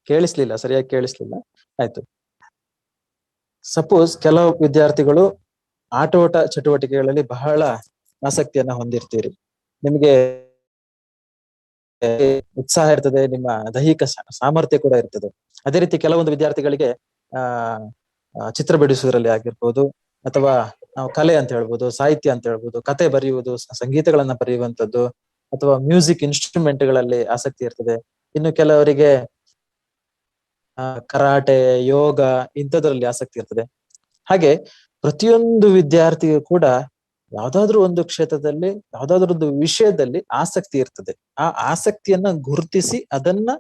ಕೇಳಿಸ್ಲಿಲ್ಲ, ಸರಿಯಾಗಿ ಕೇಳಿಸ್ಲಿಲ್ಲ. ಆಯ್ತು. ಸಪೋಸ್ ಕೆಲವು ವಿದ್ಯಾರ್ಥಿಗಳು ಆಟೋಟ ಚಟುವಟಿಕೆಗಳಲ್ಲಿ ಬಹಳ ಆಸಕ್ತಿಯನ್ನ ಹೊಂದಿರ್ತೀರಿ. ನಿಮ್ಗೆ ಉತ್ಸಾಹ ಇರ್ತದೆ, ನಿಮ್ಮ ದೈಹಿಕ ಸಾಮರ್ಥ್ಯ ಕೂಡ ಇರ್ತದೆ. ಅದೇ ರೀತಿ ಕೆಲವೊಂದು ವಿದ್ಯಾರ್ಥಿಗಳಿಗೆ ಚಿತ್ರ ಬಿಡಿಸುವುದರಲ್ಲಿ ಆಗಿರ್ಬೋದು, ಅಥವಾ ನಾವು ಕಲೆ ಅಂತ ಹೇಳ್ಬೋದು, ಸಾಹಿತ್ಯ ಅಂತ ಹೇಳ್ಬೋದು, ಕತೆ ಬರೆಯುವುದು, ಸಂಗೀತಗಳನ್ನ ಬರೆಯುವಂಥದ್ದು, ಅಥವಾ ಮ್ಯೂಸಿಕ್ ಇನ್ಸ್ಟ್ರೂಮೆಂಟ್ಗಳಲ್ಲಿ ಆಸಕ್ತಿ ಇರ್ತದೆ. ಇನ್ನು ಕೆಲವರಿಗೆ ಕರಾಟೆ, ಯೋಗ ಇಂಥದ್ರಲ್ಲಿ ಆಸಕ್ತಿ ಇರ್ತದೆ. ಹಾಗೆ ಪ್ರತಿಯೊಂದು ವಿದ್ಯಾರ್ಥಿಗೂ ಕೂಡ ಯಾವ್ದಾದ್ರು ಒಂದು ಕ್ಷೇತ್ರದಲ್ಲಿ, ಯಾವ್ದಾದ್ರು ಒಂದು ವಿಷಯದಲ್ಲಿ ಆಸಕ್ತಿ ಇರ್ತದೆ. ಆ ಆಸಕ್ತಿಯನ್ನ ಗುರುತಿಸಿ ಅದನ್ನ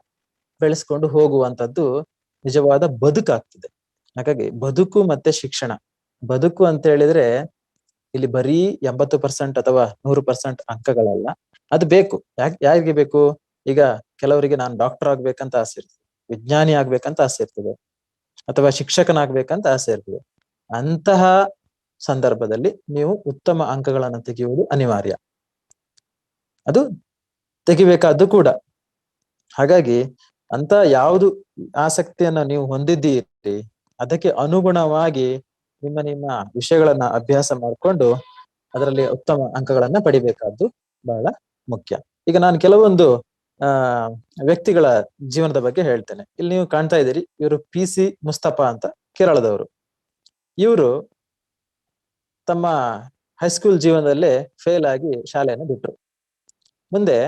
ಬೆಳೆಸ್ಕೊಂಡು ಹೋಗುವಂತದ್ದು ನಿಜವಾದ ಬದುಕಾಗ್ತದೆ. ಹಾಗಾಗಿ ಬದುಕು ಮತ್ತೆ ಶಿಕ್ಷಣ. ಬದುಕು ಅಂತ ಹೇಳಿದ್ರೆ ಇಲ್ಲಿ ಬರೀ 80% ಅಥವಾ 100% ಅಂಕಗಳಲ್ಲ. ಅದು ಬೇಕು. ಯಾರಿಗೆ ಬೇಕು? ಈಗ ಕೆಲವರಿಗೆ ನಾನು ಡಾಕ್ಟರ್ ಆಗ್ಬೇಕಂತ ಆಸೆ ಇರ್ತದೆ, ವಿಜ್ಞಾನಿ ಆಗ್ಬೇಕಂತ ಆಸೆ ಇರ್ತದೆ, ಅಥವಾ ಶಿಕ್ಷಕನಾಗ್ಬೇಕಂತ ಆಸೆ ಇರ್ತದೆ. ಅಂತಹ ಸಂದರ್ಭದಲ್ಲಿ ನೀವು ಉತ್ತಮ ಅಂಕಗಳನ್ನು ತೆಗೆಯುವುದು ಅನಿವಾರ್ಯ. ಅದು ತೆಗಿಬೇಕಾದ್ದು ಕೂಡ. ಹಾಗಾಗಿ ಅಂತ ಯಾವುದು ಆಸಕ್ತಿಯನ್ನ ನೀವು ಹೊಂದಿದ್ದೀರಿ ಅದಕ್ಕೆ ಅನುಗುಣವಾಗಿ ನಿಮ್ಮ ವಿಷಯಗಳನ್ನ ಅಭ್ಯಾಸ ಮಾಡಿಕೊಂಡು ಅದರಲ್ಲಿ ಉತ್ತಮ ಅಂಕಗಳನ್ನ ಪಡಿಬೇಕಾದ್ದು ಬಹಳ ಮುಖ್ಯ. ಈಗ ನಾನು ಕೆಲವೊಂದು ವ್ಯಕ್ತಿಗಳ ಜೀವನದ ಬಗ್ಗೆ ಹೇಳ್ತೇನೆ. ಇಲ್ಲಿ ನೀವು ಕಾಣ್ತಾ ಇದ್ದೀರಿ, ಇವರು PC ಮುಸ್ತಫಾ ಅಂತ, ಕೇರಳದವರು. ಇವರು ತಮ್ಮ ಹೈಸ್ಕೂಲ್ ಜೀವನದಲ್ಲೇ ಫೇಲ್ ಆಗಿ ಶಾಲೆಯನ್ನು ಬಿಟ್ರು. ಮುಂದೆ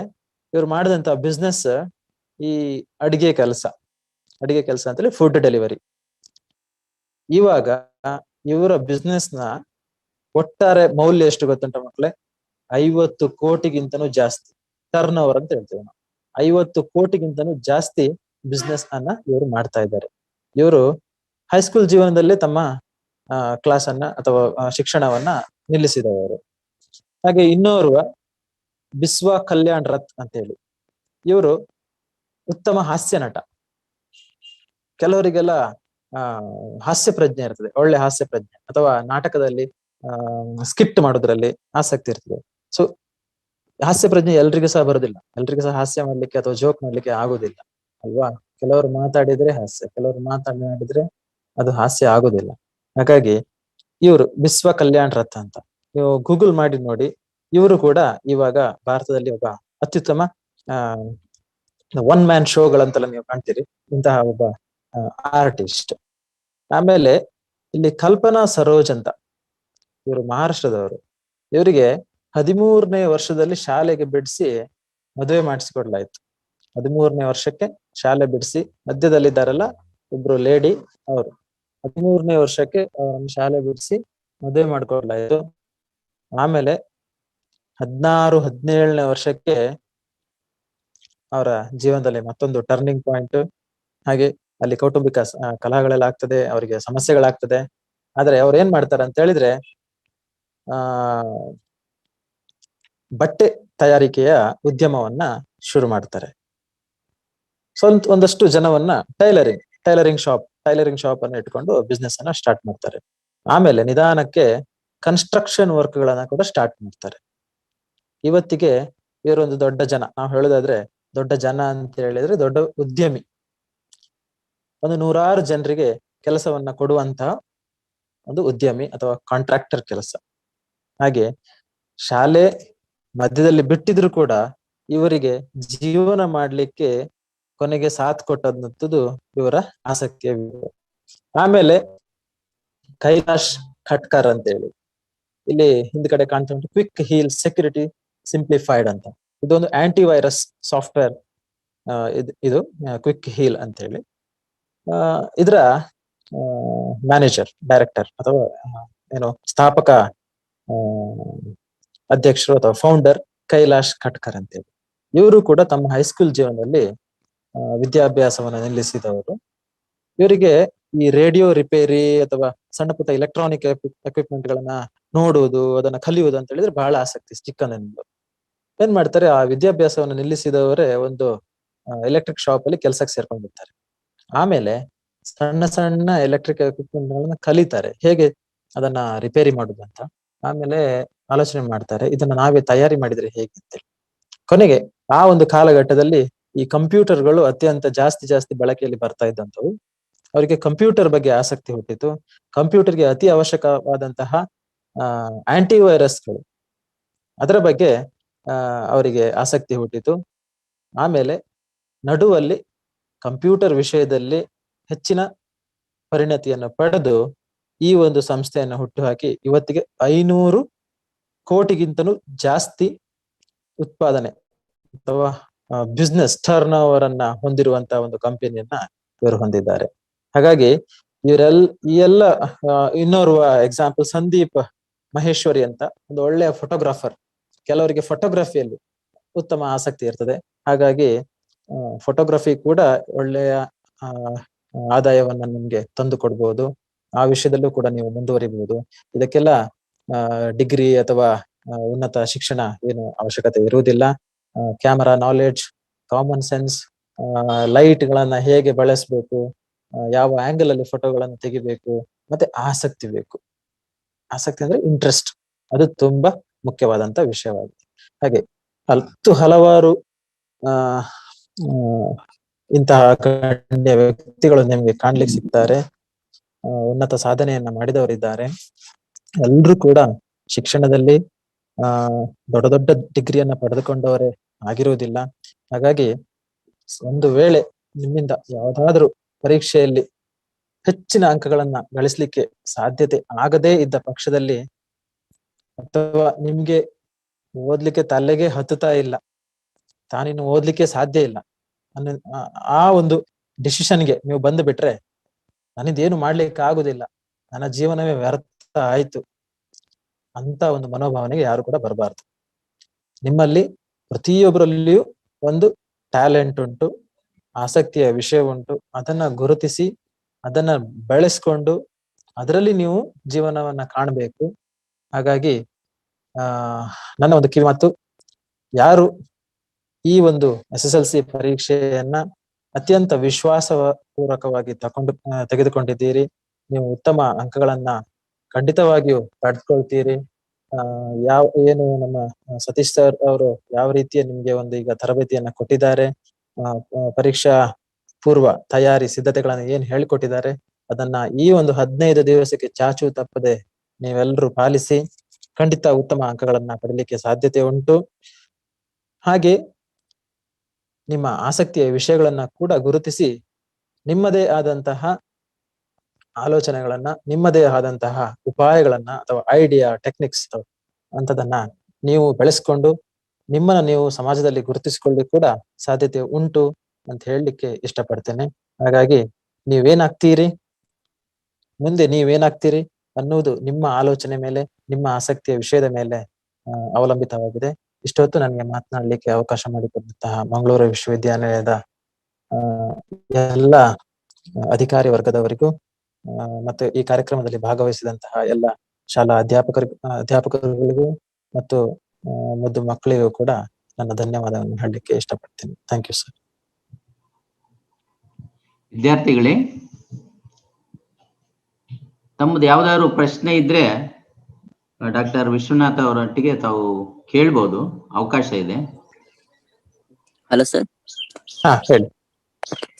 ಇವ್ರು ಮಾಡಿದಂತ ಬಿಸ್ನೆಸ್ ಈ ಅಡಿಗೆ ಕೆಲಸ ಅಂತೇಳಿ ಫುಡ್ ಡೆಲಿವರಿ. ಇವಾಗ ಇವರ ಬಿಸ್ನೆಸ್ ನ ಒಟ್ಟಾರೆ ಮೌಲ್ಯ ಎಷ್ಟು ಗೊತ್ತುಂಟ ಮಕ್ಕಳೇ? 50 ಕೋಟಿಗಿಂತನೂ ಜಾಸ್ತಿ. ಟರ್ನ್ ಓವರ್ ಅಂತ ಹೇಳ್ತೇವೆ ನಾವು. 50 ಕೋಟಿಗಿಂತನೂ ಜಾಸ್ತಿ ಬಿಸ್ನೆಸ್ ಅನ್ನ ಇವರು ಮಾಡ್ತಾ ಇದ್ದಾರೆ. ಇವರು ಹೈಸ್ಕೂಲ್ ಜೀವನದಲ್ಲಿ ತಮ್ಮ ಕ್ಲಾಸ್ ಅನ್ನ ಅಥವಾ ಶಿಕ್ಷಣವನ್ನ ನಿಲ್ಲಿಸಿದವರು. ಹಾಗೆ ಇನ್ನೋರ್ವ ಬಿಸ್ವಾ ಕಲ್ಯಾಣ್ ರಥ್ ಅಂತ ಹೇಳಿ, ಇವರು ಉತ್ತಮ ಹಾಸ್ಯ ನಟ. ಕೆಲವರಿಗೆಲ್ಲ ಹಾಸ್ಯ ಪ್ರಜ್ಞೆ ಇರ್ತದೆ, ಒಳ್ಳೆ ಹಾಸ್ಯ ಪ್ರಜ್ಞೆ, ಅಥವಾ ನಾಟಕದಲ್ಲಿ ಸ್ಕಿಟ್ ಮಾಡೋದ್ರಲ್ಲಿ ಆಸಕ್ತಿ ಇರ್ತದೆ. ಸೊ ಹಾಸ್ಯ ಪ್ರಜ್ಞೆ ಎಲ್ರಿಗೂ ಸಹ ಬರೋದಿಲ್ಲ, ಎಲ್ರಿಗೂ ಸಹ ಹಾಸ್ಯ ಮಾಡ್ಲಿಕ್ಕೆ ಅಥವಾ ಜೋಕ್ ಮಾಡ್ಲಿಕ್ಕೆ ಆಗುದಿಲ್ಲ ಅಲ್ವಾ? ಕೆಲವರು ಮಾತಾಡಿದ್ರೆ ಹಾಸ್ಯ, ಕೆಲವರು ಮಾತಾಡಿದ್ರೆ ಅದು ಹಾಸ್ಯ ಆಗುದಿಲ್ಲ. ಹಾಗಾಗಿ ಇವರು ಬಿಸ್ವಾ ಕಲ್ಯಾಣ್ ರಥ್ ಅಂತ ನೀವು ಗೂಗಲ್ ಮಾಡಿ ನೋಡಿ. ಇವರು ಕೂಡ ಇವಾಗ ಭಾರತದಲ್ಲಿ ಒಬ್ಬ ಅತ್ಯುತ್ತಮ ಒನ್ ಮ್ಯಾನ್ ಶೋಗಳಂತೆಲ್ಲ ನೀವು ಕಾಣ್ತೀರಿ, ಇಂತಹ ಒಬ್ಬ ಆರ್ಟಿಸ್ಟ್. ಆಮೇಲೆ ಇಲ್ಲಿ ಕಲ್ಪನಾ ಸರೋಜ್ ಅಂತ, ಇವರು ಮಹಾರಾಷ್ಟ್ರದವರು. ಇವರಿಗೆ 13ನೇ ವರ್ಷದಲ್ಲಿ ಶಾಲೆಗೆ ಬಿಡಿಸಿ ಮದುವೆ ಮಾಡಿಸಿಕೊಡ್ಲಾಯ್ತು. 13ನೇ ವರ್ಷಕ್ಕೆ ಶಾಲೆ ಬಿಡಿಸಿ, ಮಧ್ಯದಲ್ಲಿದ್ದಾರಲ್ಲ ಒಬ್ರು ಲೇಡಿ, ಅವರು 13ನೇ ವರ್ಷಕ್ಕೆ ಶಾಲೆ ಬಿಡಿಸಿ ಮದುವೆ ಮಾಡ್ಕೊಡ್ಲಾಯ್ತು. ಆಮೇಲೆ 16-17ನೇ ವರ್ಷಕ್ಕೆ ಅವರ ಜೀವನದಲ್ಲಿ ಮತ್ತೊಂದು ಟರ್ನಿಂಗ್ ಪಾಯಿಂಟ್. ಹಾಗೆ ಅಲ್ಲಿ ಕೌಟುಂಬಿಕ ಕಲಹಗಳೆಲ್ಲ ಆಗ್ತದೆ, ಅವರಿಗೆ ಸಮಸ್ಯೆಗಳಾಗ್ತದೆ. ಆದ್ರೆ ಅವ್ರು ಏನ್ ಮಾಡ್ತಾರೆ ಅಂತ ಹೇಳಿದ್ರೆ ಬಟ್ಟೆ ತಯಾರಿಕೆಯ ಉದ್ಯಮವನ್ನ ಶುರು ಮಾಡ್ತಾರೆ. ಒಂದಷ್ಟು ಜನವನ್ನ ಟೈಲರಿಂಗ್ ಶಾಪ್ ಅನ್ನ ಇಟ್ಕೊಂಡು ಬಿಸ್ನೆಸ್ ಅನ್ನ ಸ್ಟಾರ್ಟ್ ಮಾಡ್ತಾರೆ. ಆಮೇಲೆ ನಿಧಾನಕ್ಕೆ ಕನ್ಸ್ಟ್ರಕ್ಷನ್ ವರ್ಕ್ ಗಳನ್ನ ಕೂಡ ಸ್ಟಾರ್ಟ್ ಮಾಡ್ತಾರೆ. ಇವತ್ತಿಗೆ ಇವರೊಂದು ದೊಡ್ಡ ಜನ, ನಾವು ಹೇಳೋದಾದ್ರೆ ದೊಡ್ಡ ಜನ ಅಂತ ಹೇಳಿದ್ರೆ ದೊಡ್ಡ ಉದ್ಯಮಿ. ಒಂದು 100 ಜನರಿಗೆ ಕೆಲಸವನ್ನ ಕೊಡುವಂತಹ ಒಂದು ಉದ್ಯಮಿ ಅಥವಾ ಕಾಂಟ್ರಾಕ್ಟರ್ ಕೆಲಸ. ಹಾಗೆ ಶಾಲೆ ಮಧ್ಯದಲ್ಲಿ ಬಿಟ್ಟಿದ್ರು ಕೂಡ ಇವರಿಗೆ ಜೀವನ ಮಾಡ್ಲಿಕ್ಕೆ ಕೊನೆಗೆ ಸಾಥ್ ಕೊಟ್ಟಂತದ್ದು ಇವರ ಆಸಕ್ತಿಯ ವಿಷಯ. ಆಮೇಲೆ ಕೈಲಾಶ್ ಖಟ್ಕರ್ ಅಂತ ಹೇಳಿ. ಇಲ್ಲಿ ಹಿಂದ್ಗಡೆ ಕಾಣ್ತಾ ಉಂಟು ಕ್ವಿಕ್ ಹೀಲ್ ಸೆಕ್ಯೂರಿಟಿ ಸಿಂಪ್ಲಿಫೈಡ್ ಅಂತ. ಇದೊಂದು ಆಂಟಿ ವೈರಸ್ ಸಾಫ್ಟ್ವೇರ್. ಇದು ಕ್ವಿಕ್ ಹೀಲ್ ಅಂತ ಹೇಳಿ. ಇದರ ಮ್ಯಾನೇಜರ್, ಡೈರೆಕ್ಟರ್ ಅಥವಾ ಏನೋ ಸ್ಥಾಪಕ ಅಧ್ಯಕ್ಷರು ಅಥವಾ ಫೌಂಡರ್ ಕೈಲಾಶ್ ಖಟ್ಕರ್ ಅಂತೇಳಿ. ಇವರು ಕೂಡ ತಮ್ಮ ಹೈಸ್ಕೂಲ್ ಜೀವನದಲ್ಲಿ ವಿದ್ಯಾಭ್ಯಾಸವನ್ನು ನಿಲ್ಲಿಸಿದವರು. ಇವರಿಗೆ ಈ ರೇಡಿಯೋ ರಿಪೇರಿ ಅಥವಾ ಸಣ್ಣ ಪುಟ್ಟ ಎಲೆಕ್ಟ್ರಾನಿಕ್ ಎಕ್ವಿಪ್ಮೆಂಟ್ ಗಳನ್ನ ನೋಡುವುದು, ಅದನ್ನ ಕಲಿಯುವುದು ಅಂತ ಹೇಳಿದ್ರೆ ಬಹಳ ಆಸಕ್ತಿ ಚಿಕ್ಕಂದಿನಿಂದ. ಏನ್ ಮಾಡ್ತಾರೆ, ಆ ವಿದ್ಯಾಭ್ಯಾಸವನ್ನು ನಿಲ್ಲಿಸಿದವರೇ ಒಂದು ಎಲೆಕ್ಟ್ರಿಕ್ ಶಾಪ್ ಅಲ್ಲಿ ಕೆಲ್ಸಕ್ಕೆ ಸೇರ್ಕೊಂಡಿರ್ತಾರೆ. ಆಮೇಲೆ ಸಣ್ಣ ಸಣ್ಣ ಎಲೆಕ್ಟ್ರಿಕ್ ಎಕ್ವಿಪ್ಮೆಂಟ್ ಗಳನ್ನ ಕಲಿತಾರೆ, ಹೇಗೆ ಅದನ್ನ ರಿಪೇರಿ ಮಾಡುದು ಅಂತ. ಆಮೇಲೆ ಆಲೋಚನೆ ಮಾಡ್ತಾರೆ, ಇದನ್ನ ನಾವೇ ತಯಾರಿ ಮಾಡಿದ್ರೆ ಹೇಗೆ ಅಂತೇಳಿ. ಕೊನೆಗೆ ಆ ಒಂದು ಕಾಲಘಟ್ಟದಲ್ಲಿ ಈ ಕಂಪ್ಯೂಟರ್ಗಳು ಅತ್ಯಂತ ಜಾಸ್ತಿ ಬಳಕೆಯಲ್ಲಿ ಬರ್ತಾ ಇದ್ದಂಥವು. ಅವರಿಗೆ ಕಂಪ್ಯೂಟರ್ ಬಗ್ಗೆ ಆಸಕ್ತಿ ಹುಟ್ಟಿತು. ಕಂಪ್ಯೂಟರ್ಗೆ ಅತಿ ಅವಶ್ಯಕವಾದಂತಹ ಆಂಟಿ ವೈರಸ್ಗಳು, ಅದರ ಬಗ್ಗೆ ಅವರಿಗೆ ಆಸಕ್ತಿ ಹುಟ್ಟಿತು. ಆಮೇಲೆ ನಡುವಲ್ಲಿ ಕಂಪ್ಯೂಟರ್ ವಿಷಯದಲ್ಲಿ ಹೆಚ್ಚಿನ ಪರಿಣತಿಯನ್ನು ಪಡೆದು ಈ ಒಂದು ಸಂಸ್ಥೆಯನ್ನು ಹುಟ್ಟುಹಾಕಿ ಇವತ್ತಿಗೆ 500 ಕೋಟಿಗಿಂತಲೂ ಜಾಸ್ತಿ ಉತ್ಪಾದನೆ ಅಥವಾ ಬಿಸ್ನೆಸ್ ಟರ್ನ್ ಓವರ್ ಅನ್ನ ಹೊಂದಿರುವಂತಹ ಒಂದು ಕಂಪನಿಯನ್ನ ಇವರು ಹೊಂದಿದ್ದಾರೆ. ಹಾಗಾಗಿ ಈ ಎಲ್ಲ ಇನ್ನೋರ್ವ ಎಕ್ಸಾಂಪಲ್ ಸಂದೀಪ್ ಮಹೇಶ್ವರಿ ಅಂತ, ಒಂದು ಒಳ್ಳೆಯ ಫೋಟೋಗ್ರಾಫರ್. ಕೆಲವರಿಗೆ ಫೋಟೋಗ್ರಫಿಯಲ್ಲಿ ಉತ್ತಮ ಆಸಕ್ತಿ ಇರ್ತದೆ, ಹಾಗಾಗಿ ಫೋಟೋಗ್ರಫಿ ಕೂಡ ಒಳ್ಳೆಯ ಆದಾಯವನ್ನ ನಿಮ್ಗೆ ತಂದು ಕೊಡ್ಬೋದು. ಆ ವಿಷಯದಲ್ಲೂ ಕೂಡ ನೀವು ಮುಂದುವರಿಬಹುದು. ಇದಕ್ಕೆಲ್ಲ ಡಿಗ್ರಿ ಅಥವಾ ಉನ್ನತ ಶಿಕ್ಷಣ ಏನು ಅವಶ್ಯಕತೆ ಇರುವುದಿಲ್ಲ. Camera knowledge, common sense, light ಗಳನ್ನ ಹೇಗೆ ಬಳಸಬೇಕು, ಯಾವ ಆಂಗಲ್ ಅಲ್ಲಿ ಫೋಟೋಗಳನ್ನು ತೆಗಿಬೇಕು, ಮತ್ತೆ ಆಸಕ್ತಿ ಬೇಕು. ಆಸಕ್ತಿ ಅಂದ್ರೆ ಇಂಟ್ರೆಸ್ಟ್, ಅದು ತುಂಬಾ ಮುಖ್ಯವಾದಂತ ವಿಷಯವಾಗಿದೆ. ಹಾಗೆ ಹಲವಾರು ಇಂತಹ ಗಣ್ಯ ವ್ಯಕ್ತಿಗಳು ನಿಮ್ಗೆ ಕಾಣ್ಲಿಕ್ಕೆ ಸಿಗ್ತಾರೆ. ಉನ್ನತ ಸಾಧನೆಯನ್ನ ಮಾಡಿದವರಿದ್ದಾರೆ. ಎಲ್ರೂ ಕೂಡ ಶಿಕ್ಷಣದಲ್ಲಿ ದೊಡ್ಡ ದೊಡ್ಡ ಡಿಗ್ರಿಯನ್ನ ಪಡೆದುಕೊಂಡವರೇ ಆಗಿರುವುದಿಲ್ಲ. ಹಾಗಾಗಿ ಒಂದು ವೇಳೆ ನಿಮ್ಮಿಂದ ಯಾವ್ದಾದ್ರು ಪರೀಕ್ಷೆಯಲ್ಲಿ ಹೆಚ್ಚಿನ ಅಂಕಗಳನ್ನ ಗಳಿಸ್ಲಿಕ್ಕೆ ಸಾಧ್ಯತೆ ಆಗದೇ ಇದ್ದ ಪಕ್ಷದಲ್ಲಿ, ಅಥವಾ ನಿಮ್ಗೆ ಓದ್ಲಿಕ್ಕೆ ತಲೆಗೆ ಹತ್ತುತ್ತಾ ಇಲ್ಲ, ತಾನಿನ್ನು ಓದ್ಲಿಕ್ಕೆ ಸಾಧ್ಯ ಇಲ್ಲ ಆ ಒಂದು ಡಿಸಿಷನ್ಗೆ ನೀವು ಬಂದು ಬಿಟ್ರೆ, ನನ್ನಿಂದೇನು ಮಾಡ್ಲಿಕ್ಕೆ ಆಗುದಿಲ್ಲ, ನನ್ನ ಜೀವನವೇ ವ್ಯರ್ಥ ಆಯ್ತು ಅಂತ ಒಂದು ಮನೋಭಾವನೆಗೆ ಯಾರು ಕೂಡ ಬರಬಾರ್ದು. ನಿಮ್ಮಲ್ಲಿ ಪ್ರತಿಯೊಬ್ಬರಲ್ಲಿಯೂ ಒಂದು ಟ್ಯಾಲೆಂಟ್ ಉಂಟು, ಆಸಕ್ತಿಯ ವಿಷಯ ಉಂಟು. ಅದನ್ನ ಗುರುತಿಸಿ ಅದನ್ನ ಬೆಳೆಸ್ಕೊಂಡು ಅದರಲ್ಲಿ ನೀವು ಜೀವನವನ್ನ ಕಾಣಬೇಕು. ಹಾಗಾಗಿ ನನ್ನ ಒಂದು ಕಿವಿಮಾತು, ಯಾರು ಈ ಒಂದು SSLC ಪರೀಕ್ಷೆಯನ್ನ ಅತ್ಯಂತ ವಿಶ್ವಾಸ ಪೂರ್ವಕವಾಗಿ ತೆಗೆದುಕೊಂಡಿದ್ದೀರಿ, ನೀವು ಉತ್ತಮ ಅಂಕಗಳನ್ನ ಖಂಡಿತವಾಗಿಯೂ ಪಡೆದುಕೊಳ್ತೀರಿ. ಏನು ನಮ್ಮ ಸತೀಶ್ ಸರ್ ಅವರು ಯಾವ ರೀತಿಯ ನಿಮ್ಗೆ ಒಂದು ಈಗ ತರಬೇತಿಯನ್ನ ಕೊಟ್ಟಿದ್ದಾರೆ, ಪರೀಕ್ಷಾ ಪೂರ್ವ ತಯಾರಿ ಸಿದ್ಧತೆಗಳನ್ನ ಏನ್ ಹೇಳಿಕೊಟ್ಟಿದ್ದಾರೆ, ಅದನ್ನ ಈ ಒಂದು 15 ದಿವಸಕ್ಕೆ ಚಾಚು ತಪ್ಪದೆ ನೀವೆಲ್ಲರೂ ಪಾಲಿಸಿ ಖಂಡಿತ ಉತ್ತಮ ಅಂಕಗಳನ್ನ ಪಡೀಲಿಕ್ಕೆ ಸಾಧ್ಯತೆ ಉಂಟು. ಹಾಗೆ ನಿಮ್ಮ ಆಸಕ್ತಿಯ ವಿಷಯಗಳನ್ನ ಕೂಡ ಗುರುತಿಸಿ ನಿಮ್ಮದೇ ಆದಂತಹ ಆಲೋಚನೆಗಳನ್ನ, ನಿಮ್ಮದೇ ಆದಂತಹ ಉಪಾಯಗಳನ್ನ ಅಥವಾ ಐಡಿಯಾ, ಟೆಕ್ನಿಕ್ಸ್ ಅಂತದನ್ನ ನೀವು ಬೆಳೆಸ್ಕೊಂಡು ನಿಮ್ಮನ್ನ ನೀವು ಸಮಾಜದಲ್ಲಿ ಗುರುತಿಸಿಕೊಳ್ಳಿ ಕೂಡ ಸಾಧ್ಯತೆ ಉಂಟು ಅಂತ ಹೇಳಲಿಕ್ಕೆ ಇಷ್ಟಪಡ್ತೇನೆ. ಹಾಗಾಗಿ ನೀವೇನಾಗ್ತೀರಿ, ಮುಂದೆ ನೀವೇನಾಗ್ತೀರಿ ಅನ್ನುವುದು ನಿಮ್ಮ ಆಲೋಚನೆ ಮೇಲೆ, ನಿಮ್ಮ ಆಸಕ್ತಿಯ ವಿಷಯದ ಮೇಲೆ ಅವಲಂಬಿತವಾಗಿದೆ. ಇಷ್ಟೊತ್ತು ನನಗೆ ಮಾತನಾಡಲಿಕ್ಕೆ ಅವಕಾಶ ಮಾಡಿಕೊಟ್ಟಂತಹ ಮಂಗಳೂರು ವಿಶ್ವವಿದ್ಯಾನಿಲಯದ ಎಲ್ಲ ಅಧಿಕಾರಿ ವರ್ಗದವರಿಗೂ ಮತ್ತು ಈ ಕಾರ್ಯಕ್ರಮದಲ್ಲಿ ಭಾಗವಹಿಸಿದಂತಹ ಎಲ್ಲ ಶಾಲಾ ಅಧ್ಯಾಪಕರುಗಳಿಗೂ ಮತ್ತು ಮುದ್ದು ಮಕ್ಕಳಿಗೂ ಕೂಡ ನನ್ನ ಧನ್ಯವಾದವನ್ನು ಹೇಳಲಿಕ್ಕೆ ಇಷ್ಟಪಡ್ತೀನಿ. Thank you sir. ವಿದ್ಯಾರ್ಥಿಗಳೇ, ತಮ್ಮದು ಯಾವ್ದಾದ್ರು ಪ್ರಶ್ನೆ ಇದ್ರೆ ಡಾಕ್ಟರ್ ವಿಶ್ವನಾಥ್ ಅವರೊಟ್ಟಿಗೆ ತಾವು ಕೇಳ್ಬೋದು, ಅವಕಾಶ ಇದೆ. Hello sir. ಹೇಳಿ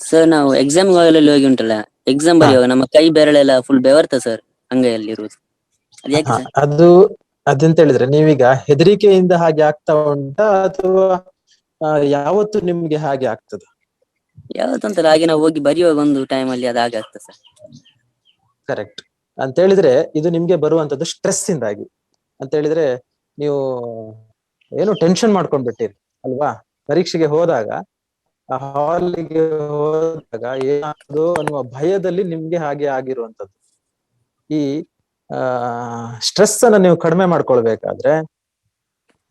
ಸರ್. ನಾವು ಎಕ್ಸಾಮ್ ಹೋಗಿ ಉಂಟಲ್ಲ, ಎಕ್ಸಾಮ್ ಬರೆಯುವಾಗ ನಮ್ಮ ಕೈ ಬೆರಳೆಲ್ಲ ಫುಲ್ ಬೆವರ್ತ ಸರ್, ಅಂಗೈಯಲ್ಲಿ ಇರುವುದು. ಅದು ಅದಂತ ಹೇಳಿದ್ರೆ, ನೀವೀಗ ಹೆದರಿಕೆಯಿಂದ ಹಾಗೆ ಆಗ್ತಾ ಉಂಟಾ ಅಥವಾ ಯಾವತ್ತು ನಿಮ್ಗೆ ಹಾಗೆ ಆಗ್ತದ? ಯಾವತ್ತಂತಲ್ಲ, ಹಾಗೆ ನಾವು ಹೋಗಿ ಬರೆಯುವಾಗ ಒಂದು ಟೈಮ್ ಅಲ್ಲಿ ಅದು ಹಾಗೆ ಆಗ್ತದೆ ಸರ್. ಕರೆಕ್ಟ್. ಅಂತ ಹೇಳಿದ್ರೆ ಇದು ನಿಮ್ಗೆ ಬರುವಂತದ್ದು ಸ್ಟ್ರೆಸ್ ಇಂದಾಗಿ. ಅಂತ ಹೇಳಿದ್ರೆ ನೀವು ಏನು ಟೆನ್ಷನ್ ಮಾಡ್ಕೊಂಡ್ಬಿಟ್ಟಿರಿ ಅಲ್ವಾ, ಪರೀಕ್ಷೆಗೆ ಹೋದಾಗ ಆ ಹಾಲಿಗೆ ಹೋದಾಗ ಏನಾದ್ರು ಅನ್ನುವ ಭಯದಲ್ಲಿ ನಿಮ್ಗೆ ಹಾಗೆ ಆಗಿರುವಂತದ್ದು. ಈ ಸ್ಟ್ರೆಸ್ ಅನ್ನ ನೀವು ಕಡಿಮೆ ಮಾಡ್ಕೊಳ್ಬೇಕಾದ್ರೆ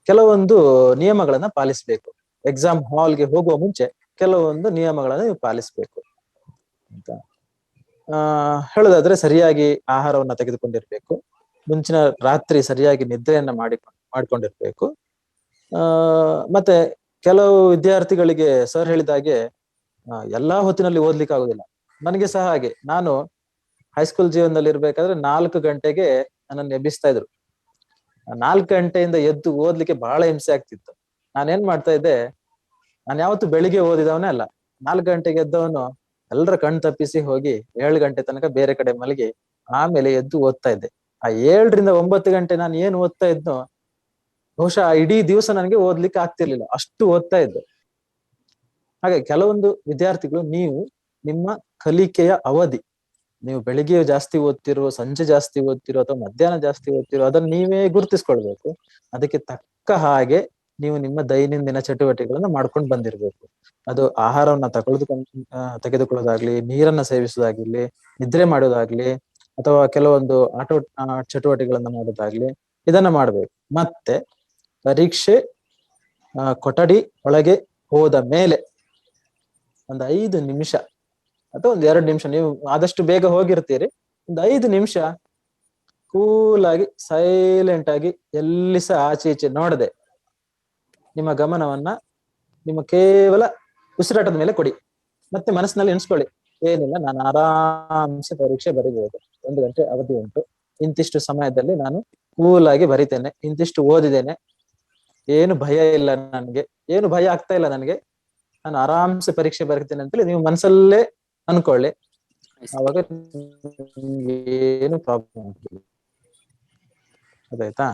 ಕೆಲವೊಂದು ನಿಯಮಗಳನ್ನ ಪಾಲಿಸ್ಬೇಕು. ಎಕ್ಸಾಮ್ ಹಾಲ್ಗೆ ಹೋಗುವ ಮುಂಚೆ ಕೆಲವೊಂದು ನಿಯಮಗಳನ್ನ ನೀವು ಪಾಲಿಸ್ಬೇಕು ಅಂತ ಹೇಳೋದಾದ್ರೆ, ಸರಿಯಾಗಿ ಆಹಾರವನ್ನ ತೆಗೆದುಕೊಂಡಿರ್ಬೇಕು, ಮುಂಚಿನ ರಾತ್ರಿ ಸರಿಯಾಗಿ ನಿದ್ರೆಯನ್ನ ಮಾಡ್ಕೊಂಡಿರ್ಬೇಕು. ಮತ್ತೆ ಕೆಲವು ವಿದ್ಯಾರ್ಥಿಗಳಿಗೆ ಸರ್ ಹೇಳಿದಾಗೆ ಎಲ್ಲಾ ಹೊತ್ತಿನಲ್ಲಿ ಓದ್ಲಿಕ್ಕೆ ಆಗುದಿಲ್ಲ. ನನಗೆ ಸಹ ಹಾಗೆ, ನಾನು ಹೈಸ್ಕೂಲ್ ಜೀವನದಲ್ಲಿ ಇರ್ಬೇಕಾದ್ರೆ 4 ಗಂಟೆಗೆ ನನ್ನನ್ನು ಎಬ್ಬಿಸ್ತಾ ಇದ್ರು. 4 ಗಂಟೆಯಿಂದ ಎದ್ದು ಓದ್ಲಿಕ್ಕೆ ಬಹಳ ಹಿಂಸೆ ಆಗ್ತಿತ್ತು. ನಾನೇನ್ ಮಾಡ್ತಾ ಇದ್ದೆ, ನಾನು ಯಾವತ್ತು ಬೆಳಿಗ್ಗೆ ಓದಿದವನೇ ಅಲ್ಲ. 4 ಗಂಟೆಗೆ ಎದ್ದವನು ಎಲ್ಲರ ಕಣ್ ತಪ್ಪಿಸಿ ಹೋಗಿ 7 ಗಂಟೆ ತನಕ ಬೇರೆ ಕಡೆ ಮಲಗಿ ಆಮೇಲೆ ಎದ್ದು ಓದ್ತಾ ಇದ್ದೆ. ಆ 7 ರಿಂದ 9 ಗಂಟೆ ನಾನು ಏನ್ ಓದ್ತಾ ಇದ್ನೋ ಬಹುಶಃ ಇಡೀ ದಿವಸ ನನಗೆ ಓದ್ಲಿಕ್ಕೆ ಆಗ್ತಿರ್ಲಿಲ್ಲ, ಅಷ್ಟು ಓದ್ತಾ ಇದ್ದೆ. ಹಾಗೆ ಕೆಲವೊಂದು ವಿದ್ಯಾರ್ಥಿಗಳು, ನೀವು ನಿಮ್ಮ ಕಲಿಕೆಯ ಅವಧಿ, ನೀವು ಬೆಳಿಗ್ಗೆ ಜಾಸ್ತಿ ಓದ್ತಿರೋ, ಸಂಜೆ ಜಾಸ್ತಿ ಓದ್ತಿರೋ ಅಥವಾ ಮಧ್ಯಾಹ್ನ ಜಾಸ್ತಿ ಓದ್ತಿರೋ, ಅದನ್ನ ನೀವೇ ಗುರುತಿಸ್ಕೊಳ್ಬೇಕು. ಅದಕ್ಕೆ ತಕ್ಕ ಹಾಗೆ ನೀವು ನಿಮ್ಮ ದೈನಂದಿನ ಚಟುವಟಿಕೆಗಳನ್ನ ಮಾಡ್ಕೊಂಡು ಬಂದಿರ್ಬೇಕು. ಅದು ಆಹಾರವನ್ನ ತೆಗೆದುಕೊಳ್ಳೋದಾಗ್ಲಿ, ನೀರನ್ನ ಸೇವಿಸೋದಾಗ್ಲಿ, ನಿದ್ರೆ ಮಾಡೋದಾಗ್ಲಿ, ಅಥವಾ ಕೆಲವೊಂದು ಚಟುವಟಿಕೆಗಳನ್ನ ಮಾಡೋದಾಗ್ಲಿ, ಇದನ್ನ ಮಾಡ್ಬೇಕು. ಮತ್ತೆ ಪರೀಕ್ಷೆ ಕೊಠಡಿ ಒಳಗೆ ಹೋದ ಮೇಲೆ ಒಂದು 5 ನಿಮಿಷ ಅಥವಾ ಒಂದು 2 ನಿಮಿಷ, ನೀವು ಆದಷ್ಟು ಬೇಗ ಹೋಗಿರ್ತೀರಿ, ಒಂದು 5 ನಿಮಿಷ ಕೂಲ್ ಆಗಿ ಸೈಲೆಂಟ್ ಆಗಿ ಎಲ್ಲಿ ಸಹ ಆಚೆ ಈಚೆ ನೋಡದೆ ನಿಮ್ಮ ಗಮನವನ್ನ ನಿಮ್ಮ ಕೇವಲ ಉಸಿರಾಟದ ಮೇಲೆ ಕೊಡಿ. ಮತ್ತೆ ಮನಸ್ಸಿನಲ್ಲಿ ಎಣಿಸ್ಕೊಳ್ಳಿ, ಏನಿಲ್ಲ, ನಾನು ಆರಾಮ್ಸೆ ಪರೀಕ್ಷೆ ಬರೀಬಹುದು, 1 ಗಂಟೆ ಅವಧಿ ಉಂಟು, ಇಂತಿಷ್ಟು ಸಮಯದಲ್ಲಿ ನಾನು ಕೂಲ್ ಆಗಿ ಬರಿತೇನೆ, ಇಂತಿಷ್ಟು ಓದಿದ್ದೇನೆ, ಏನು ಭಯ ಇಲ್ಲ ನನ್ಗೆ, ಏನು ಭಯ ಆಗ್ತಾ ಇಲ್ಲ ನನಗೆ, ನಾನು ಆರಾಮ್ಸೆ ಪರೀಕ್ಷೆ ಬರೀತೇನೆ ಅಂತೇಳಿ ನೀವು ಮನಸ್ಸಲ್ಲೇ ಅನ್ಕೊಳ್ಳಿ. ಅವಾಗ ಏನು ಪ್ರಾಬ್ಲಮ್ ಆಗ್ತಿಲ್ಲ. ಅದಾಯ್ತಾ?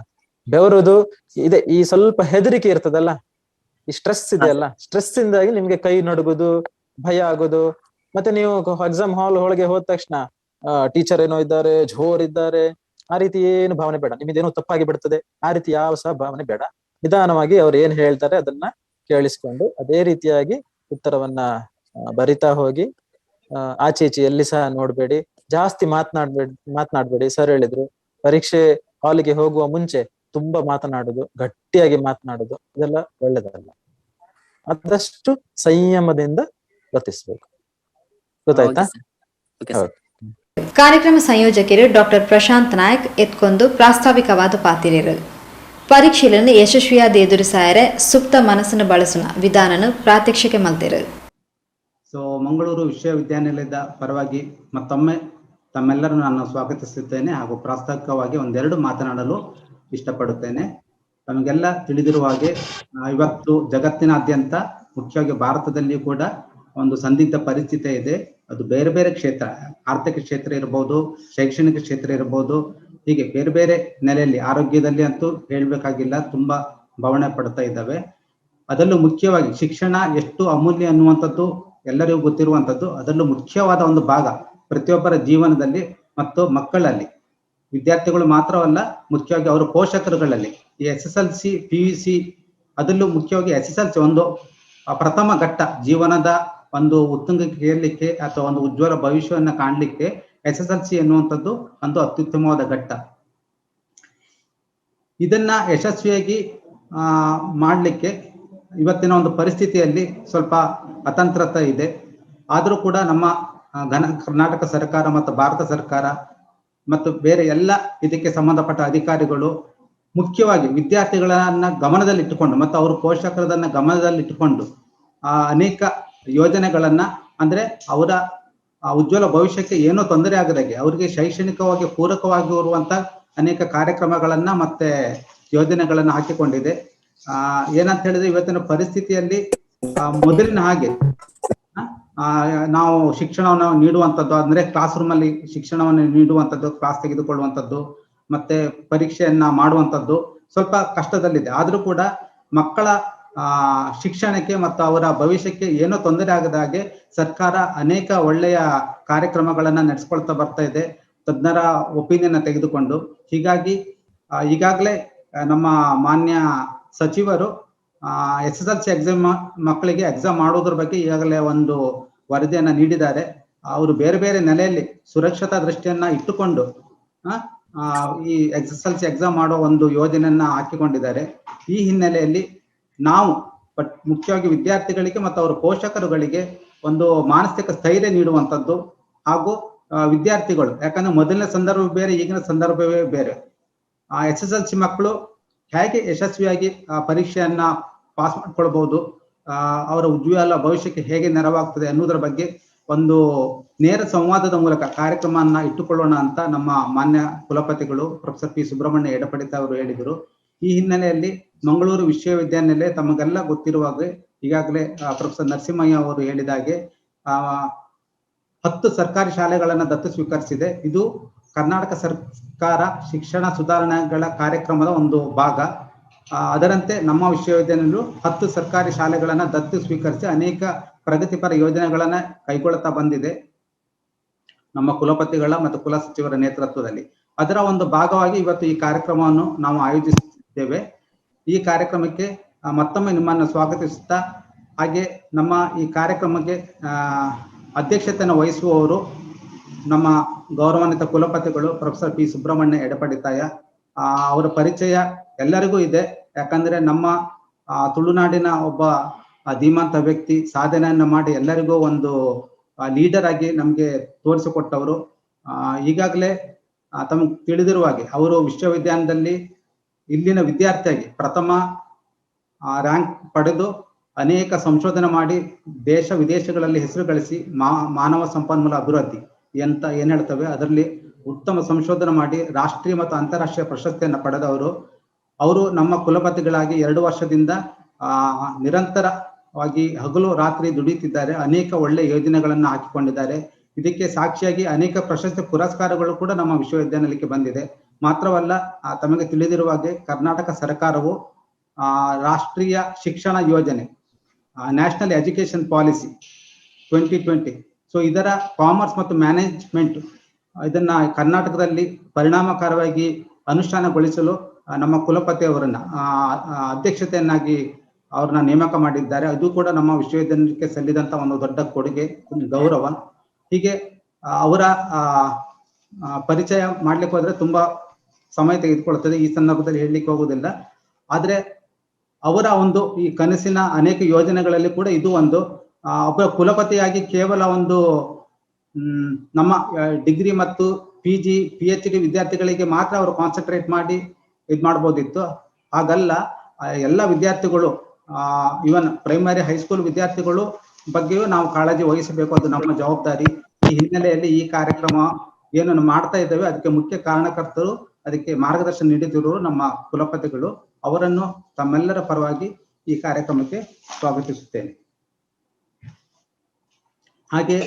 ಬೆವರುದು ಇದೆ, ಈ ಸ್ವಲ್ಪ ಹೆದರಿಕೆ ಇರ್ತದಲ್ಲ, ಈ ಸ್ಟ್ರೆಸ್ ಇದೆಯಲ್ಲ, ಸ್ಟ್ರೆಸ್ ಇಂದಾಗಿ ನಿಮ್ಗೆ ಕೈ ನಡುಗುದು, ಭಯ ಆಗೋದು. ಮತ್ತೆ ನೀವು ಎಕ್ಸಾಮ್ ಹಾಲ್ ಒಳಗೆ ಹೋದ ತಕ್ಷಣ ಟೀಚರ್ ಏನೋ ಇದ್ದಾರೆ, ಜೋರ್ ಇದ್ದಾರೆ, ಆ ರೀತಿ ಏನು ಭಾವನೆ ಬೇಡ. ನಿಮ್ದೇನೋ ತಪ್ಪಾಗಿ ಬಿಡ್ತದೆ, ಆ ರೀತಿ ಯಾವ ಸಹ ಭಾವನೆ ಬೇಡ. ನಿಧಾನವಾಗಿ ಅವ್ರು ಏನ್ ಹೇಳ್ತಾರೆ ಅದನ್ನ ಕೇಳಿಸ್ಕೊಂಡು ಅದೇ ರೀತಿಯಾಗಿ ಉತ್ತರವನ್ನ ಬರಿತಾ ಹೋಗಿ. ಆಚೆ ಈಚೆ ಎಲ್ಲಿ ಸಹ ನೋಡ್ಬೇಡಿ, ಜಾಸ್ತಿ ಮಾತನಾಡ್ಬೇಡಿ. ಸರ್ ಹೇಳಿದ್ರು, ಪರೀಕ್ಷೆ ಹಾಲಿಗೆ ಹೋಗುವ ಮುಂಚೆ ತುಂಬಾ ಮಾತನಾಡುದು, ಗಟ್ಟಿಯಾಗಿ ಮಾತನಾಡುದು, ಇದೆಲ್ಲ ಒಳ್ಳೇದಲ್ಲ. ಆದಷ್ಟು ಸಂಯಮದಿಂದ ವರ್ತಿಸ್ಬೇಕು. ಗೊತ್ತಾಯ್ತಾ? ಹೌದು. ಕಾರ್ಯಕ್ರಮ ಸಂಯೋಜಕರು ಡಾಕ್ಟರ್ ಪ್ರಶಾಂತ್ ನಾಯಕ್ ಎತ್ಕೊಂಡು ಪ್ರಾಸ್ತಾವಿಕವಾದ ಪಾತಿರೇರು. ಪರೀಕ್ಷೆಯನ್ನು ಯಶಸ್ವಿಯಾದ ಎದುರಿಸಾಯರೆ ಸುಪ್ತ ಮನಸ್ಸನ್ನು ಬಳಸುವ ವಿಧಾನನು ಪ್ರಾತ್ಯಕ್ಷಿಕೆ ಮಲ್ತಿರು. ಸೊ ಮಂಗಳೂರು ವಿಶ್ವವಿದ್ಯಾನಿಲಯದ ಪರವಾಗಿ ಮತ್ತೊಮ್ಮೆ ತಮ್ಮೆಲ್ಲರನ್ನು ನಾನು ಸ್ವಾಗತಿಸುತ್ತೇನೆ ಹಾಗೂ ಪ್ರಾಸ್ತಾವಿಕವಾಗಿ ಒಂದೆರಡು ಮಾತನಾಡಲು ಇಷ್ಟಪಡುತ್ತೇನೆ. ನಮಗೆಲ್ಲ ತಿಳಿದಿರುವ ಹಾಗೆ ಇವತ್ತು ಜಗತ್ತಿನಾದ್ಯಂತ, ಮುಖ್ಯವಾಗಿ ಭಾರತದಲ್ಲಿ ಕೂಡ ಒಂದು ಸಂದಿಗ್ಧ ಪರಿಸ್ಥಿತಿ ಇದೆ. ಅದು ಬೇರೆ ಬೇರೆ ಕ್ಷೇತ್ರ, ಆರ್ಥಿಕ ಕ್ಷೇತ್ರ ಇರ್ಬೋದು, ಶೈಕ್ಷಣಿಕ ಕ್ಷೇತ್ರ ಇರ್ಬೋದು, ಹೀಗೆ ಬೇರೆ ಬೇರೆ ನೆಲೆಯಲ್ಲಿ, ಆರೋಗ್ಯದಲ್ಲಿ ಅಂತೂ ಹೇಳ್ಬೇಕಾಗಿಲ್ಲ, ತುಂಬಾ ಬವಣೆ ಪಡ್ತಾ ಇದ್ದಾವೆ. ಅದರಲ್ಲೂ ಮುಖ್ಯವಾಗಿ ಶಿಕ್ಷಣ ಎಷ್ಟು ಅಮೂಲ್ಯ ಅನ್ನುವಂಥದ್ದು ಎಲ್ಲರಿಗೂ ಗೊತ್ತಿರುವಂಥದ್ದು. ಅದರಲ್ಲೂ ಮುಖ್ಯವಾದ ಒಂದು ಭಾಗ ಪ್ರತಿಯೊಬ್ಬರ ಜೀವನದಲ್ಲಿ ಮತ್ತು ಮಕ್ಕಳಲ್ಲಿ, ವಿದ್ಯಾರ್ಥಿಗಳು ಮಾತ್ರವಲ್ಲ, ಮುಖ್ಯವಾಗಿ ಅವರ ಪೋಷಕರುಗಳಲ್ಲಿ ಈ SSLC PUC, ಅದರಲ್ಲೂ ಮುಖ್ಯವಾಗಿ SSLC ಒಂದು ಪ್ರಥಮ ಘಟ್ಟ, ಜೀವನದ ಒಂದು ಉತ್ತುಂಗಕ್ಕೆ ಏರ್ಲಿಕ್ಕೆ ಅಥವಾ ಒಂದು ಉಜ್ವಲ ಭವಿಷ್ಯವನ್ನ ಕಾಣಲಿಕ್ಕೆ SSLC ಎನ್ನುವಂಥದ್ದು ಒಂದು ಅತ್ಯುತ್ತಮವಾದ ಘಟ್ಟ. ಇದನ್ನ ಯಶಸ್ವಿಯಾಗಿ ಮಾಡಲಿಕ್ಕೆ ಇವತ್ತಿನ ಒಂದು ಪರಿಸ್ಥಿತಿಯಲ್ಲಿ ಸ್ವಲ್ಪ ಅತಂತ್ರತೆ ಇದೆ. ಆದರೂ ಕೂಡ ನಮ್ಮ ಕರ್ನಾಟಕ ಸರ್ಕಾರ ಮತ್ತು ಭಾರತ ಸರ್ಕಾರ ಮತ್ತು ಬೇರೆ ಎಲ್ಲ ಇದಕ್ಕೆ ಸಂಬಂಧಪಟ್ಟ ಅಧಿಕಾರಿಗಳು ಮುಖ್ಯವಾಗಿ ವಿದ್ಯಾರ್ಥಿಗಳನ್ನ ಗಮನದಲ್ಲಿಟ್ಟುಕೊಂಡು ಮತ್ತು ಅವರ ಪೋಷಕರನ್ನ ಗಮನದಲ್ಲಿಟ್ಟುಕೊಂಡು ಅನೇಕ ಯೋಜನೆಗಳನ್ನ, ಅಂದ್ರೆ ಅವರ ಉಜ್ವಲ ಭವಿಷ್ಯಕ್ಕೆ ಏನೋ ತೊಂದರೆ ಆಗದಾಗೆ ಅವರಿಗೆ ಶೈಕ್ಷಣಿಕವಾಗಿ ಪೂರಕವಾಗಿರುವಂತ ಅನೇಕ ಕಾರ್ಯಕ್ರಮಗಳನ್ನ ಮತ್ತೆ ಯೋಜನೆಗಳನ್ನ ಹಾಕಿಕೊಂಡಿದೆ. ಏನಂತ ಹೇಳಿದ್ರೆ, ಇವತ್ತಿನ ಪರಿಸ್ಥಿತಿಯಲ್ಲಿ ಮೊದಲಿನ ಹಾಗೆ ನಾವು ಶಿಕ್ಷಣವನ್ನು ನೀಡುವಂಥದ್ದು, ಅಂದ್ರೆ ಕ್ಲಾಸ್ ರೂಮ್ ಅಲ್ಲಿ ಶಿಕ್ಷಣವನ್ನು ನೀಡುವಂಥದ್ದು, ಕ್ಲಾಸ್ ತೆಗೆದುಕೊಳ್ಳುವಂಥದ್ದು ಮತ್ತೆ ಪರೀಕ್ಷೆಯನ್ನ ಮಾಡುವಂಥದ್ದು ಸ್ವಲ್ಪ ಕಷ್ಟದಲ್ಲಿದೆ. ಆದ್ರೂ ಕೂಡ ಮಕ್ಕಳ ಶಿಕ್ಷಣಕ್ಕೆ ಮತ್ತು ಅವರ ಭವಿಷ್ಯಕ್ಕೆ ಏನೋ ತೊಂದರೆ ಆಗದ ಹಾಗೆ ಸರ್ಕಾರ ಅನೇಕ ಒಳ್ಳೆಯ ಕಾರ್ಯಕ್ರಮಗಳನ್ನ ನಡೆಸ್ಕೊಳ್ತಾ ಬರ್ತಾ ಇದೆ. ತಜ್ಞರ ಒಪಿನಿಯನ್ ತೆಗೆದುಕೊಂಡು ಹೀಗಾಗಿ ಈಗಾಗಲೇ ನಮ್ಮ ಮಾನ್ಯ ಸಚಿವರು SSLC ಎಕ್ಸಾಮ್ ಮಕ್ಕಳಿಗೆ ಎಕ್ಸಾಮ್ ಮಾಡೋದ್ರ ಬಗ್ಗೆ ಈಗಾಗಲೇ ಒಂದು ವರದಿಯನ್ನ ನೀಡಿದ್ದಾರೆ. ಅವರು ಬೇರೆ ಬೇರೆ ನೆಲೆಯಲ್ಲಿ ಸುರಕ್ಷತಾ ದೃಷ್ಟಿಯನ್ನ ಇಟ್ಟುಕೊಂಡು ಈ SSLC ಎಕ್ಸಾಮ್ ಮಾಡೋ ಒಂದು ಯೋಜನೆಯನ್ನ ಹಾಕಿಕೊಂಡಿದ್ದಾರೆ. ಈ ಹಿನ್ನೆಲೆಯಲ್ಲಿ ನಾವು ಮುಖ್ಯವಾಗಿ ವಿದ್ಯಾರ್ಥಿಗಳಿಗೆ ಮತ್ತು ಅವರ ಪೋಷಕರುಗಳಿಗೆ ಒಂದು ಮಾನಸಿಕ ಸ್ಥೈರ್ಯ ನೀಡುವಂಥದ್ದು ಹಾಗೂ ವಿದ್ಯಾರ್ಥಿಗಳು, ಯಾಕಂದ್ರೆ ಮೊದಲನೇ ಸಂದರ್ಭ ಬೇರೆ, ಈಗಿನ ಸಂದರ್ಭವೇ ಬೇರೆ. SSLC ಮಕ್ಕಳು ಹೇಗೆ ಯಶಸ್ವಿಯಾಗಿ ಪರೀಕ್ಷೆಯನ್ನ ಪಾಸ್ ಮಾಡ್ಕೊಳ್ಬಹುದು, ಅವರ ಉಜ್ವಲ ಭವಿಷ್ಯಕ್ಕೆ ಹೇಗೆ ನೆರವಾಗ್ತದೆ ಅನ್ನೋದ್ರ ಬಗ್ಗೆ ಒಂದು ನೇರ ಸಂವಾದದ ಮೂಲಕ ಕಾರ್ಯಕ್ರಮವನ್ನ ಇಟ್ಟುಕೊಳ್ಳೋಣ ಅಂತ ನಮ್ಮ ಮಾನ್ಯ ಕುಲಪತಿಗಳು ಪ್ರೊಫೆಸರ್ ಪಿ ಸುಬ್ರಹ್ಮಣ್ಯ ಎಡಪಡಿತ ಅವರು ಹೇಳಿದರು. ಈ ಹಿನ್ನೆಲೆಯಲ್ಲಿ ಮಂಗಳೂರು ವಿಶ್ವವಿದ್ಯಾನಿಲಯ ತಮಗೆಲ್ಲ ಗೊತ್ತಿರುವಾಗ ಈಗಾಗಲೇ ಪ್ರೊಫೆಸರ್ ನರಸಿಂಹಯ್ಯ ಅವರು ಹೇಳಿದ ಹಾಗೆ 10 ಸರ್ಕಾರಿ ಶಾಲೆಗಳನ್ನ ದತ್ತು ಸ್ವೀಕರಿಸಿದೆ. ಇದು ಕರ್ನಾಟಕ ಸರ್ಕಾರ ಶಿಕ್ಷಣ ಸುಧಾರಣೆಗಳ ಕಾರ್ಯಕ್ರಮದ ಒಂದು ಭಾಗ. ಅದರಂತೆ ನಮ್ಮ ವಿಶ್ವವಿದ್ಯಾನಿಲಯವು 10 ಸರ್ಕಾರಿ ಶಾಲೆಗಳನ್ನ ದತ್ತು ಸ್ವೀಕರಿಸಿ ಅನೇಕ ಪ್ರಗತಿಪರ ಯೋಜನೆಗಳನ್ನ ಕೈಗೊಳ್ಳುತ್ತಾ ಬಂದಿದೆ ನಮ್ಮ ಕುಲಪತಿಗಳ ಮತ್ತು ಕುಲ ಸಚಿವರ ನೇತೃತ್ವದಲ್ಲಿ. ಅದರ ಒಂದು ಭಾಗವಾಗಿ ಇವತ್ತು ಈ ಕಾರ್ಯಕ್ರಮವನ್ನು ನಾವು ಆಯೋಜಿಸುತ್ತಿದ್ದೇವೆ. ಈ ಕಾರ್ಯಕ್ರಮಕ್ಕೆ ಮತ್ತೊಮ್ಮೆ ನಿಮ್ಮನ್ನು ಸ್ವಾಗತಿಸುತ್ತಾ, ಹಾಗೆ ನಮ್ಮ ಈ ಕಾರ್ಯಕ್ರಮಕ್ಕೆ ಅಧ್ಯಕ್ಷತೆಯನ್ನು ವಹಿಸುವವರು ನಮ್ಮ ಗೌರವಾನ್ವಿತ ಕುಲಪತಿಗಳು ಪ್ರೊಫೆಸರ್ ಪಿ ಸುಬ್ರಹ್ಮಣ್ಯ ಎಡಪಡಿತಾಯ. ಅವರ ಪರಿಚಯ ಎಲ್ಲರಿಗೂ ಇದೆ, ಯಾಕಂದ್ರೆ ನಮ್ಮ ತುಳುನಾಡಿನ ಒಬ್ಬ ಧೀಮಂತ ವ್ಯಕ್ತಿ, ಸಾಧನೆಯನ್ನ ಮಾಡಿ ಎಲ್ಲರಿಗೂ ಒಂದು ಲೀಡರ್ ಆಗಿ ನಮ್ಗೆ ತೋರಿಸಿಕೊಟ್ಟವರು. ಈಗಾಗಲೇ ತಮಗೆ ತಿಳಿದಿರುವ ಹಾಗೆ ಅವರು ವಿಶ್ವವಿದ್ಯಾಲಯದಲ್ಲಿ ಇಲ್ಲಿನ ವಿದ್ಯಾರ್ಥಿಯಾಗಿ ಪ್ರಥಮ ರ್ಯಾಂಕ್ ಪಡೆದು ಅನೇಕ ಸಂಶೋಧನೆ ಮಾಡಿ ದೇಶ ವಿದೇಶಗಳಲ್ಲಿ ಹೆಸರು ಗಳಿಸಿ ಮಾನವ ಸಂಪನ್ಮೂಲ ಅಭಿವೃದ್ಧಿ ಅಂತ ಏನ್ ಹೇಳ್ತವೆ ಅದರಲ್ಲಿ ಉತ್ತಮ ಸಂಶೋಧನೆ ಮಾಡಿ ರಾಷ್ಟ್ರೀಯ ಮತ್ತು ಅಂತಾರಾಷ್ಟ್ರೀಯ ಪ್ರಶಸ್ತಿಯನ್ನು ಪಡೆದವರು. ಅವರು ನಮ್ಮ ಕುಲಪತಿಗಳಾಗಿ 2 ವರ್ಷದಿಂದ ನಿರಂತರವಾಗಿ ಹಗಲು ರಾತ್ರಿ ದುಡಿಯುತ್ತಿದ್ದಾರೆ. ಅನೇಕ ಒಳ್ಳೆ ಯೋಜನೆಗಳನ್ನ ಹಾಕಿಕೊಂಡಿದ್ದಾರೆ. ಇದಕ್ಕೆ ಸಾಕ್ಷಿಯಾಗಿ ಅನೇಕ ಪ್ರಶಸ್ತಿ ಪುರಸ್ಕಾರಗಳು ಕೂಡ ನಮ್ಮ ವಿಶ್ವವಿದ್ಯಾನಿಲಯಕ್ಕೆ ಬಂದಿದೆ. ಮಾತ್ರವಲ್ಲ, ತಮಗೆ ತಿಳಿದಿರುವ ಹಾಗೆ ಕರ್ನಾಟಕ ಸರ್ಕಾರವು ರಾಷ್ಟ್ರೀಯ ಶಿಕ್ಷಣ ಯೋಜನೆ ನ್ಯಾಷನಲ್ ಎಜುಕೇಶನ್ ಪಾಲಿಸಿ 2020, ಸೊ ಇದರ ಕಾಮರ್ಸ್ ಮತ್ತು ಮ್ಯಾನೇಜ್ಮೆಂಟ್ ಇದನ್ನ ಕರ್ನಾಟಕದಲ್ಲಿ ಪರಿಣಾಮಕಾರವಾಗಿ ಅನುಷ್ಠಾನಗೊಳಿಸಲು ನಮ್ಮ ಕುಲಪತಿ ಅವರನ್ನ ಅಧ್ಯಕ್ಷತೆಯನ್ನಾಗಿ ಅವ್ರನ್ನ ನೇಮಕ ಮಾಡಿದ್ದಾರೆ. ಅದು ಕೂಡ ನಮ್ಮ ವಿಶ್ವವಿದ್ಯಾನಿಲಯಕ್ಕೆ ಸಲ್ಲಿದಂತ ಒಂದು ದೊಡ್ಡ ಕೊಡುಗೆ, ಒಂದು ಗೌರವ. ಹೀಗೆ ಅವರ ಪರಿಚಯ ಮಾಡ್ಲಿಕ್ಕೆ ಹೋದ್ರೆ ತುಂಬಾ ಸಮಯ ತೆಗೆದುಕೊಳ್ಳುತ್ತದೆ, ಈ ಸಂದರ್ಭದಲ್ಲಿ ಹೇಳಲಿಕ್ಕೆ ಹೋಗುವುದಿಲ್ಲ. ಆದ್ರೆ ಅವರ ಒಂದು ಈ ಕನಸಿನ ಅನೇಕ ಯೋಜನೆಗಳಲ್ಲಿ ಕೂಡ ಇದು ಒಂದು. ಒಬ್ಬ ಕುಲಪತಿಯಾಗಿ ಕೇವಲ ಒಂದು ನಮ್ಮ ಡಿಗ್ರಿ ಮತ್ತು PG PhD ವಿದ್ಯಾರ್ಥಿಗಳಿಗೆ ಮಾತ್ರ ಅವರು ಕಾನ್ಸಂಟ್ರೇಟ್ ಮಾಡಿ ಇದ್ ಮಾಡ್ಬೋದಿತ್ತು. ಹಾಗಲ್ಲ, ಎಲ್ಲ ವಿದ್ಯಾರ್ಥಿಗಳು, ಇವನ್ ಪ್ರೈಮರಿ ಹೈಸ್ಕೂಲ್ ವಿದ್ಯಾರ್ಥಿಗಳು ಬಗ್ಗೆಯೂ ನಾವು ಕಾಳಜಿ ವಹಿಸಬೇಕು, ಅದು ನಮ್ಮ ಜವಾಬ್ದಾರಿ. ಈ ಹಿನ್ನೆಲೆಯಲ್ಲಿ ಈ ಕಾರ್ಯಕ್ರಮ ಏನನ್ನು ಮಾಡ್ತಾ ಇದ್ದೇವೆ ಅದಕ್ಕೆ ಮುಖ್ಯ ಕಾರಣಕರ್ತರು, ಅದಕ್ಕೆ ಮಾರ್ಗದರ್ಶನ ನೀಡಿದಿರುವರು ನಮ್ಮ ಕುಲಪತಿಗಳು. ಅವರನ್ನು ತಮ್ಮೆಲ್ಲರ ಪರವಾಗಿ ಈ ಕಾರ್ಯಕ್ರಮಕ್ಕೆ ಸ್ವಾಗತಿಸುತ್ತೇನೆ. ಹಾಗೆ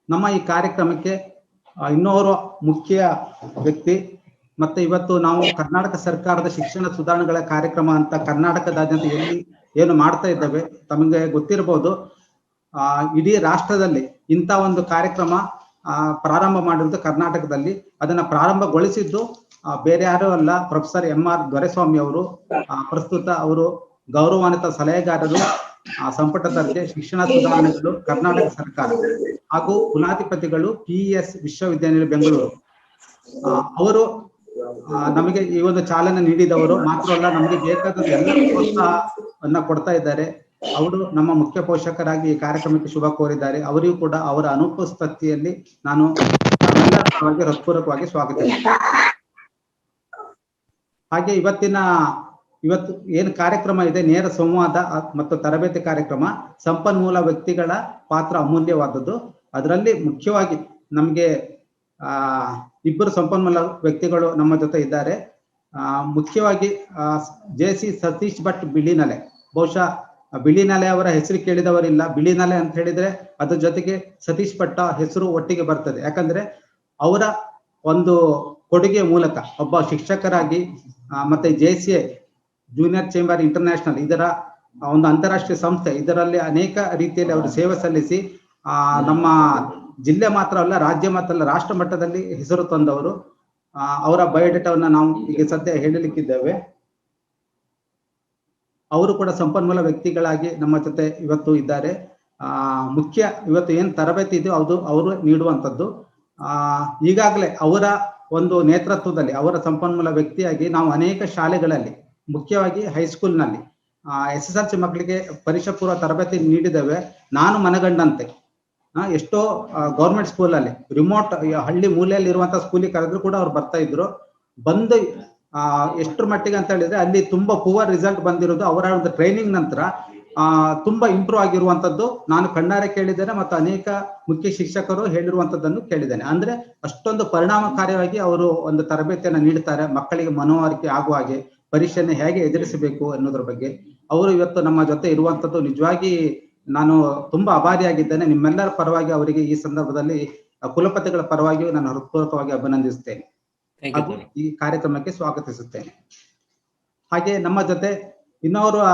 ನಮ್ಮ ಈ ಕಾರ್ಯಕ್ರಮಕ್ಕೆ ಇನ್ನೋರ್ವ ಮುಖ್ಯ ವ್ಯಕ್ತಿ, ಮತ್ತೆ ಇವತ್ತು ನಾವು ಕರ್ನಾಟಕ ಸರ್ಕಾರದ ಶಿಕ್ಷಣ ಸುಧಾರಣೆಗಳ ಕಾರ್ಯಕ್ರಮ ಅಂತ ಕರ್ನಾಟಕದಾದ್ಯಂತ ಎಲ್ಲಿ ಏನು ಮಾಡ್ತಾ ಇದ್ದೇವೆ, ತಮಗೆ ಗೊತ್ತಿರಬಹುದು. ಇಡೀ ರಾಷ್ಟ್ರದಲ್ಲಿ ಇಂಥ ಒಂದು ಕಾರ್ಯಕ್ರಮ ಪ್ರಾರಂಭ ಮಾಡಿರೋದು ಕರ್ನಾಟಕದಲ್ಲಿ. ಅದನ್ನ ಪ್ರಾರಂಭಗೊಳಿಸಿದ್ದು ಬೇರೆ ಯಾರು ಅಲ್ಲ, ಪ್ರೊಫೆಸರ್ MR ದೊರೆಸ್ವಾಮಿ ಅವರು. ಪ್ರಸ್ತುತ ಅವರು ಗೌರವಾನ್ವಿತ ಸಲಹೆಗಾರರು, ಸಂಪುಟ ದರ್ಜೆ ಶಿಕ್ಷಣ ಸುಧಾರಣೆಗಳು ಕರ್ನಾಟಕ ಸರ್ಕಾರ ಹಾಗೂ ಕುಲಾಧಿಪತಿಗಳು PES ವಿಶ್ವವಿದ್ಯಾನಿಲಯ ಬೆಂಗಳೂರು. ಅವರು ನಮಗೆ ಈ ಒಂದು ಚಾಲನೆ ನೀಡಿದವರು. ಮಾತ್ರವಲ್ಲ, ನಮಗೆ ಬೇಕಾದ ಎಲ್ಲ ಪ್ರೋತ್ಸಾಹವನ್ನ ಕೊಡ್ತಾ ಇದ್ದಾರೆ. ಅವರು ನಮ್ಮ ಮುಖ್ಯ ಪೋಷಕರಾಗಿ ಈ ಕಾರ್ಯಕ್ರಮಕ್ಕೆ ಶುಭ ಕೋರಿದ್ದಾರೆ. ಅವರಿಗೂ ಕೂಡ ಅವರ ಅನುಪಸ್ಥಿತಿಯಲ್ಲಿ ನಾನು ನಮ್ಮೆಲ್ಲರ ಪರವಾಗಿ ಹೃತ್ಪೂರ್ವಕವಾಗಿ ಸ್ವಾಗತಿಸುತ್ತೇನೆ. ಹಾಗೆ ಇವತ್ತು ಏನು ಕಾರ್ಯಕ್ರಮ ಇದೆ, ನೇರ ಸಂವಾದ ಮತ್ತು ತರಬೇತಿ ಕಾರ್ಯಕ್ರಮ, ಸಂಪನ್ಮೂಲ ವ್ಯಕ್ತಿಗಳ ಪಾತ್ರ ಅಮೂಲ್ಯವಾದದ್ದು. ಅದರಲ್ಲಿ ಮುಖ್ಯವಾಗಿ ನಮಗೆ ಇಬ್ಬರು ಸಂಪನ್ಮೂಲ ವ್ಯಕ್ತಿಗಳು ನಮ್ಮ ಜೊತೆ ಇದ್ದಾರೆ. ಮುಖ್ಯವಾಗಿ JC ಸತೀಶ್ ಭಟ್ ಬಿಳಿನಲೆ. ಬಹುಶಃ ಬಿಳಿನಲೆ ಅವರ ಹೆಸರು ಕೇಳಿದವರಿಲ್ಲ. ಬಿಳಿನಲೆ ಅಂತ ಹೇಳಿದ್ರೆ ಅದ್ರ ಜೊತೆಗೆ ಸತೀಶ್ ಭಟ್ ಹೆಸರು ಒಟ್ಟಿಗೆ ಬರ್ತದೆ. ಯಾಕಂದ್ರೆ ಅವರ ಒಂದು ಕೊಡುಗೆ ಮೂಲಕ ಒಬ್ಬ ಶಿಕ್ಷಕರಾಗಿ ಮತ್ತೆ JCA ಜೂನಿಯರ್ ಚೇಂಬರ್ ಇಂಟರ್ನ್ಯಾಷನಲ್ ಇದರ ಒಂದು ಅಂತಾರಾಷ್ಟ್ರೀಯ ಸಂಸ್ಥೆ, ಇದರಲ್ಲಿ ಅನೇಕ ರೀತಿಯಲ್ಲಿ ಅವರು ಸೇವೆ ಸಲ್ಲಿಸಿ ನಮ್ಮ ಜಿಲ್ಲೆ ಮಾತ್ರ ಅಲ್ಲ, ರಾಜ್ಯ ಮಾತ್ರ ಅಲ್ಲ, ರಾಷ್ಟ್ರ ಮಟ್ಟದಲ್ಲಿ ಹೆಸರು ತಂದವರು. ಅವರ ಬಯೋಡೇಟಾವನ್ನ ನಾವು ಈಗ ಸದ್ಯ ಹೇಳಲಿಕ್ಕಿದ್ದೇವೆ. ಅವರು ಕೂಡ ಸಂಪನ್ಮೂಲ ವ್ಯಕ್ತಿಗಳಾಗಿ ನಮ್ಮ ಜೊತೆ ಇವತ್ತು ಇದ್ದಾರೆ. ಮುಖ್ಯ ಇವತ್ತು ಏನ್ ತರಬೇತಿ ಇದೆಯೋ ಅದು ಅವರು ನೀಡುವಂಥದ್ದು. ಈಗಾಗಲೇ ಅವರ ಒಂದು ನೇತೃತ್ವದಲ್ಲಿ ಅವರ ಸಂಪನ್ಮೂಲ ವ್ಯಕ್ತಿಯಾಗಿ ನಾವು ಅನೇಕ ಶಾಲೆಗಳಲ್ಲಿ, ಮುಖ್ಯವಾಗಿ ಹೈಸ್ಕೂಲ್ನಲ್ಲಿ SSLC ಮಕ್ಕಳಿಗೆ ಪರೀಕ್ಷಾ ಪೂರ್ವ ತರಬೇತಿ ನೀಡಿದ್ದೇವೆ. ನಾನು ಮನಗಂಡಂತೆ ಎಷ್ಟೋ ಗೌರ್ಮೆಂಟ್ ಸ್ಕೂಲಲ್ಲಿ ರಿಮೋಟ್ ಹಳ್ಳಿ ಮೂಲೆಯಲ್ಲಿ ಇರುವಂತಹ ಸ್ಕೂಲಿಗೆ ಕರೆದ್ರು ಕೂಡ ಅವ್ರು ಬರ್ತಾ ಇದ್ರು. ಬಂದು ಎಷ್ಟರ ಮಟ್ಟಿಗೆ ಅಂತ ಹೇಳಿದ್ರೆ ಅಲ್ಲಿ ತುಂಬಾ ಪುವರ್ ರಿಸಲ್ಟ್ ಬಂದಿರೋದು ಅವರ ಒಂದು ಟ್ರೈನಿಂಗ್ ನಂತರ ತುಂಬಾ ಇಂಪ್ರೂವ್ ಆಗಿರುವಂತದ್ದು ನಾನು ಕಣ್ಣಾರೆ ಕೇಳಿದ್ದೇನೆ ಮತ್ತು ಅನೇಕ ಮುಖ್ಯ ಶಿಕ್ಷಕರು ಹೇಳಿರುವಂತದ್ದನ್ನು ಕೇಳಿದ್ದೇನೆ. ಅಂದ್ರೆ ಅಷ್ಟೊಂದು ಪರಿಣಾಮಕಾರಿಯಾಗಿ ಅವರು ಒಂದು ತರಬೇತಿಯನ್ನು ನೀಡುತ್ತಾರೆ. ಮಕ್ಕಳಿಗೆ ಮನವರಿಕೆ ಆಗುವ ಹಾಗೆ, ಪರೀಕ್ಷೆಯನ್ನು ಹೇಗೆ ಎದುರಿಸಬೇಕು ಅನ್ನೋದ್ರ ಬಗ್ಗೆ ಅವರು ಇವತ್ತು ನಮ್ಮ ಜೊತೆ ಇರುವಂತದ್ದು ನಿಜವಾಗಿ ನಾನು ತುಂಬಾ ಆಭಾರಿಯಾಗಿದ್ದೇನೆ. ನಿಮ್ಮೆಲ್ಲರ ಪರವಾಗಿ ಅವರಿಗೆ ಈ ಸಂದರ್ಭದಲ್ಲಿ ಕುಲಪತಿಗಳ ಪರವಾಗಿಯೂ ನಾನು ಹೃತ್ಪೂರ್ವಕವಾಗಿ ಅಭಿನಂದಿಸುತ್ತೇನೆ ಹಾಗೂ ಈ ಕಾರ್ಯಕ್ರಮಕ್ಕೆ ಸ್ವಾಗತಿಸುತ್ತೇನೆ. ಹಾಗೆ ನಮ್ಮ ಜೊತೆ ಇನ್ನೋರ್ವ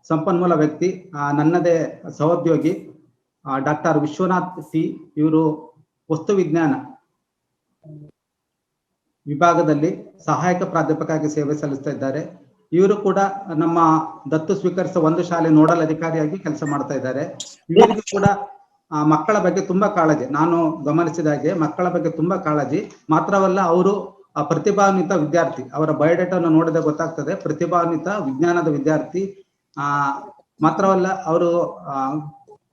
ಸಂಪನ್ಮೂಲ ವ್ಯಕ್ತಿ, ನನ್ನದೇ ಸಹೋದ್ಯೋಗಿ ಡಾಕ್ಟರ್ ವಿಶ್ವನಾಥ್ ಟಿ. ಇವರು ವಸ್ತು ವಿಜ್ಞಾನ ವಿಭಾಗದಲ್ಲಿ ಸಹಾಯಕ ಪ್ರಾಧ್ಯಾಪಕರಾಗಿ ಸೇವೆ ಸಲ್ಲಿಸ್ತಾ ಇದ್ದಾರೆ. ಇವರು ಕೂಡ ನಮ್ಮ ದತ್ತು ಸ್ವೀಕರಿಸಿದ ಒಂದು ಶಾಲೆ ನೋಡಲ್ ಅಧಿಕಾರಿಯಾಗಿ ಕೆಲಸ ಮಾಡ್ತಾ ಇದ್ದಾರೆ. ಇವರಿಗೂ ಕೂಡ ಮಕ್ಕಳ ಬಗ್ಗೆ ತುಂಬಾ ಕಾಳಜಿ, ನಾನು ಗಮನಿಸಿದ ಹಾಗೆ ಮಕ್ಕಳ ಬಗ್ಗೆ ತುಂಬಾ ಕಾಳಜಿ. ಮಾತ್ರವಲ್ಲ, ಅವರು ಪ್ರತಿಭಾನ್ವಿತ ವಿದ್ಯಾರ್ಥಿ. ಅವರ ಬಯೋಡೇಟಾವನ್ನು ನೋಡಿದಾಗ ಗೊತ್ತಾಗ್ತದೆ, ಪ್ರತಿಭಾನ್ವಿತ ವಿಜ್ಞಾನದ ವಿದ್ಯಾರ್ಥಿ. ಮಾತ್ರವಲ್ಲ, ಅವರು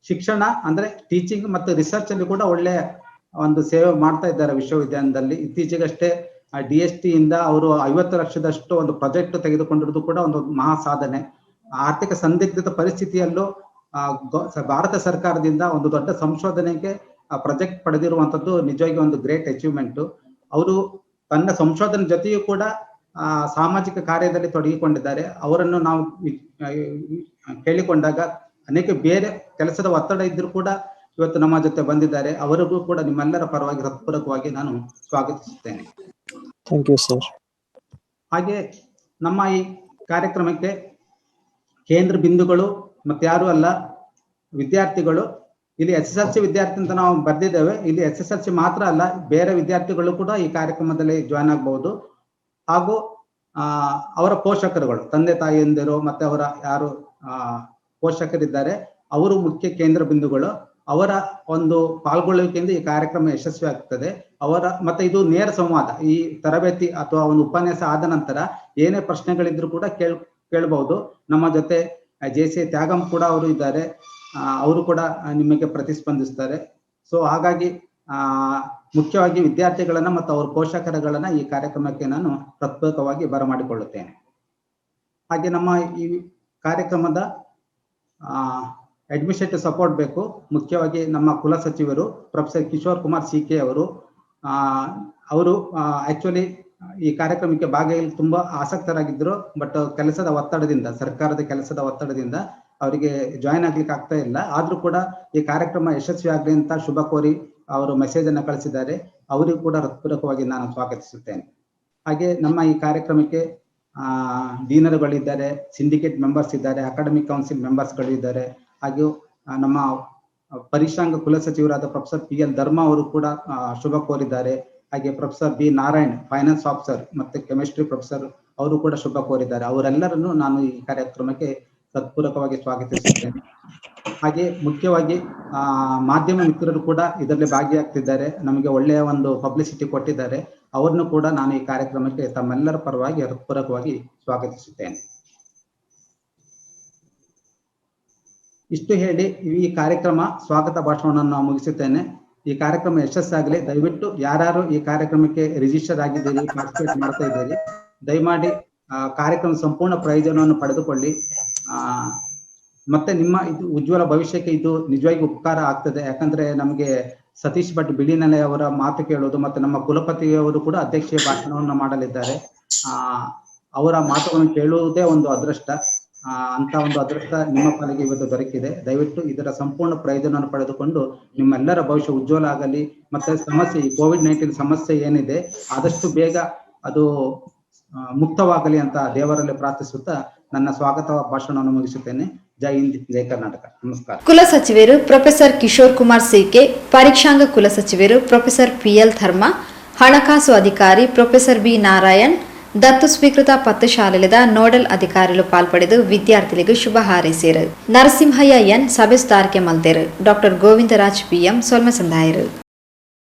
ಶಿಕ್ಷಣ ಅಂದ್ರೆ ಟೀಚಿಂಗ್ ಮತ್ತು ರಿಸರ್ಚ್ ಅಲ್ಲಿ ಕೂಡ ಒಳ್ಳೆ ಒಂದು ಸೇವೆ ಮಾಡ್ತಾ ಇದ್ದಾರೆ ವಿಶ್ವವಿದ್ಯಾಲಯದಲ್ಲಿ. ಇತ್ತೀಚೆಗಷ್ಟೇ DST ಇಂದ ಅವರು 50 ಲಕ್ಷದಷ್ಟು ಒಂದು ಪ್ರಾಜೆಕ್ಟ್ ತೆಗೆದುಕೊಂಡಿರೋದು ಕೂಡ ಒಂದು ಮಹಾ ಸಾಧನೆ. ಆರ್ಥಿಕ ಸಂದಿಗ್ಧದ ಪರಿಸ್ಥಿತಿಯಲ್ಲೂ ಭಾರತ ಸರ್ಕಾರದಿಂದ ಒಂದು ದೊಡ್ಡ ಸಂಶೋಧನೆಗೆ ಪ್ರಾಜೆಕ್ಟ್ ಪಡೆದಿರುವಂತದ್ದು ನಿಜವಾಗಿ ಒಂದು ಗ್ರೇಟ್ ಅಚೀವ್ಮೆಂಟ್. ಅವರು ತನ್ನ ಸಂಶೋಧನೆ ಜೊತೆಯೂ ಕೂಡ ಸಾಮಾಜಿಕ ಕಾರ್ಯದಲ್ಲಿ ತೊಡಗಿಕೊಂಡಿದ್ದಾರೆ. ಅವರನ್ನು ನಾವು ಕೇಳಿಕೊಂಡಾಗ ಅನೇಕ ಬೇರೆ ಕೆಲಸದ ಒತ್ತಡ ಇದ್ರೂ ಕೂಡ ಇವತ್ತು ನಮ್ಮ ಜೊತೆ ಬಂದಿದ್ದಾರೆ. ಅವರಿಗೂ ಕೂಡ ನಿಮ್ಮೆಲ್ಲರ ಪರವಾಗಿ ಹೃತ್ಪೂರ್ವಕವಾಗಿ ನಾನು ಸ್ವಾಗತಿಸುತ್ತೇನೆ. Thank you sir. ಹಾಗೆ ನಮ್ಮ ಈ ಕಾರ್ಯಕ್ರಮಕ್ಕೆ ಕೇಂದ್ರ ಬಿಂದುಗಳು ಮತ್ತೆ ಯಾರು ಅಲ್ಲ, ವಿದ್ಯಾರ್ಥಿಗಳು. ಇಲ್ಲಿ SSLC ವಿದ್ಯಾರ್ಥಿ ಅಂತ ನಾವು ಬರ್ದಿದ್ದೇವೆ. ಇಲ್ಲಿ SSLC ಮಾತ್ರ ಅಲ್ಲ, ಬೇರೆ ವಿದ್ಯಾರ್ಥಿಗಳು ಕೂಡ ಈ ಕಾರ್ಯಕ್ರಮದಲ್ಲಿ ಜಾಯ್ನ್ ಆಗಬಹುದು. ಹಾಗೂ ಅವರ ಪೋಷಕರುಗಳು, ತಂದೆ ತಾಯಿಯಂದಿರು ಮತ್ತೆ ಅವರ ಯಾರು ಪೋಷಕರಿದ್ದಾರೆ ಅವರು ಮುಖ್ಯ ಕೇಂದ್ರ ಬಿಂದುಗಳು. ಅವರ ಒಂದು ಪಾಲ್ಗೊಳ್ಳುವಿಕೆಯಿಂದ ಈ ಕಾರ್ಯಕ್ರಮ ಯಶಸ್ವಿ ಆಗ್ತದೆ. ಅವರ ಮತ್ತೆ ಇದು ನೇರ ಸಂವಾದ. ಈ ತರಬೇತಿ ಅಥವಾ ಒಂದು ಉಪನ್ಯಾಸ ಆದ ನಂತರ ಏನೇ ಪ್ರಶ್ನೆಗಳಿದ್ರು ಕೂಡ ಕೇಳಬಹುದು. ನಮ್ಮ ಜೊತೆ JC ತ್ಯಾಗಂ ಕೂಡ ಅವರು ಇದ್ದಾರೆ. ಅವರು ಕೂಡ ನಿಮಗೆ ಪ್ರತಿಸ್ಪಂದಿಸ್ತಾರೆ. ಸೊ ಹಾಗಾಗಿ ಮುಖ್ಯವಾಗಿ ವಿದ್ಯಾರ್ಥಿಗಳನ್ನ ಮತ್ತು ಅವ್ರ ಪೋಷಕರುಗಳನ್ನ ಈ ಕಾರ್ಯಕ್ರಮಕ್ಕೆ ನಾನು ಪ್ರತ್ಯೇಕವಾಗಿ ಬರಮಾಡಿಕೊಳ್ಳುತ್ತೇನೆ. ಹಾಗೆ ನಮ್ಮ ಈ ಕಾರ್ಯಕ್ರಮದ ಅಡ್ಮಿನಿಸ್ಟ್ರೇಟಿವ್ ಸಪೋರ್ಟ್ ಬೇಕು. ಮುಖ್ಯವಾಗಿ ನಮ್ಮ ಕುಲ ಸಚಿವರು ಪ್ರೊಫೆಸರ್ ಕಿಶೋರ್ ಕುಮಾರ್ CK ಅವರು ಆಕ್ಚುಲಿ ಈ ಕಾರ್ಯಕ್ರಮಕ್ಕೆ ಭಾಗಿಯಾಗಲು ತುಂಬಾ ಆಸಕ್ತರಾಗಿದ್ದರು. ಬಟ್ ಕೆಲಸದ ಒತ್ತಡದಿಂದ, ಸರ್ಕಾರದ ಕೆಲಸದ ಒತ್ತಡದಿಂದ ಅವರಿಗೆ ಜಾಯಿನ್ ಆಗ್ಲಿಕ್ಕೆ ಆಗ್ತಾ ಇಲ್ಲ. ಆದ್ರೂ ಕೂಡ ಈ ಕಾರ್ಯಕ್ರಮ ಯಶಸ್ವಿ ಆಗ್ಲಿ ಅಂತ ಶುಭ ಕೋರಿ ಅವರು ಮೆಸೇಜ್ ಅನ್ನ ಕಳಿಸಿದ್ದಾರೆ. ಅವರಿಗೂ ಕೂಡ ಹೃತ್ಪೂರ್ವಕವಾಗಿ ನಾನು ಸ್ವಾಗತಿಸುತ್ತೇನೆ. ಹಾಗೆ ನಮ್ಮ ಈ ಕಾರ್ಯಕ್ರಮಕ್ಕೆ ಡೀನರ್ಗಳಿದ್ದಾರೆ, ಸಿಂಡಿಕೇಟ್ ಮೆಂಬರ್ಸ್ ಇದ್ದಾರೆ, ಅಕಾಡೆಮಿಕ್ ಕೌನ್ಸಿಲ್ ಮೆಂಬರ್ಸ್ಗಳು ಇದ್ದಾರೆ. ಹಾಗೂ ನಮ್ಮ ಪರಿಶ್ರಾಂಗ ಕುಲಸಚಿವರಾದ ಪ್ರೊಫೆಸರ್ PL ಧರ್ಮ ಅವರು ಕೂಡ ಶುಭ ಕೋರಿದ್ದಾರೆ. ಹಾಗೆ professor B Narayan finance officer ಮತ್ತೆ ಕೆಮಿಸ್ಟ್ರಿ ಪ್ರೊಫೆಸರ್ ಅವರು ಕೂಡ ಶುಭ ಕೋರಿದ್ದಾರೆ. ಅವರೆಲ್ಲರನ್ನು ನಾನು ಈ ಕಾರ್ಯಕ್ರಮಕ್ಕೆ ಹೃತ್ಪೂರ್ವಕವಾಗಿ ಸ್ವಾಗತಿಸುತ್ತೇನೆ. ಹಾಗೆ ಮುಖ್ಯವಾಗಿ ಮಾಧ್ಯಮ ಮಿತ್ರರು ಕೂಡ ಇದರಲ್ಲಿ ಭಾಗಿಯಾಗ್ತಿದ್ದಾರೆ, ನಮಗೆ ಒಳ್ಳೆಯ ಒಂದು ಪಬ್ಲಿಸಿಟಿ ಕೊಟ್ಟಿದ್ದಾರೆ. ಅವರನ್ನು ಕೂಡ ನಾನು ಈ ಕಾರ್ಯಕ್ರಮಕ್ಕೆ ತಮ್ಮೆಲ್ಲರ ಪರವಾಗಿ ಹೃತ್ಪೂರ್ವಕವಾಗಿ ಸ್ವಾಗತಿಸುತ್ತೇನೆ. ಇಷ್ಟು ಹೇಳಿ ಈ ಕಾರ್ಯಕ್ರಮ ಸ್ವಾಗತ ಭಾಷಣವನ್ನು ಮುಗಿಸುತ್ತೇನೆ. ಈ ಕಾರ್ಯಕ್ರಮ ಯಶಸ್ಸಾಗಲಿ. ದಯವಿಟ್ಟು ಯಾರು ಈ ಕಾರ್ಯಕ್ರಮಕ್ಕೆ ರಿಜಿಸ್ಟರ್ ಆಗಿದ್ದೀರಿ, ಪಾರ್ಟಿಸಿಪೇಟ್ ಮಾಡ್ತಾ ಇದ್ದೀರಿ, ದಯಮಾಡಿ ಕಾರ್ಯಕ್ರಮ ಸಂಪೂರ್ಣ ಪ್ರಯೋಜನವನ್ನು ಪಡೆದುಕೊಳ್ಳಿ. ಮತ್ತೆ ನಿಮ್ಮ ಇದು ಉಜ್ವಲ ಭವಿಷ್ಯಕ್ಕೆ ಇದು ನಿಜವಾಗಿ ಉಪಕಾರ ಆಗ್ತದೆ. ಯಾಕಂದ್ರೆ ನಮಗೆ ಸತೀಶ್ ಭಟ್ ಬಿಳಿನೆಲೆ ಅವರ ಮಾತು ಕೇಳೋದು ಮತ್ತೆ ನಮ್ಮ ಕುಲಪತಿಯವರು ಕೂಡ ಅಧ್ಯಕ್ಷೀಯ ಭಾಷಣವನ್ನು ಮಾಡಲಿದ್ದಾರೆ. ಅವರ ಮಾತುಗಳನ್ನು ಕೇಳುವುದೇ ಒಂದು ಅದೃಷ್ಟ. ಅಂತ ಒಂದು ಅದೃಷ್ಟ ನಿಮ್ಮ ಪಾಲಿಗೆ ಇವತ್ತು ದೊರಕಿದೆ. ದಯವಿಟ್ಟು ಇದರ ಸಂಪೂರ್ಣ ಪ್ರಯೋಜನವನ್ನು ಪಡೆದುಕೊಂಡು ನಿಮ್ಮೆಲ್ಲರ ಭವಿಷ್ಯ ಉಜ್ವಲ ಆಗಲಿ. ಮತ್ತೆ ಸಮಸ್ಯೆ, ಈ COVID-19 ಸಮಸ್ಯೆ ಏನಿದೆ ಆದಷ್ಟು ಬೇಗ ಅದು ಮುಕ್ತವಾಗಲಿ ಅಂತ ದೇವರಲ್ಲಿ ಪ್ರಾರ್ಥಿಸುತ್ತಾ ನನ್ನ ಸ್ವಾಗತ ಭಾಷಣವನ್ನು ಮುಗಿಸುತ್ತೇನೆ. ಜೈ ಹಿಂದ್, ಜೈ ಕರ್ನಾಟಕ. ನಮಸ್ಕಾರ. ಕುಲಸಚಿವರು ಪ್ರೊಫೆಸರ್ ಕಿಶೋರ್ ಕುಮಾರ್ ಸಿಕೆ, ಪರೀಕ್ಷಾಂಗ ಕುಲಸಚಿವರು ಪ್ರೊಫೆಸರ್ ಪಿಎಲ್ ಧರ್ಮ, ಹಣಕಾಸು ಅಧಿಕಾರಿ ಪ್ರೊಫೆಸರ್ ಬಿ ನಾರಾಯಣ್, ದತ್ತು ಸ್ವೀಕೃತ ಪತ್ತಶಾಲೆದ ನೋಡಲ್ ಅಧಿಕಾರಿಗಳು ಪಾಲ್ಪಡೆದು ವಿದ್ಯಾರ್ಥಿಗಳಿಗೆ ಶುಭ ಹಾರೈಸಿದರು. ನರಸಿಂಹಯ್ಯ ಎನ್ ಸಭೆ ಸ್ಥಾರಕೆ ಮಲ್ತೇರು. ಡಾಕ್ಟರ್ ಗೋವಿಂದರಾಜ್ ಪಿಎಂ ಸೊಲ್ಮ ಸಂದಾಯರು.